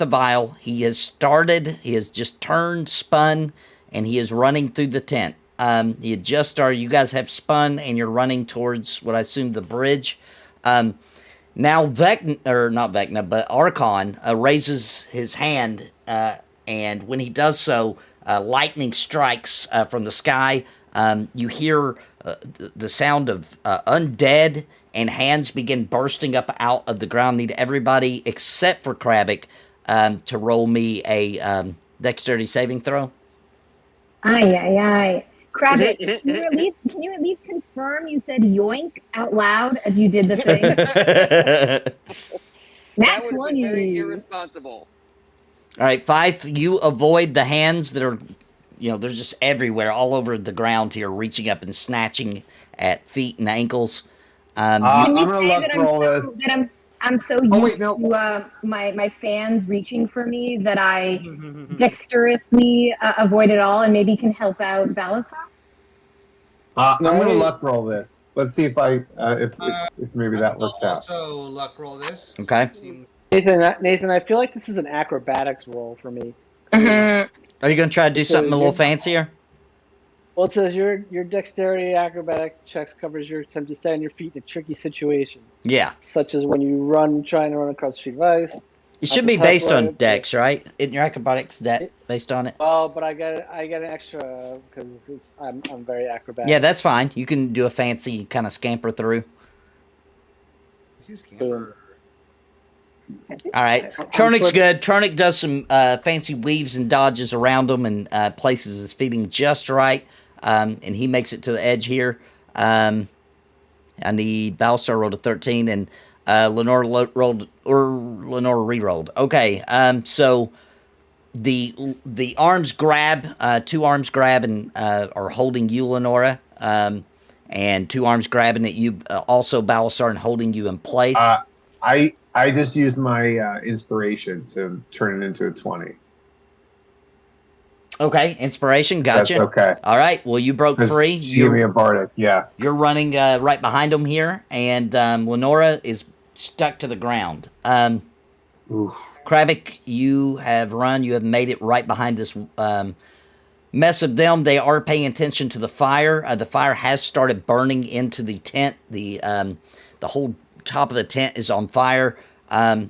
vial. He has started. He has just turned, spun, and he is running through the tent. He had just started. You guys have spun, and you're running towards what I assume the bridge. Now, not Vecna, but Archon raises his hand, and when he does so, lightning strikes from the sky. You hear the sound of undead, and hands begin bursting up out of the ground. Need everybody except for Kravik to roll me a dexterity saving throw. Aye. Kravik, can you at least confirm you said yoink out loud as you did the thing? That would have been very irresponsible. All right, Fife, you avoid the hands that are, they're just everywhere, all over the ground here, reaching up and snatching at feet and ankles. I'm going to luck roll this. That I'm I'm so used to my fans reaching for me that I dexterously avoid it all and maybe can help out Balasar. I'm gonna Right. luck roll this. Let's see if if maybe that works out. Also, luck roll this. Okay. Seems- Nathan, I feel like this is an acrobatics roll for me. Are you going to try to do It something says a little you're- fancier? Well, it says your dexterity acrobatic checks covers your attempt to stay on your feet in a tricky situation, Yeah. such as when you trying to run across a sheet of ice. It should That's a be tough based road, on dex, right? Isn't your acrobatics based on it? Well, but I got an extra because I'm very acrobatic. Yeah, that's fine. You can do a fancy kind of scamper through. He's scamper. All right. Tronic's good. Tronic does some fancy weaves and dodges around him and places his feeding just right. And he makes it to the edge here. I need Balasar rolled a 13 and Lenore Lenore re-rolled. Okay. So the arms grab, two arms grab and are holding you, Lenora. And two arms grabbing at you, also Balasar, and holding you in place. I just used my inspiration to turn it into a 20. Okay, inspiration, gotcha. That's okay. All right, well, you broke free. She gave me a bardic, yeah. You're running right behind him here, and Lenora is stuck to the ground. Kravik, you have run. You have made it right behind this mess of them. They are paying attention to the fire. The fire has started burning into the tent. The whole top of the tent is on fire. And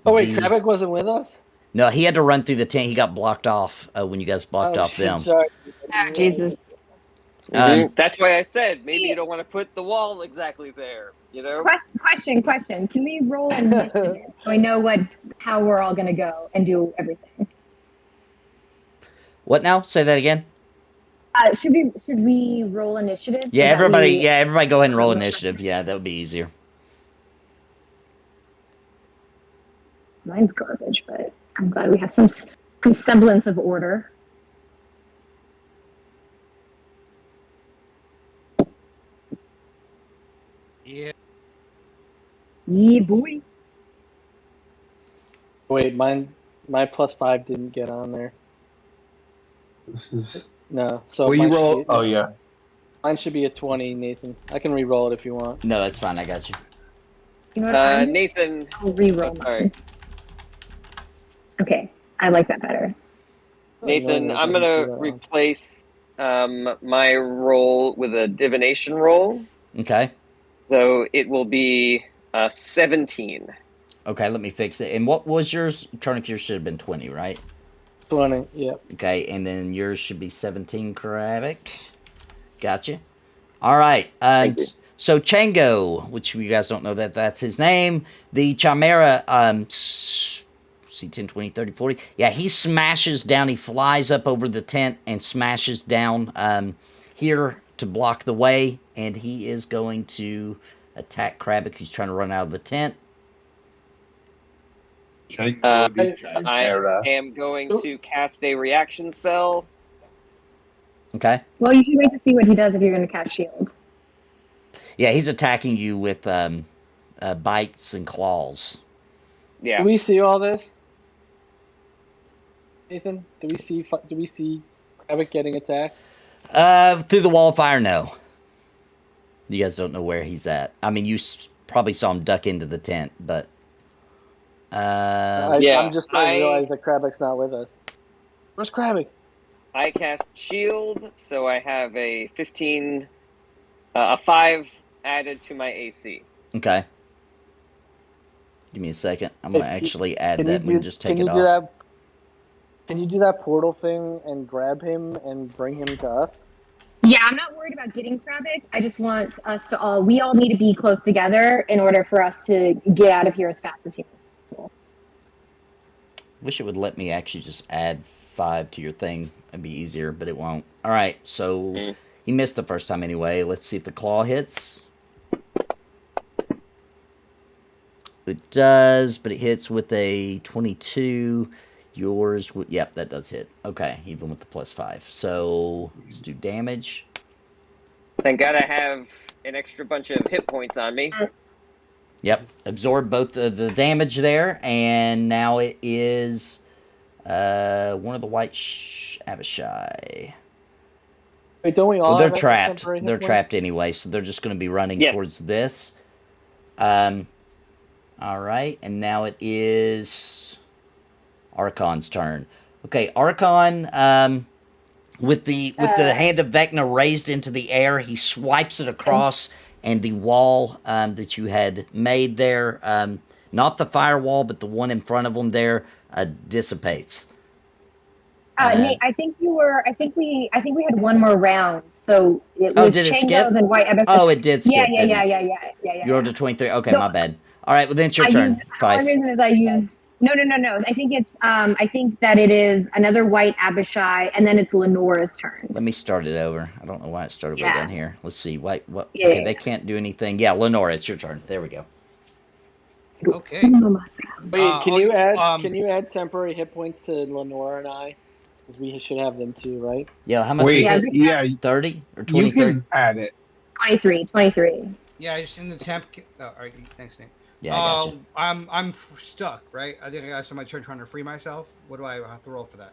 oh wait, Kravik wasn't with us? No, he had to run through the tent. He got blocked off when you guess blocked off them. Sorry. Oh, Jesus. That's why I said maybe you don't want to put the wall exactly there. You know. Question. Can we roll initiative so I know how we're all gonna go and do everything? What now? Say that again. Should we roll initiative? so Yeah, that everybody. we- Yeah, everybody. Go ahead and roll initiative. Yeah, that would be easier. Mine's garbage, but I'm glad we have some semblance of order. Yeah. Yeah, boy. Wait, my +5 didn't get on there. This is. No, so Well, you mine should roll. be- Oh yeah. Mine should be a 20, Nathan. I can re-roll it if you want. No, that's fine. I got you. You know what? I'm Nathan. I'll re-roll Oh, sorry. mine. Okay, I like that better. Nathan, I'm gonna replace my roll with a divination roll, Okay. so it will be 17. Okay, let me fix it. And what was yours? Tronic, yours should have been 20, right? 20, yep. Okay, and then yours should be 17, Kravik. Gotcha. All right. Thank you. So Chango, which you guys don't know that's his name, the Chimera, see 10, 20, 30, 40. Yeah, he smashes down. He flies up over the tent and smashes down here to block the way. And he is going to attack Kravik, who's trying to run out of the tent. I am going to cast a reaction spell. Okay. Well, you should wait to see what he does if you're going to cast shield. Yeah, he's attacking you with bites and claws. Yeah. Do we see all this? Nathan, do we see Kravik getting attacked? Through the wall of fire, no. You guys don't know where he's at. I mean, you probably saw him duck into the tent, but... I'm just starting to realize that Kravik's not with us. Where's Kravik? I cast shield, so I have a 15, a 5 added to my AC. Okay. Give me a second. I'm going to actually add that. We can just take it off. Can you do that portal thing and grab him and bring him to us? Yeah, I'm not worried about getting Kravik. I just want us to we all need to be close together in order for us to get out of here as fast as humanly possible. Wish it would let me actually just add 5 to your thing. It'd be easier, but it won't. All right, so he missed the first time anyway. Let's see if the claw hits. It does, but it hits with a 22. Yours, yep, that does hit. Okay, even with the +5. So let's do damage. Thank God I have an extra bunch of hit points on me. Yep, absorb both the damage there, and now it is one of the white Abishai. Wait, don't we all Well, they're have trapped. temporary hit They're points? trapped anyway, so they're just going to be running Yes. towards this. All right, and now it is Archon's turn. Okay, Archon, with the Hand of Vecna raised into the air, he swipes it across, and the wall that you had made there, not the firewall, but the one in front of him there, dissipates. Nate, I think we had one more round. So it was did it Chango, skip? then White Abyss. Oh, it did skip. Yeah. didn't it? You rolled a 23. Okay, No, my bad. All right, well then it's your I turn. used, the Five. only reason is I used no. I think it's I think that it is another White Abishai, and then it's Lenora's turn. Let me start it over. I don't know why it started way Yeah. down here. Let's see. What? Yeah, Okay, yeah, they yeah. can't do anything. Yeah, Lenora, it's your turn. There we go. Okay. Wait, can you add um, can you add temporary hit points to Lenora and I? Because we should have them too, right? Yeah, how much Wait, is Yeah, it? yeah, 30 or you 23? can add it. 23. Yeah, just in the temp. Oh, all right, thanks, Nate. Yeah, I got you. I'm stuck, right? I think I spent my turn trying to free myself. What do I have to roll for that?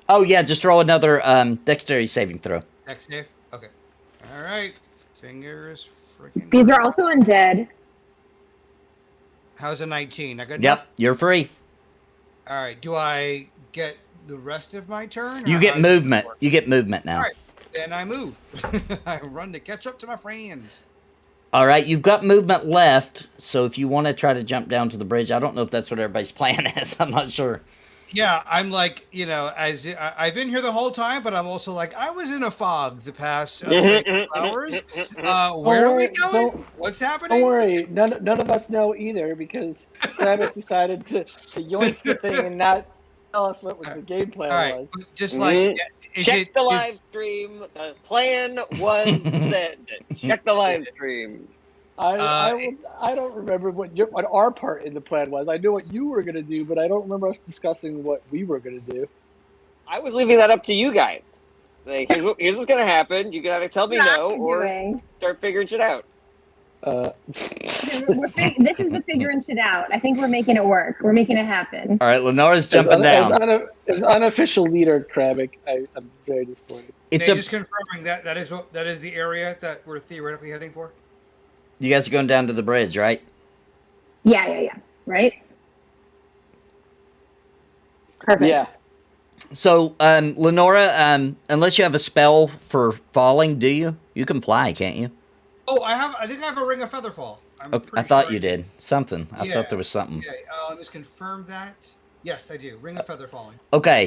Oh, yeah, just roll another dexterity saving throw. Next save. Okay. All right. Fingers freaking. These are also undead. How's a 19? I got Yep, enough. you're free. All right. Do I get the rest of my turn? You or get how does it movement. work? You get movement now. All right. Then I move. I run to catch up to my friends. All right, you've got movement left, so if you want to try to jump down to the bridge, I don't know if that's what everybody's plan is. I'm not sure. Yeah, I'm like, I've been here the whole time, but I'm also like, I was in a fog the past 6 hours. Where are we going? What's happening? Don't worry, none of us know either because Travis decided to yoink the thing and not tell us what the game plan All right, was. just like, Check the live stream. The plan was said. Check the live stream. I don't remember what our part in the plan was. I knew what you were gonna do, but I don't remember us discussing what we were gonna do. I was leaving that up to you guys. Like, here's what's gonna happen. You can either tell me no or start figuring shit out. This is the figuring shit out. I think we're making it work. We're making it happen. All right, Lenora's jumping down. As unofficial leader, Kravik, I'm very disappointed. It's just confirming that is the area that we're theoretically heading for. You guys are going down to the bridge, right? Yeah. Right? Perfect. Yeah. So, Lenora, unless you have a spell for falling, do you? You can fly, can't you? Oh, I think I have a ring of featherfall. I thought you did. Something. I thought there was something. Yeah, let me just confirm that. Yes, I do. Ring of feather falling. Okay,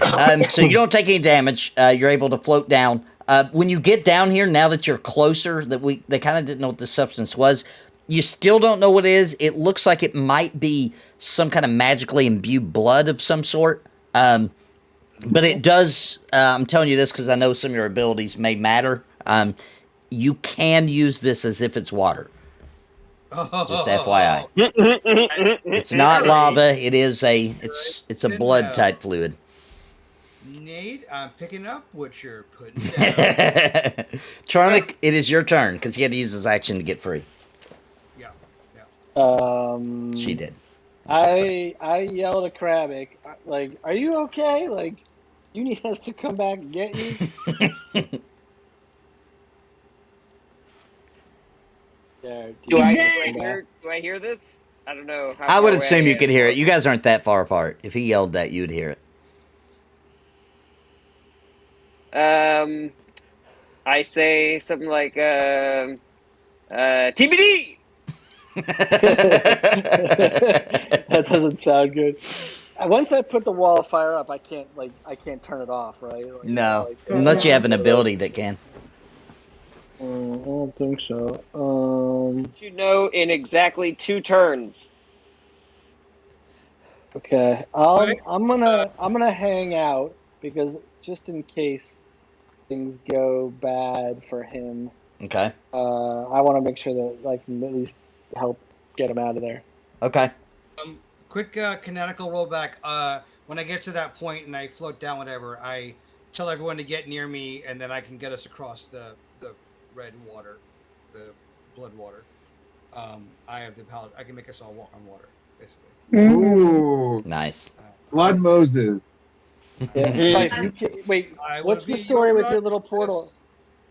so you don't take any damage. You're able to float down. When you get down here, now that you're closer, they kind of didn't know what the substance was. You still don't know what it is. It looks like it might be some kind of magically imbued blood of some sort. But it does, I'm telling you this because I know some of your abilities may matter. You can use this as if it's water. Just FYI. It's not lava. It is it's a blood type fluid. Nate, I'm picking up what you're putting down. Charmic, it is your turn because he had to use his action to get free. Yeah. She did. I yelled at Kravik, like, "Are you okay? Like, you need us to come back and get you?" Do I hear this? I don't know. I would assume you could hear it. You guys aren't that far apart. If he yelled that, you'd hear it. I say something like TBD. That doesn't sound good. Once I put the wall of fire up, I can't turn it off, right? Like, no, unless you have an ability that can. I don't think so. You know, in exactly 2 turns. Okay, I'm gonna hang out because just in case things go bad for him. Okay. I want to make sure that I can at least help get him out of there. Okay. Quick canonical rollback. When I get to that point and I float down, whatever, I tell everyone to get near me, and then I can get us across the red water, the blood water. I have the palate. I can make us all walk on water, basically. Ooh, Nice. Blood Moses. Yeah. Mhm. Fife, you can, wait. I will What's the be story your with your blood little witness. portal?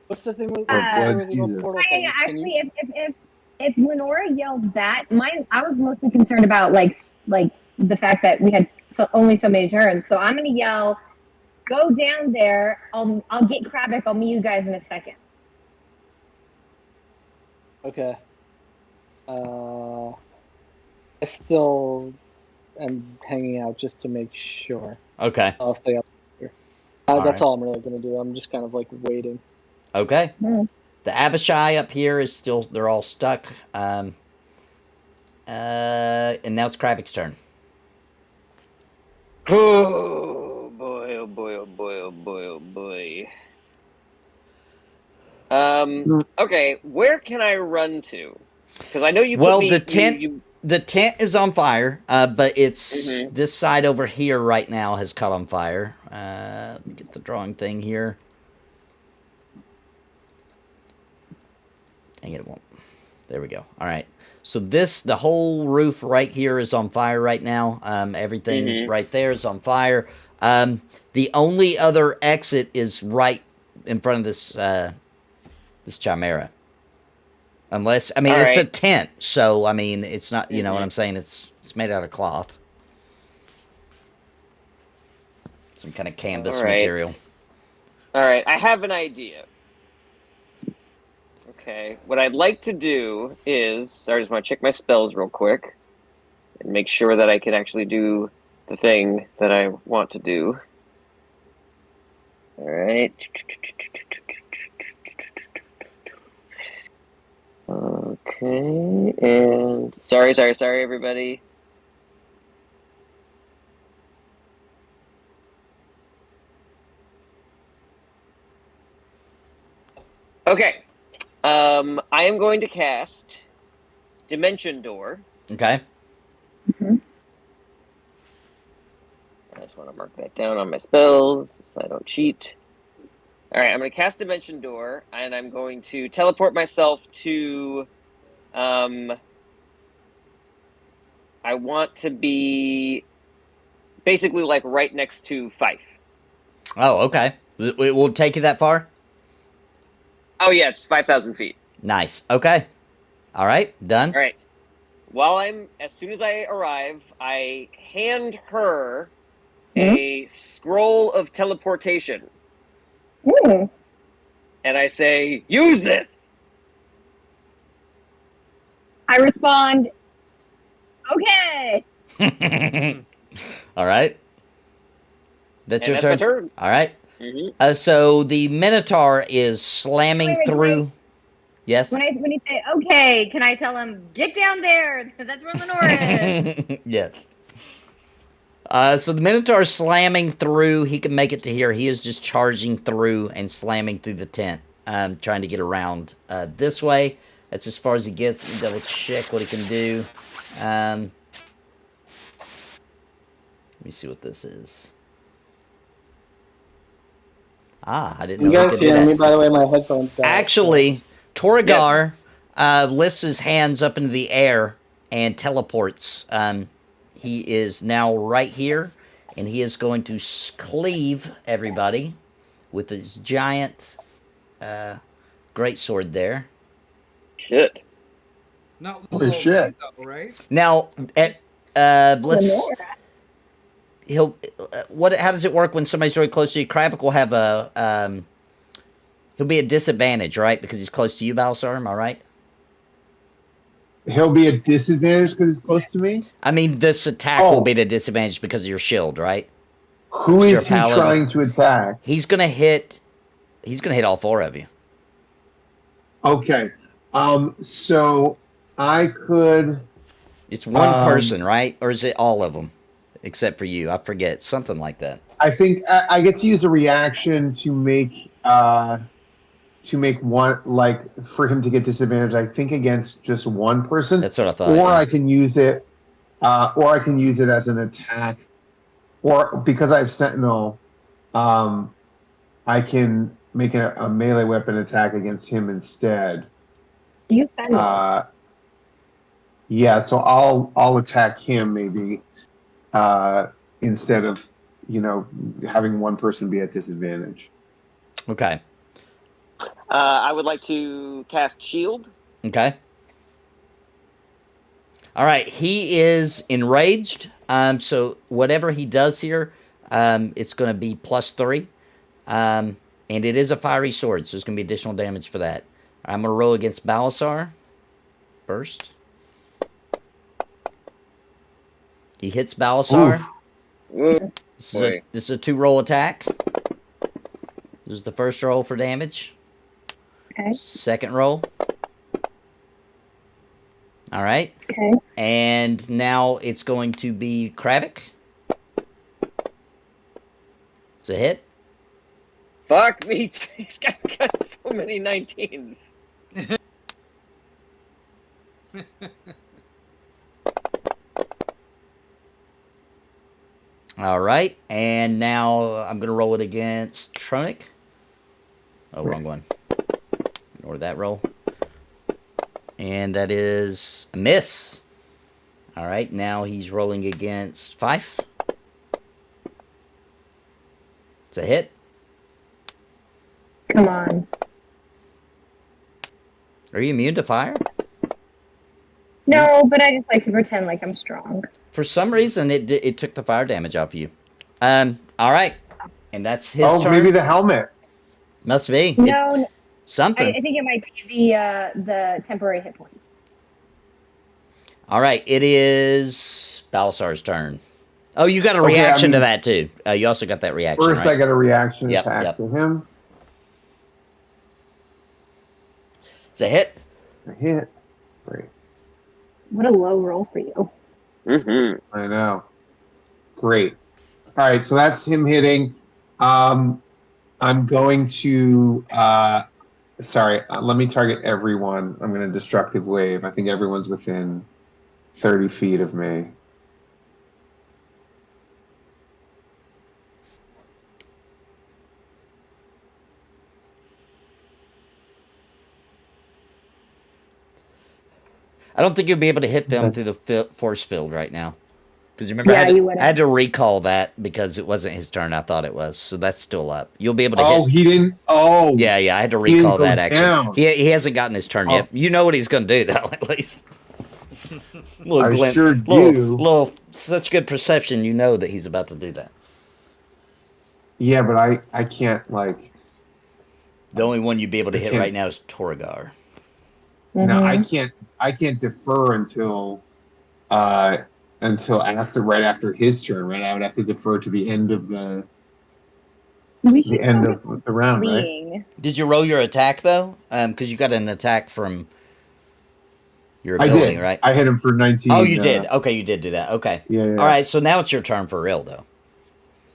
What's the thing with Oh, what's the story blood with your little Jesus. portal Yeah, things? Can you? actually, if Lenora yells that, I was mostly concerned about like the fact that we had only so many turns. So I'm gonna yell, "Go down there! I'll get Kravik. I'll meet you guys in a second." Okay. I still am hanging out just to make sure. Okay. I'll stay up here. All That's right. all I'm really gonna do. I'm just kind of like waiting. Okay. Hmm. The Abishai up here is still, they're all stuck. And now it's Kravik's turn. Oh boy! Oh boy! Oh boy! Oh boy! Oh boy! Okay, where can I run to? Because I know you Well, put me. the tent, You, the tent is on fire, but it's Mhm. this side over here right now has caught on fire. Let me get the drawing thing here. Dang it, it won't. There we go. All right. So the whole roof right here is on fire right now. Everything Mhm. right there is on fire. The only other exit is right in front of this chimera. Unless, I mean, All it's a right. tent, so I mean, it's not. You know what Mhm. I'm saying? It's made out of cloth, some kind of canvas All right. material. All right, I have an idea. Okay, what I'd like to do is, I just want to check my spells real quick and make sure that I can actually do the thing that I want to do. All right. Okay, and sorry, everybody. Okay, I am going to cast Dimension Door. Okay. I just want to mark that down on my spells so I don't cheat. All right, I'm going to cast Dimension Door, and I'm going to teleport myself to. I want to be basically like right next to Fife. Oh, okay. It will take you that far? Oh yeah, it's 5,000 feet. Nice. Okay. All right. Done. All right. As soon as I arrive, I hand her a scroll of teleportation, Ooh. and I say, "Use this." I respond, "Okay." All right. That's your And that's turn? my turn. All right. Mm-hmm. So the Minotaur is slamming Wait, through. Yes? When you say okay, can I tell him get down there because that's where Lenora is? Yes. So the Minotaur is slamming through. He can make it to here. He is just charging through and slamming through the tent, trying to get around this way. That's as far as he gets. Let me double check what he can do. Let me see what this is. Ah, I didn't know You he guys could see do that. me, by the way, my headphones died. Actually, Torgar lifts his hands up into the air and teleports. He is now right here, and he is going to cleave everybody with his giant greatsword there. Shit. Not Holy little shit. though, right? Now, let's. Lenora. How does it work when somebody's really close to you? Kravik will have a he'll be at disadvantage, right? Because he's close to you, Balsar, am I right? He'll be at disadvantage because he's close to me? I mean, this attack will be at a disadvantage because of your shield, right? Who Mr. is he Paladin. trying to attack? He's gonna hit all four of you. Okay. So I could. It's one person, right? Or is it all of them? Except for you. I forget. Something like that. I think I get to use a reaction to make one, like, for him to get disadvantage. I think against just one person. That's what I thought. Or yeah. I can use it, as an attack, or because I have Sentinel, I can make a melee weapon attack against him instead. You send it. Yeah, so I'll attack him maybe instead of having one person be at disadvantage. Okay. I would like to cast shield. Okay. All right. He is enraged. So whatever he does here, it's going to be +3. And it is a fiery sword, so there's going to be additional damage for that. I'm going to roll against Balasar first. He hits Balasar. Ooh, This is a 2-roll attack. This is the first roll for damage. Okay. Second roll. All right. Okay. And now it's going to be Kravik. It's a hit. fuck me. He's got so many 19s. All right. And now I'm going to roll it against Tronic. Oh, wrong one. Ignore that roll. And that is a miss. All right. Now he's rolling against Fife. It's a hit. Come on. Are you immune to fire? No, but I just like to pretend like I'm strong. For some reason, it took the fire damage off you. All right. And that's his turn. Maybe the helmet. Must be. No, Something. I think it might be the temporary hit points. All right. It is Balasar's turn. Oh, you got a reaction to that, too. You also got that reaction, First, right? I got a reaction attack to him. It's a hit. A hit. Great. What a low roll for you. Mm-hmm. I know. Great. All right, so that's him hitting. I'm going to... let me target everyone. I'm going to destructive wave. I think everyone's within 30 feet of me. I don't think you'll be able to hit them through the force field right now. Because remember, Yeah, I had to recall that because it wasn't his turn. I thought it was. So that's still up. You'll be able to hit. Oh, he didn't? Oh. Yeah, I had to recall that, down. actually. He hasn't gotten his turn yet. You know what he's going to do, though, at least. Sure do. Little, such good perception, you know that he's about to do that. Yeah, but I can't, like... The only one you'd be able to hit right now is Torgar. No, I can't defer until right after his turn, right? I would have to defer to the end of the end of the round, right? Did you roll your attack though? Because you got an attack from your ability, I did. right? I hit him for 19. Oh, you did. Okay, you did do that. Okay. Yeah. All right, so now it's your turn for real though.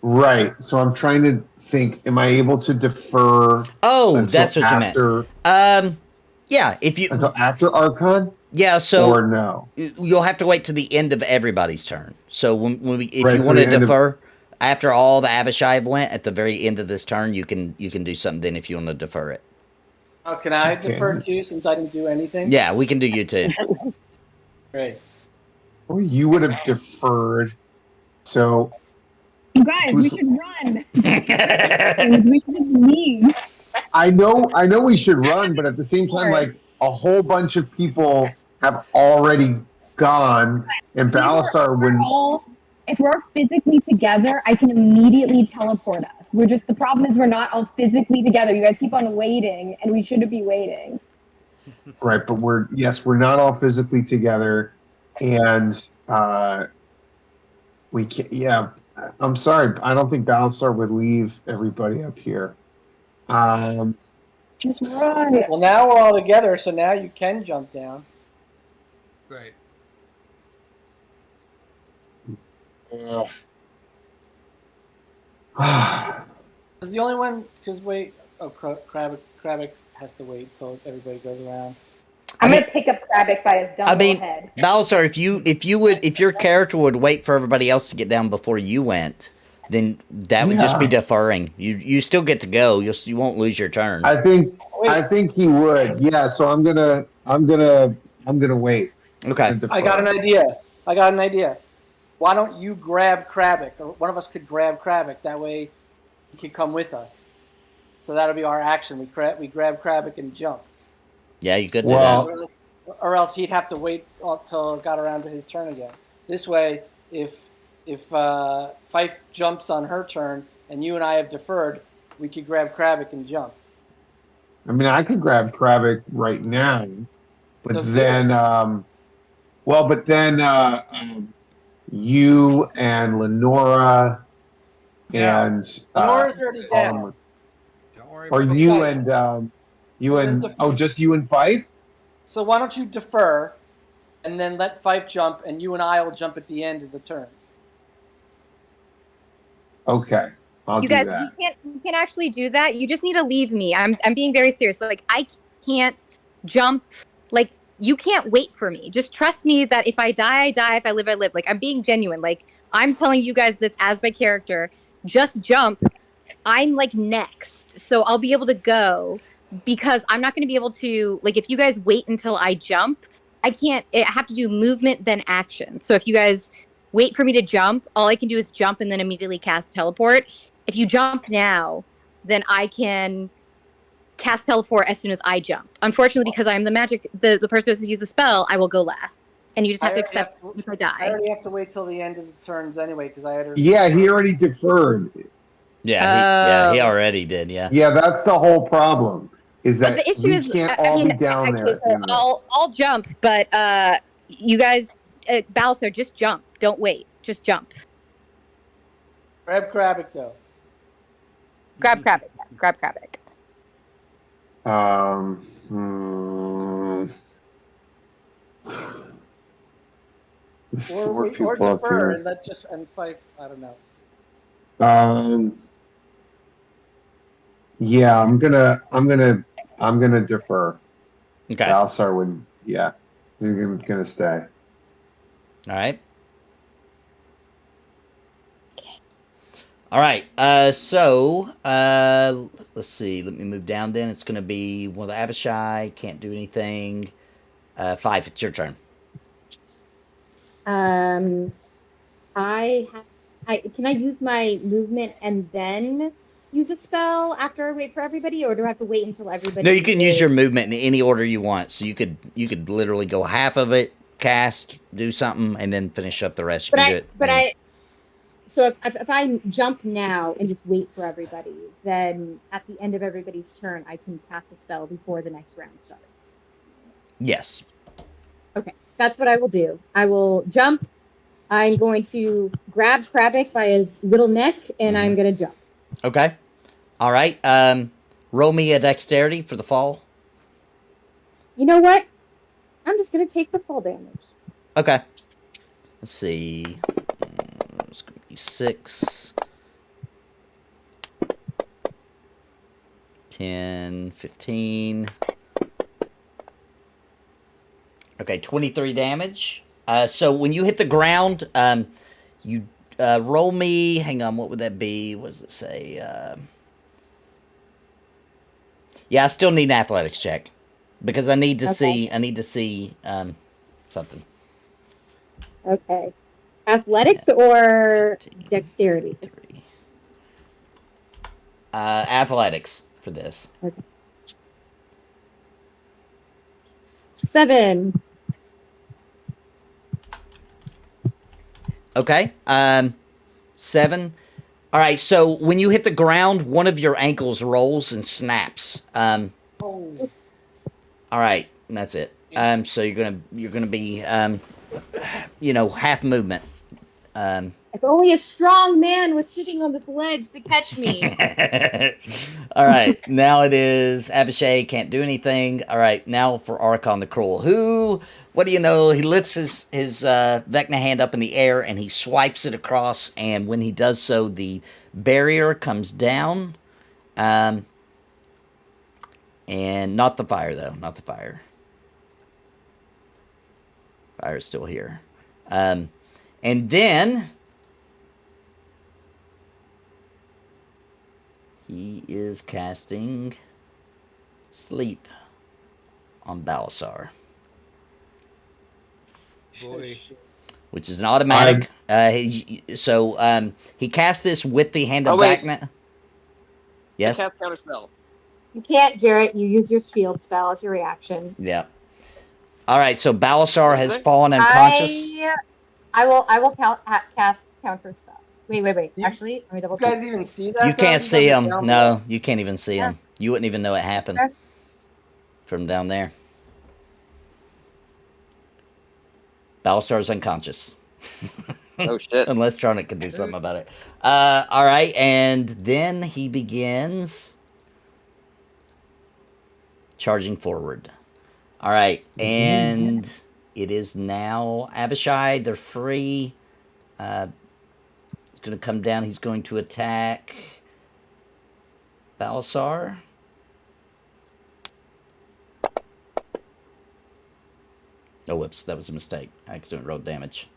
Right. So I'm trying to think. Am I able to defer? Oh, that's what you meant. Yeah, if you until after Archon. Yeah, so or no, you'll have to wait to the end of everybody's turn. So if you want to defer after all the Abishai went at the very end of this turn, you can do something then if you want to defer it. Oh, can I defer too since I didn't do anything? Yeah, we can do you too. Great. Well, you would have deferred. So you guys, we should run. We should leave. I know we should run, but at the same time, like a whole bunch of people have already gone, and Balasar wouldn't. If we're physically together, I can immediately teleport us. The problem is we're not all physically together. You guys keep on waiting, and we shouldn't be waiting. Right, but we're not all physically together, and we can't. Yeah, I'm sorry. I don't think Balasar would leave everybody up here. Just run. Well, now we're all together, so now you can jump down. Great. Is the only one? Because wait, Kravik has to wait till everybody goes around. I'm gonna pick up Kravik by his dumb head. Balasar, if your character would wait for everybody else to get down before you went, then that would just be deferring. You still get to go. You won't lose your turn. I think he would. Yeah. So I'm gonna wait. Okay. I got an idea. Why don't you grab Krabick, or one of us could grab Krabick? That way, he could come with us. So that'll be our action. We grab Krabick and jump. Yeah, you could Well- do that. Or else he'd have to wait until it got around to his turn again. This way, if Fife jumps on her turn and you and I have deferred, we could grab Krabick and jump. I mean, I could grab Krabick right now, but So do then, but then you and Lenora Yeah. and Lenora's already down. Don't worry or about you Fife. and you So then and defer. just you and Fife. So why don't you defer, and then let Fife jump, and you and I will jump at the end of the turn. Okay, I'll You do guys, that. we can't actually do that. You just need to leave me. I'm being very serious. Like, I can't jump. Like, you can't wait for me. Just trust me that if I die, I die. If I live, I live. Like, I'm being genuine. Like, I'm telling you guys this as my character. Just jump. I'm like next, so I'll be able to go, because I'm not going to be able to, like, if you guys wait until I jump, I can't. I have to do movement then action. So if you guys wait for me to jump, all I can do is jump and then immediately cast teleport. If you jump now, then I can cast teleport as soon as I jump. Unfortunately, because I'm the person who has to use the spell, I will go last, and you just have to accept if I I die. already have to wait till the end of the turns anyway, because I had already. Yeah, he already deferred. Yeah, he Oh. already did. Yeah. Yeah, that's the whole problem. Is But that the issue we is, can't I all mean, be down okay, there. so I'll jump, but you guys, Balso, just jump. Don't wait. Just jump. Grab Krabick though. Grab Krabick. Yes, grab Krabick. There's Or four wait, or people up defer here. and let just and Fife. I don't know. Yeah, I'm gonna defer. Okay. Balsar would, yeah, he's gonna stay. All right. All right. So let's see. Let me move down. Then it's going to be one of the Abishai. Can't do anything. Five. It's your turn. Can I use my movement and then use a spell after I wait for everybody, or do I have to wait until everybody? No, you can use your movement in any order you want. So you could literally go half of it, cast, do something, and then finish up the rest. So if I jump now and just wait for everybody, then at the end of everybody's turn, I can cast a spell before the next round starts. Yes. Okay, that's what I will do. I will jump. I'm going to grab Krabick by his little neck, and I'm going to jump. Okay. All right. Roll me a dexterity for the fall. You know what? I'm just going to take the fall damage. Okay. Let's see. It's going to be 6, 10, 15. Okay, 23 damage. So when you hit the ground, you roll me. Hang on, what would that be? What does it say? Yeah, I still need an athletics check because I need to see. I need to see something. Okay. Athletics or 15, dexterity? 3. Athletics for this. Okay. 7. Okay. 7. All right. So when you hit the ground, one of your ankles rolls and snaps. All right. And that's it. So you're gonna be half movement. If only a strong man was sitting on this ledge to catch me. All right, now it is Abishai can't do anything. All right, now for Archon the Cruel. What do you know? He lifts his Vecna hand up in the air and he swipes it across. And when he does so, the barrier comes down. And not the fire though, not the fire. Fire is still here. And then he is casting Sleep on Balasar. boy. which is an automatic. He cast this with the Hand of wait. Vecna. Yes. Cast counterspell. You can't, Jarrett. You use your shield spell as your reaction. Yeah. All right. So Balasar has Okay. fallen unconscious. I will cast counter spell. Wait. Actually, let me double You guys check. even see that? You though? can't see guys are him. down No, you can't even see Yeah. him. You wouldn't even know it happened Okay. from down there. Balasar's unconscious. Oh shit. Unless Tronic can do something about it. All right, and then he begins charging forward. All right, and it is now Abishai. They're free. He's going to come down. He's going to attack Balasar. Oh, whoops. That was a mistake. I accidentally rolled damage.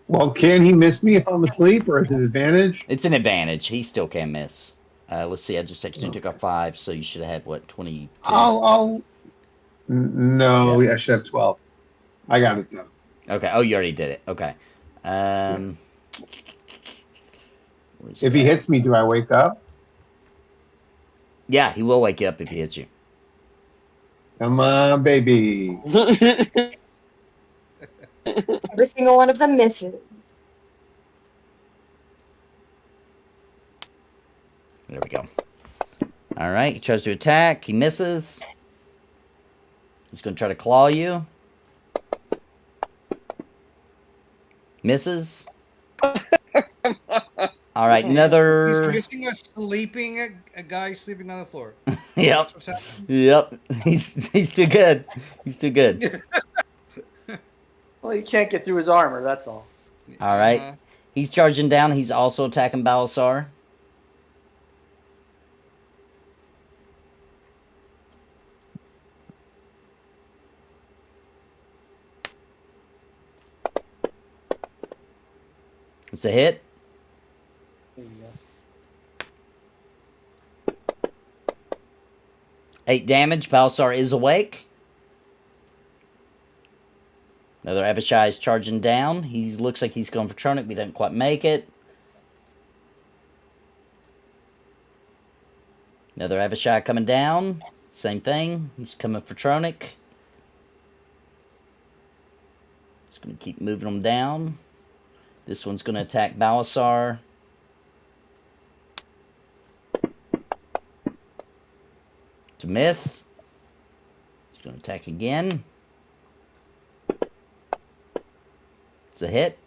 Well, can he miss me if I'm asleep, or is it an advantage? It's an advantage. He still can miss. Let's see. I just accidentally took a 5, so you should have had, what, 22? No, I should have 12. I got it though. Okay. Oh, you already did it. Okay. If he hits me, do I wake up? Yeah, he will wake you up if he hits you. Come on, baby. Every single one of them misses. There we go. All right. He tries to attack. He misses. He's going to try to claw you. Misses. All right, He's another. missing a guy sleeping on the floor. Yep. That's what's happening. Yep. He's too good. He's too good. Well, he can't get through his armor. That's all. All right. He's charging down. He's also attacking Balasar. It's a hit. There you go. 8 damage. Balasar is awake. Another Abishai is charging down. He looks like he's going for Tronic, but he doesn't quite make it. Another Abishai coming down. Same thing. He's coming for Tronic. Just going to keep moving them down. This one's going to attack Balasar. It's a miss. It's going to attack again. It's a hit.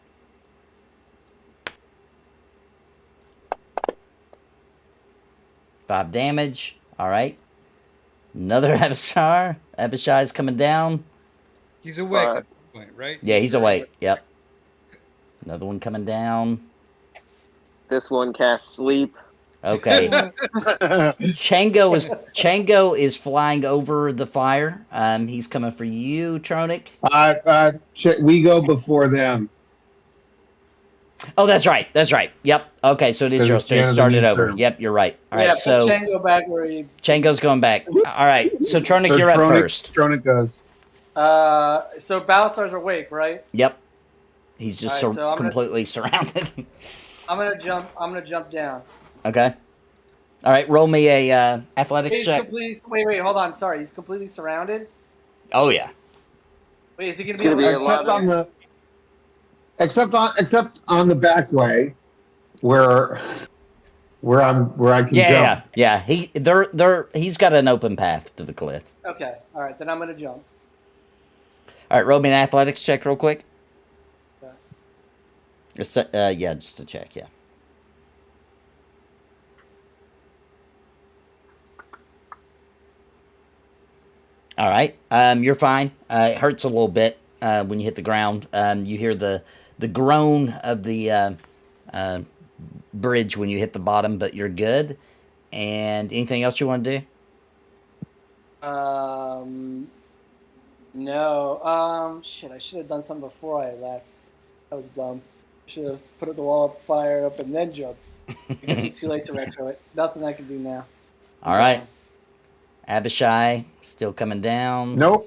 Five damage. All right. Another Abishai is coming down. He's awake at this point, right? Yeah, he's awake. Yep. Another one coming down. This one casts sleep. Okay. Chango is flying over the fire. He's coming for you, Tronic. We go before them. Oh, that's right. That's right. Yep. Okay, so it is your turn. Start it over. turn. Yep, you're right. All right, Yeah, so put Chango back where he. Chango's going back. All right, so Tronic, So you're up Tronic- first. Tronic goes. So Balasar's awake, right? Yep. He's just All right, so I'm gonna- completely surrounded. I'm gonna jump down. Okay. All right, roll me a athletics He's check. completely. Wait, hold on. Sorry, he's completely surrounded. Oh yeah. Wait, is he gonna It's gonna be? be able a lot Except on the except on the back way, where I can Yeah, jump. yeah. He's got an open path to the cliff. Okay, all right. Then I'm gonna jump. All right, roll me an athletics check real quick. Okay. Yeah, just a check. Yeah. All right. You're fine. It hurts a little bit when you hit the ground. You hear the groan of the bridge when you hit the bottom, but you're good. And anything else you want to do? No. Shit. I should have done something before I left. That was dumb. Should have put the wall up, fire up, and then jumped. I guess it's too late to retro it. Nothing I can do now. All right. Abishai still coming down. Nope.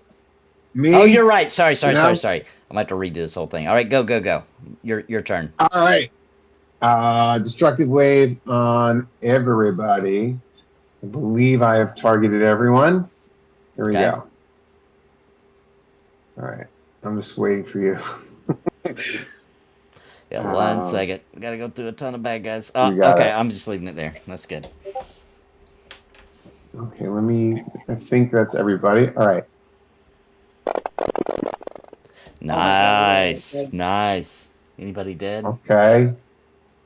Me? Oh, you're right. Sorry. You know? I'm gonna have to redo this whole thing. All right, go. Your turn. All right. Destructive wave on everybody. I believe I have targeted everyone. Here we Okay. go. All right. I'm just waiting for you. Yeah, 1 second. We gotta go through a ton of bad guys. You got Okay, it. I'm just leaving it there. That's good. Okay, I think that's everybody. All right. Nice. God. Nice. Anybody dead? Okay.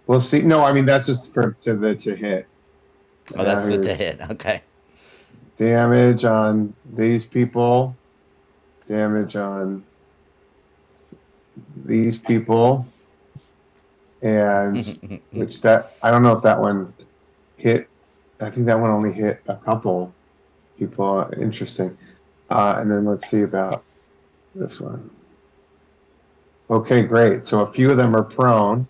We'll see. No, I mean that's just to hit. Oh, that's Now the to here's hit. Okay. damage on these people. Damage on these people. And which that I don't know if that one hit. I think that one only hit a couple people. Interesting. And then let's see about this one. Okay, great. So a few of them are prone.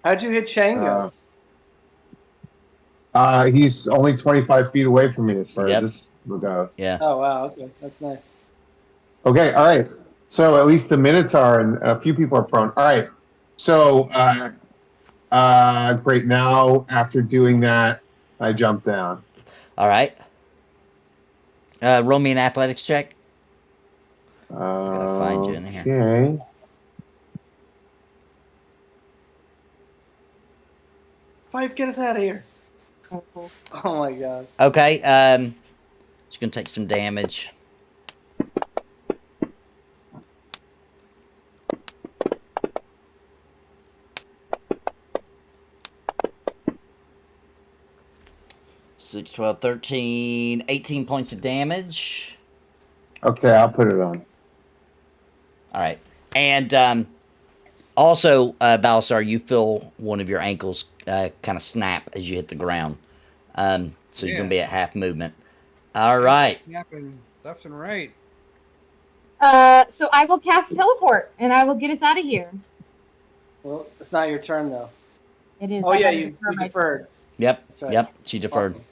How'd you hit Shango? He's only 25 feet away from me as far Yep. as this goes. Yeah. Oh wow, okay, that's nice. Okay, all right. So at least the Minotaur and a few people are prone. All right. So great. Now after doing that, I jump down. All right. Roll me an athletics check. Gotta find you in here. Okay. Five, get us out of here. Oh my god. Okay. It's gonna take some damage. Six, 12, 13, 18 points of damage. Okay, I'll put it on. All right. And also, Balasar, you feel one of your ankles kind of snap as you hit the ground. So you're going to be at half movement. All right. Snapping left and right. So I will cast teleport, and I will get us out of here. Well, it's not your turn though. It is. Oh I yeah, gotta you defer my- deferred. Yep. That's right. Yep. She deferred. Awesome.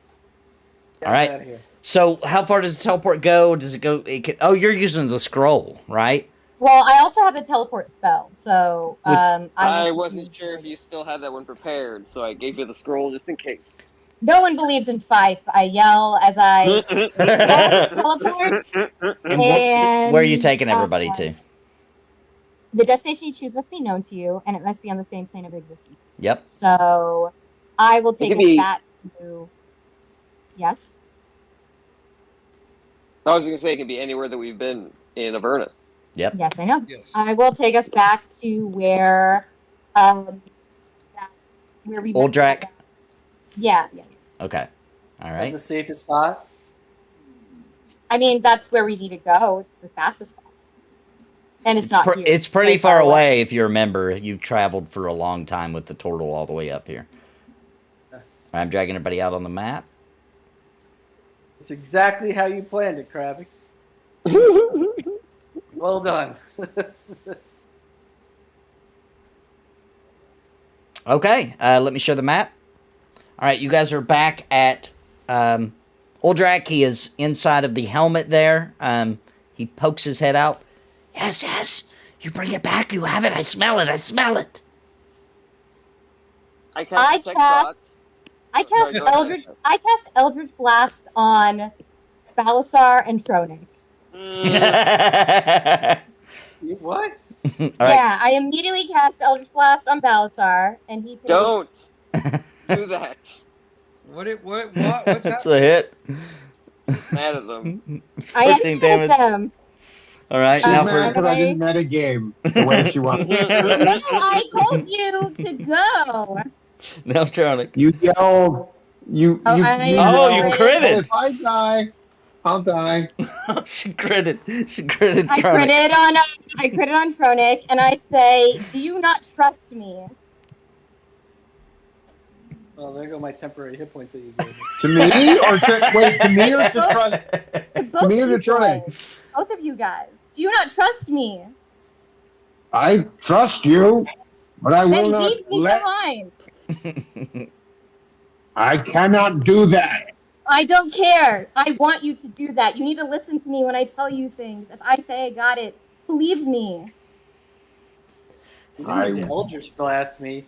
Get All us right. out of here. So how far does the teleport go? Does it go? Oh, you're using the scroll, right? Well, I also have a teleport spell, so I wasn't sure if you still had that one prepared, so I gave you the scroll just in case. No one believes in Fife. I yell as I teleport. And Where are you taking everybody to? The destination you choose must be known to you, and it must be on the same plane of existence. Yep. So I will take could us be- back to. Yes. I was going to say it can be anywhere that we've been in Avernus. Yep. Yes, I know. Yes. I will take us back to where we Old Drac. Yeah. Okay. All That's right. the safest spot. I mean, that's where we need to go. It's the fastest spot. And it's not here. It's pretty very far away if you remember. You traveled for a long time with the turtle all the way up here. I'm dragging everybody out on the map. It's exactly how you planned it, Krabby. Well done. Okay, let me show the map. All right, you guys are back at Uldrak. He is inside of the helmet there. He pokes his head out. Yes, you bring it back. You have it. I smell it. I cast Detect Thoughts. I cast Sorry, go ahead. Eldritch. I cast Eldritch Blast on Balasar and Fronic. You what? All right. Yeah, I immediately cast Eldritch Blast on Balasar, and he takes. Don't do that. What's It's that? a hit. Mad at them. It's I 14 am damage. them. All right, She's now mad for because I didn't metagame the way she wanted. No, I told you to go. now Charlie. You yelled. You Oh, you you critted. If I die, I'll die. She critted. She critted I Charlie. critted on Fronic, and I say, "Do you not trust me?" Well, there go my temporary hit points that you gave me. To me or to me or to trust? To both Me or of you to Charlie? guys. Both of you guys. Do you not trust me? I trust you, but I will Then not leave me let. behind. I cannot do that. I don't care. I want you to do that. You need to listen to me when I tell you things. If I say I got it, believe me. You didn't indulge your blast me.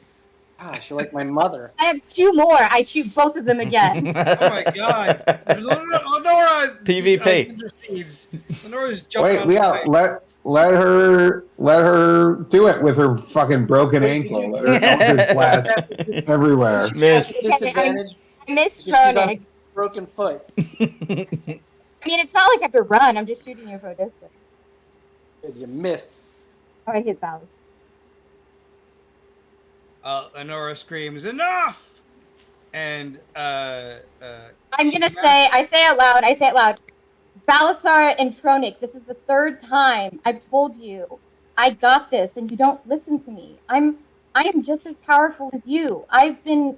Gosh, you're like my mother. I have 2 more. I shoot both of them again. Oh my god. Lenora PvP. intercedes. Lenora's jumping Wait, on the yeah, fight. let her do it with her fucking broken ankle. Let her Eldritch blast everywhere. Miss. Disadvantage. I missed because you got Tronic. a broken foot. I mean, it's not like I have to run. I'm just shooting you from a distance. Good, you missed. Oh, I hit Val's. Lenora screams, "Enough!" And I'm gonna say, I say it loud. Balasar and Tronic, this is the 3rd time I've told you I got this, and you don't listen to me. I am just as powerful as you. I've been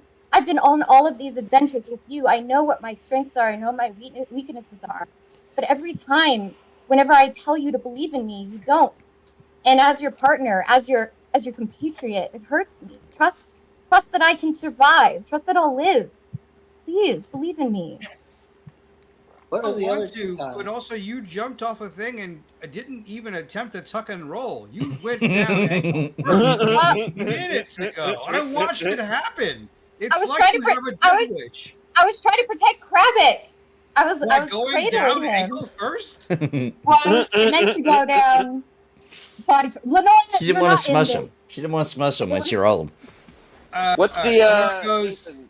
on all of these adventures with you. I know what my strengths are. I know what my weaknesses are. But every time, whenever I tell you to believe in me, you don't. And as your partner, as your compatriot, it hurts me. Trust that I can survive. Trust that I'll live. Please believe in me. What I are the other want two to, but times? also you jumped off a thing and didn't even attempt to tuck and roll. You went down ankle first minutes ago. I watched it happen. It's was like trying to you pre- have a I death was- wish. I was trying to protect Krabic. I was Going cradling down him. ankle first? Well, I was meant to go down body. Lenore, She didn't want to smush him. She didn't want to smush him when she rolled. What's Alright, the Lenora goes, Nathan,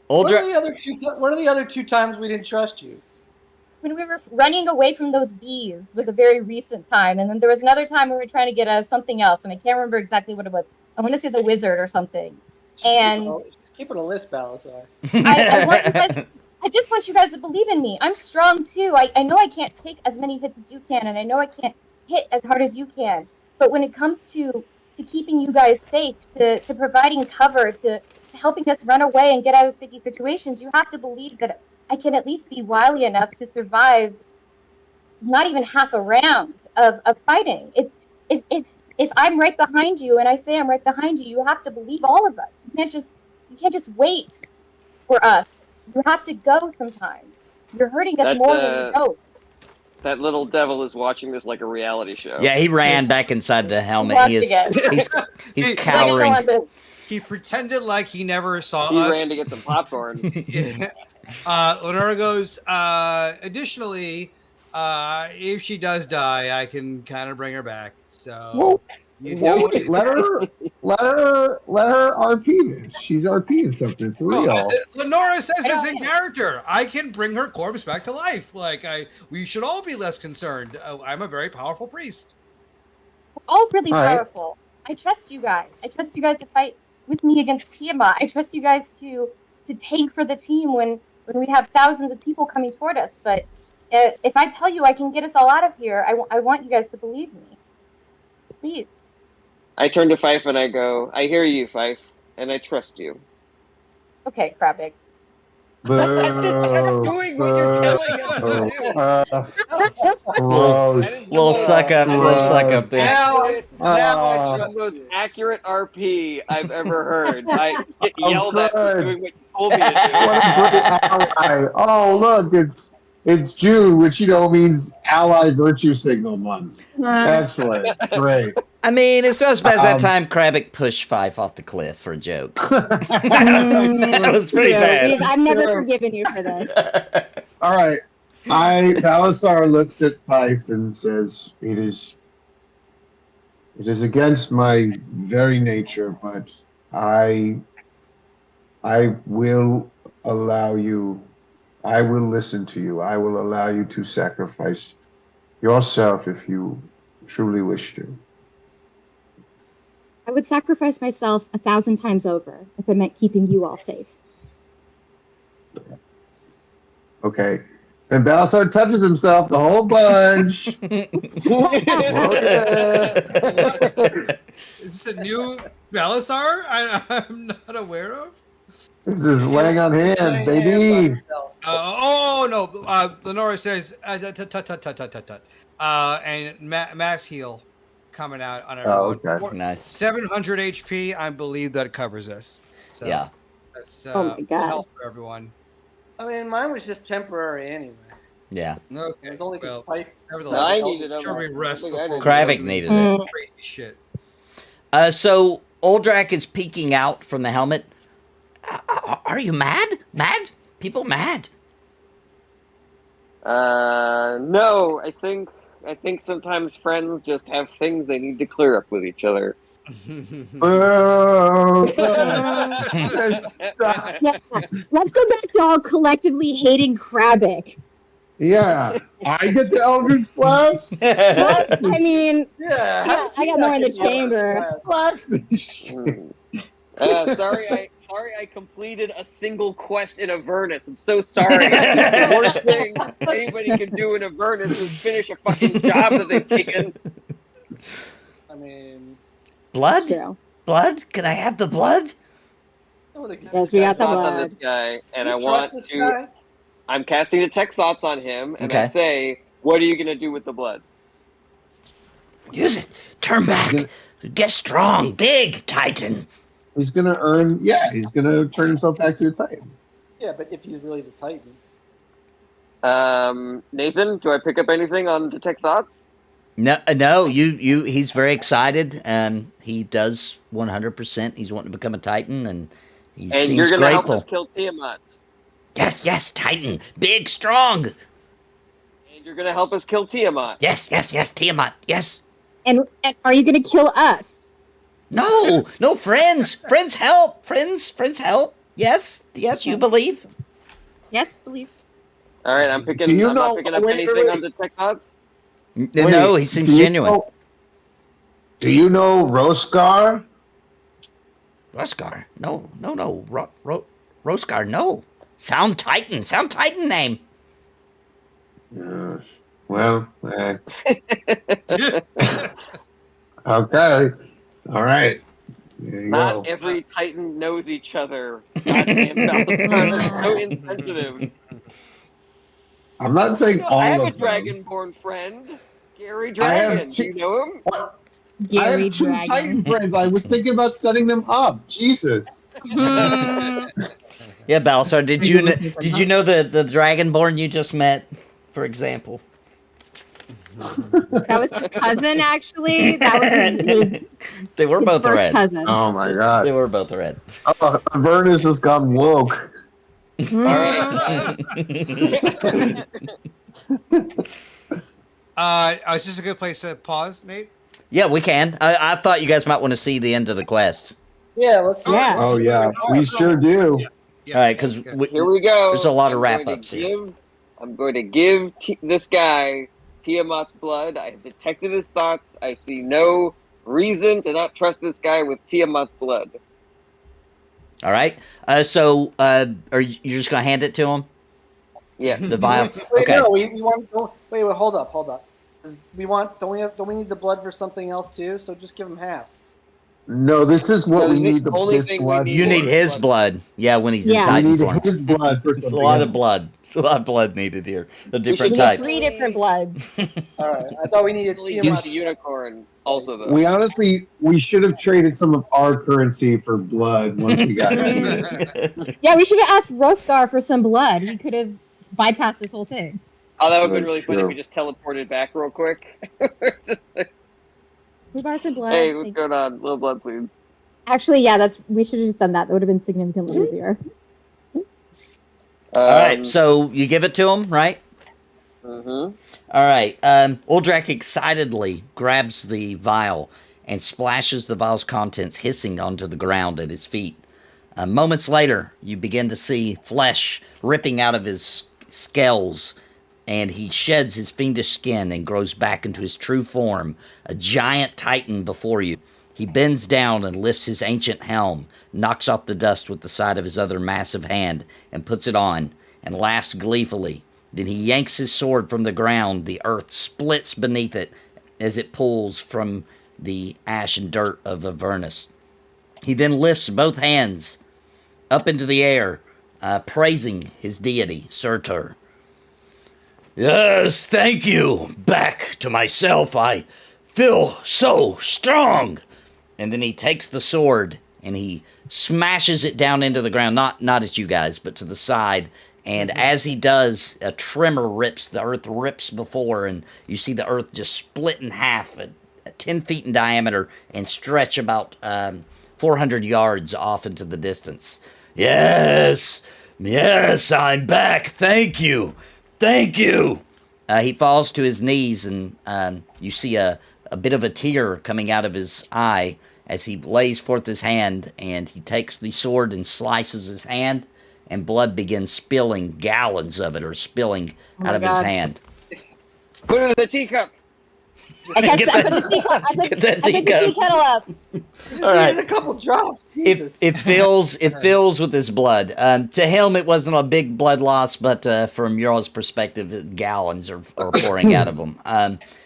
What Uldra. are the other two? What are the other 2 times we didn't trust you? When we were running away from those bees was a very recent time, and then there was another time we were trying to get something else, and I can't remember exactly what it was. I want to say the wizard or something. And Just keep it a list, Balasar. I want you guys. I just want you guys to believe in me. I'm strong too. I know I can't take as many hits as you can, and I know I can't hit as hard as you can. But when it comes to keeping you guys safe, to providing cover, to helping us run away and get out of sticky situations, you have to believe that I can at least be wily enough to survive not even half a round of fighting. It's if I'm right behind you and I say I'm right behind you, you have to believe all of us. You can't just wait for us. You have to go sometimes. You're hurting us That, more than you know. that little devil is watching this like a reality show. Yeah, he ran back inside the helmet. Watching He's He- cowering. he pretended like he never saw He us. ran to get some popcorn. Lenora goes, additionally, if she does die, I can kind of bring her back. So Well, you well, don't. wait, let her RP this. She's RPing something for real. Lenora says I this don't in know. character. I can bring her corpse back to life. We should all be less concerned. I'm a very powerful priest. We're all really All right. powerful. I trust you guys. I trust you guys to fight with me against Tiamat. I trust you guys to tank for the team when we have thousands of people coming toward us. But if I tell you I can get us all out of here, I want you guys to believe me. Please. I turn to Fife and I go, I hear you, Fife, and I trust you. Okay, Krabic. Boo, doing what you're telling us boo. to do. Gross. Little suck up there. Now I Uh, trust The most you. accurate RP I've ever heard. I just get Oh, yelled at for good. doing what you told me to What a great ally. Oh, look, it's June, which means Ally Virtue Signal Month. Excellent. Great. I mean, it's not as bad as that Um, time Krabic pushed Fife off the cliff for a joke. That was pretty bad. I've never forgiven you for this. All right. Balasar looks at Fife and says, It is against my very nature, but I will allow you. I will listen to you. I will allow you to sacrifice yourself if you truly wish to. I would sacrifice myself 1,000 times over if it meant keeping you all safe. Okay. Then Balasar touches himself the whole bunch. Is this a new Belisar I'm not aware of? This is laying on hands, baby. No. Lenora says, and mass heal coming out on everyone. Oh, okay. Nice. 700 HP. I believe that covers us. So Yeah. That's Oh my God. help for everyone. I mean, mine was just temporary anyway. Yeah. Okay. It was only because Well, Fife. nevertheless, I needed a sure we rest I think I before did. Kravik we needed do it. crazy shit. So Oldrak is peeking out from the helmet. Are you mad? Mad? People mad? No, I think sometimes friends just have things they need to clear up with each other. Oh, stop. Yeah. Let's go back to all collectively hating Kravik. Yeah, I get the Eldritch Blast. Well, I mean, Yeah, yeah, I got more in the chamber. Blast. Sorry, I completed a single quest in Avernus. I'm so sorry. The worst thing anybody can do in Avernus is finish a fucking job that they've taken. I mean, Blood? True. Blood? Can I have the blood? Yes, we got the Thoughts on blood. this guy, and You I trust want this to. guy? I'm casting detect thoughts on him, and I Okay. say, "What are you gonna do with the blood?" Use it. Turn back. Get strong. Big Titan. He's gonna earn. Yeah, he's gonna turn himself back to a Titan. Yeah, but if he's really the Titan. Nathan, do I pick up anything on detect thoughts? No, he's very excited, and he does 100%. He's wanting to become a Titan, and he And seems you're gonna help grateful. us kill Tiamat. Yes, Titan. Big, strong. And you're gonna help us kill Tiamat. Yes, Tiamat. Yes. And are you going to kill us? No, friends. Friends help. Friends help. Yes, you believe. Yes, believe. All right, I'm picking. Do you I'm know- not picking up wait, anything wait. on detect thoughts. No, he seems do you genuine. do you know Roskar? Roskar? No. Roskar, no. Sound Titan name. Yes. Well, okay. All right. There you Not go. every Titan knows each other. Goddamn, Balthazar, that's so insensitive. I'm not saying all I have a of them. Dragonborn friend, Gary I have Dragon. Do you know him? What? I Gary have two Dragon. Titan friends. I was thinking about setting them up. Jesus. Yeah, Balthazar, did you know the Dragonborn you just met, for example? That was his cousin, actually. That was his They were both first red. cousin. Oh my God. They were both red. Oh, Avernus has gone woke. All right. Is this a good place to pause, Nate? Yeah, we can. I thought you guys might want to see the end of the quest. Yeah, let's. Yeah. Oh yeah, we sure do. All right, because Here we go. there's a lot of I'm going wrap-ups to here. I'm going to give this guy Tiamat's blood. I have detected his thoughts. I see no reason to not trust this guy with Tiamat's blood. All right. So are you just gonna hand it to him? Yeah. The vial. Wait, Okay. no, we want. Wait, hold up. Don't we need the blood for something else too? So just give him half. No, this is what No, we this is need. the only This thing we blood. need. You need his blood. Yeah, when he's in Yeah. We Titan need form. his blood for It's a something. lot of else. blood. It's a lot of blood needed here. The different We Types. need types. 3 different bloods. All right, I thought we needed Get Tiamat. the unicorn also though. We honestly, we should have traded some of our currency for blood once we got here. Yeah, we should have asked Roskar for some blood. He could have bypassed this whole thing. Oh, that would have been That's really funny if true. we just teleported back real quick. We borrow some blood. Hey, what's going on? Little blood, please. Actually, yeah, we should have just done that. That would have been significantly easier. All right. So you give it to him, right? Mm-hmm. All right. Uldrak excitedly grabs the vial and splashes the vial's contents hissing onto the ground at his feet. Moments later, you begin to see flesh ripping out of his scales, and he sheds his fiendish skin and grows back into his true form, a giant titan before you. He bends down and lifts his ancient helm, knocks off the dust with the side of his other massive hand, and puts it on, and laughs gleefully. Then he yanks his sword from the ground. The earth splits beneath it as it pulls from the ash and dirt of Avernus. He then lifts both hands up into the air, praising his deity, Surtur. Yes, thank you. Back to myself, I feel so strong. And then he takes the sword and he smashes it down into the ground, not at you guys, but to the side, And as he does, a tremor rips, the earth rips before, and you see the earth just split in half at 10 feet in diameter and stretch about 400 yards off into the distance. Yes, I'm back. Thank you. He falls to his knees, and you see a bit of a tear coming out of his eye as he lays forth his hand, and he takes the sword and slices his hand, and blood begins spilling, gallons of it are spilling out of his hand. Put it in the teacup. I put the teacup. I put the tea kettle up. All right. A couple drops. It fills with his blood. To him, it wasn't a big blood loss, but from Muriel's perspective, gallons are pouring out of him.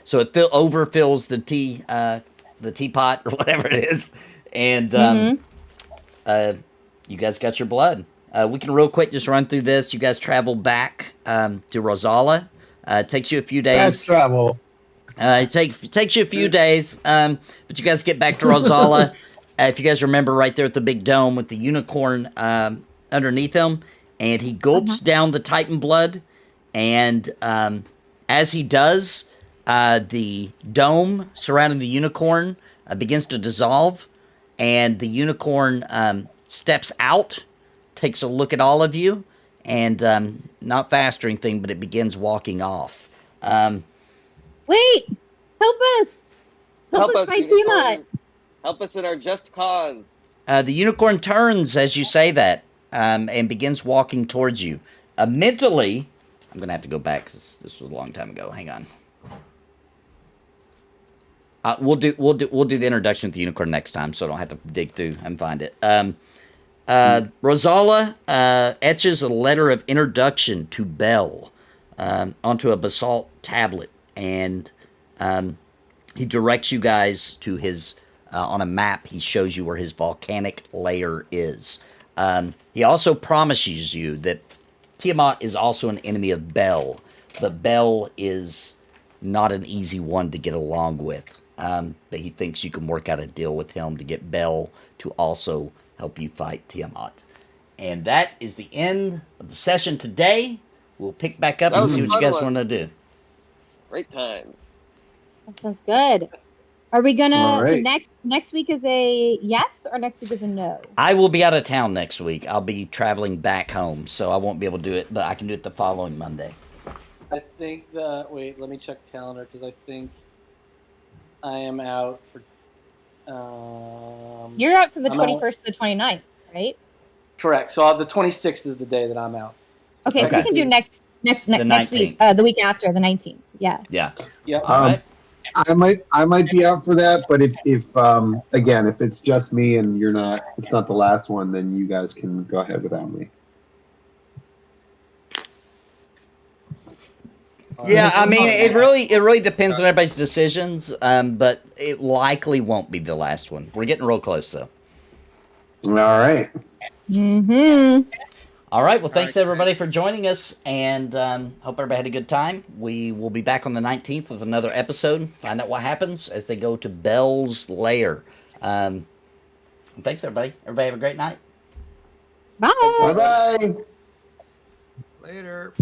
So it overfills the teapot or whatever it is, and you guys got your blood. We can real quick just run through this. You guys travel back to Rosala. It takes you a few days. Fast travel. It takes you a few days, but you guys get back to Rosala. If you guys remember, right there at the big dome with the unicorn underneath him, and he gulps down the Titan blood, and as he does, the dome surrounding the unicorn begins to dissolve, and the unicorn steps out, takes a look at all of you, and not fast or anything, but it begins walking off. Wait! Help us! Help us fight Tiamat! Help us in our just cause. The unicorn turns as you say that, and begins walking towards you. Mentally, I'm gonna have to go back because this was a long time ago. Hang on. We'll do the introduction with the unicorn next time, so I don't have to dig through and find it. Rosala etches a letter of introduction to Bel onto a basalt tablet, and he directs you guys to his on a map. He shows you where his volcanic lair is. He also promises you that Tiamat is also an enemy of Bel, but Bel is not an easy one to get along with. But he thinks you can work out a deal with him to get Bel to also help you fight Tiamat. And that is the end of the session today. We'll pick back up and see what you guys want to do. Great times. That sounds good. Are we gonna? All right. So next week is a yes, or next week is a no? I will be out of town next week. I'll be traveling back home, so I won't be able to do it, but I can do it the following Monday. I think wait, let me check the calendar because I think I am out for. You're out to the 21st to the 29th, right? Correct. So the 26th is the day that I'm out. Okay, so we can do next week, the week after, the 19th. Yeah. Yeah. Yeah. Right. I might be out for that, but if again, if it's just me and it's not the last one, then you guys can go ahead without me. Yeah, I mean, it really depends on everybody's decisions, but it likely won't be the last one. We're getting real close, though. All right. Mm-hmm. All right, well, thanks everybody for joining us, and hope everybody had a good time. We will be back on the 19th with another episode, find out what happens as they go to Bel's lair. Thanks, everybody. Everybody have a great night. Bye. Bye-bye. Later.